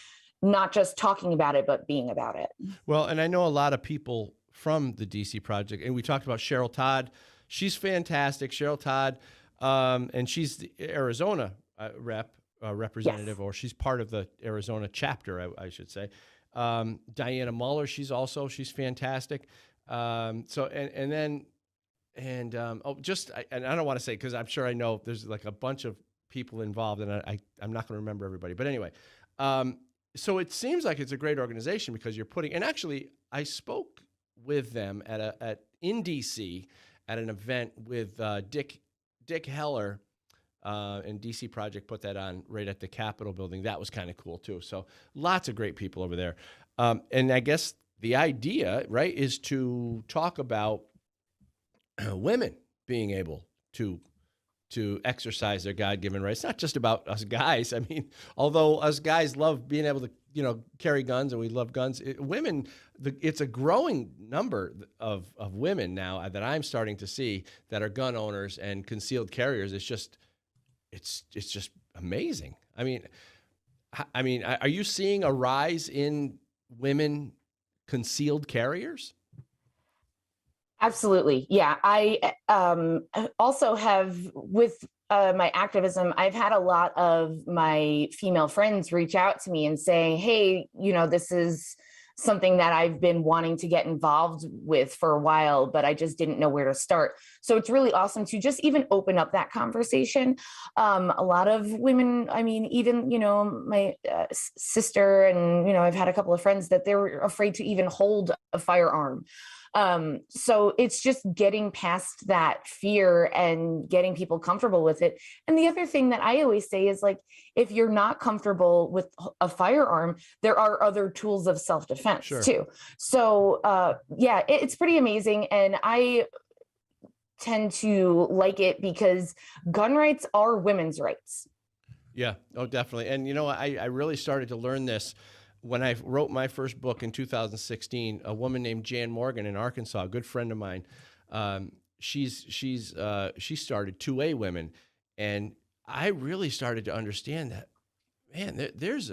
not just talking about it, but being about it. Well, and I know a lot of people from the DC Project, and we talked about Cheryl Todd. She's fantastic, Cheryl Todd. And she's the Arizona representative, or she's part of the Arizona chapter, I should say. Diana Muller, she's fantastic. And I don't want to say, because I'm sure I know there's like a bunch of people involved, and I'm not going to remember everybody. But anyway, so it seems like it's a great organization because you're putting. And actually, I spoke with them in DC at an event with Dick Heller, and DC Project put that on right at the Capitol building. That was kind of cool too. So lots of great people over there. And I guess the idea, right, is to talk about women being able to exercise their God-given rights. It's not just about us guys. I mean, although us guys love being able to, carry guns, and we love guns, it's a growing number of women now that I'm starting to see that are gun owners and concealed carriers. It's just amazing. I mean, are you seeing a rise in women concealed carriers? Absolutely. Yeah. I also have, with my activism, I've had a lot of my female friends reach out to me and say, hey, this is something that I've been wanting to get involved with for a while, but I just didn't know where to start. So it's really awesome to just even open up that conversation. A lot of women, even, my sister, and, I've had a couple of friends that they're afraid to even hold a firearm. So it's just getting past that fear and getting people comfortable with it. And the other thing that I always say is, like, if you're not comfortable with a firearm, there are other tools of self-defense too. So, it's pretty amazing. And I tend to like it because gun rights are women's rights. Yeah, oh, definitely. And, I really started to learn this when I wrote my first book in 2016. A woman named Jan Morgan in Arkansas, a good friend of mine, she started 2A Women, and I really started to understand that, man, there's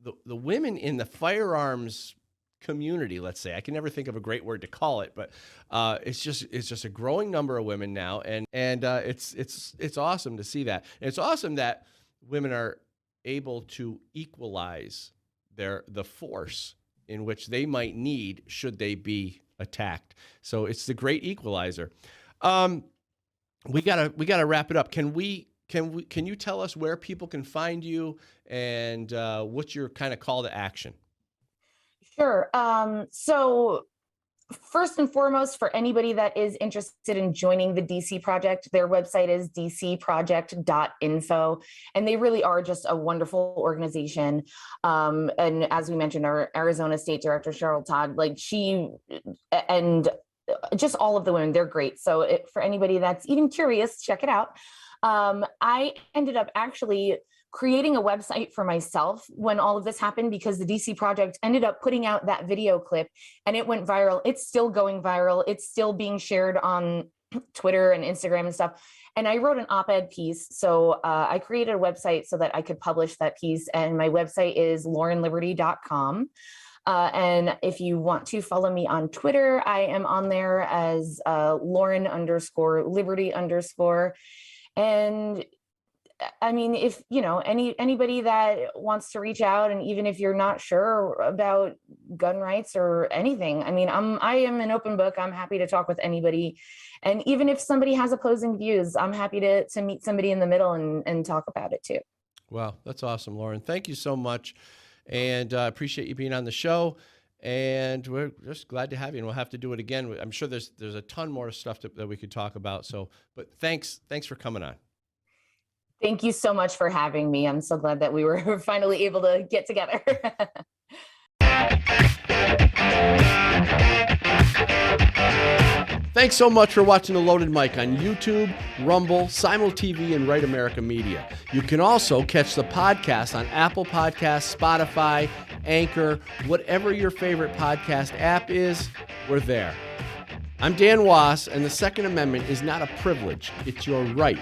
the women in the firearms community, let's say. I can never think of a great word to call it, but it's just a growing number of women now, and it's awesome to see that. And it's awesome that women are able to equalize the force in which they might need should they be attacked. So it's the great equalizer. We gotta wrap it up. Can you tell us where people can find you and what's your kind of call to action? Sure. So first and foremost, for anybody that is interested in joining the DC Project, their website is dcproject.info, and they really are just a wonderful organization. And as we mentioned, our Arizona State Director, Cheryl Todd, and just all of the women, they're great. So for anybody that's even curious, check it out. I ended up actually creating a website for myself when all of this happened, because the DC Project ended up putting out that video clip and it went viral. It's still going viral. It's still being shared on Twitter and Instagram and stuff. And I wrote an op-ed piece. So I created a website so that I could publish that piece. And my website is laurenliberty.com. And if you want to follow me on Twitter, I am on there as Lauren_Liberty_. And I mean, if anybody that wants to reach out, and even if you're not sure about gun rights or anything, I mean, I am an open book. I'm happy to talk with anybody. And even if somebody has opposing views, I'm happy to meet somebody in the middle and talk about it too. Wow, that's awesome, Lauren. Thank you so much. And I appreciate you being on the show. And we're just glad to have you. And we'll have to do it again. I'm sure there's a ton more stuff that we could talk about. But thanks for coming on. Thank you so much for having me. I'm so glad that we were finally able to get together. Thanks so much for watching The Loaded Mic on YouTube, Rumble, Simul TV, and Right America Media. You can also catch the podcast on Apple Podcasts, Spotify, Anchor, whatever your favorite podcast app is, we're there. I'm Dan Wass, and the Second Amendment is not a privilege, it's your right.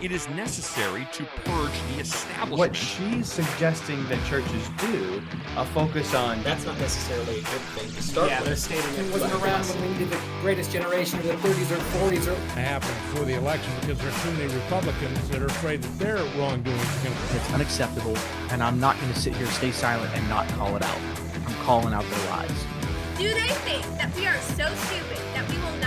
It is necessary to purge the establishment. What she's suggesting that churches do, a focus on... That's not necessarily a good thing to start with. Stating it wasn't around when we needed the greatest generation of the 30s or 40s. It happened before the election because there are too many Republicans that are afraid that their wrongdoing is going to... It's unacceptable, and I'm not going to sit here, stay silent, and not call it out. I'm calling out their lies. Do they think that we are so stupid that we will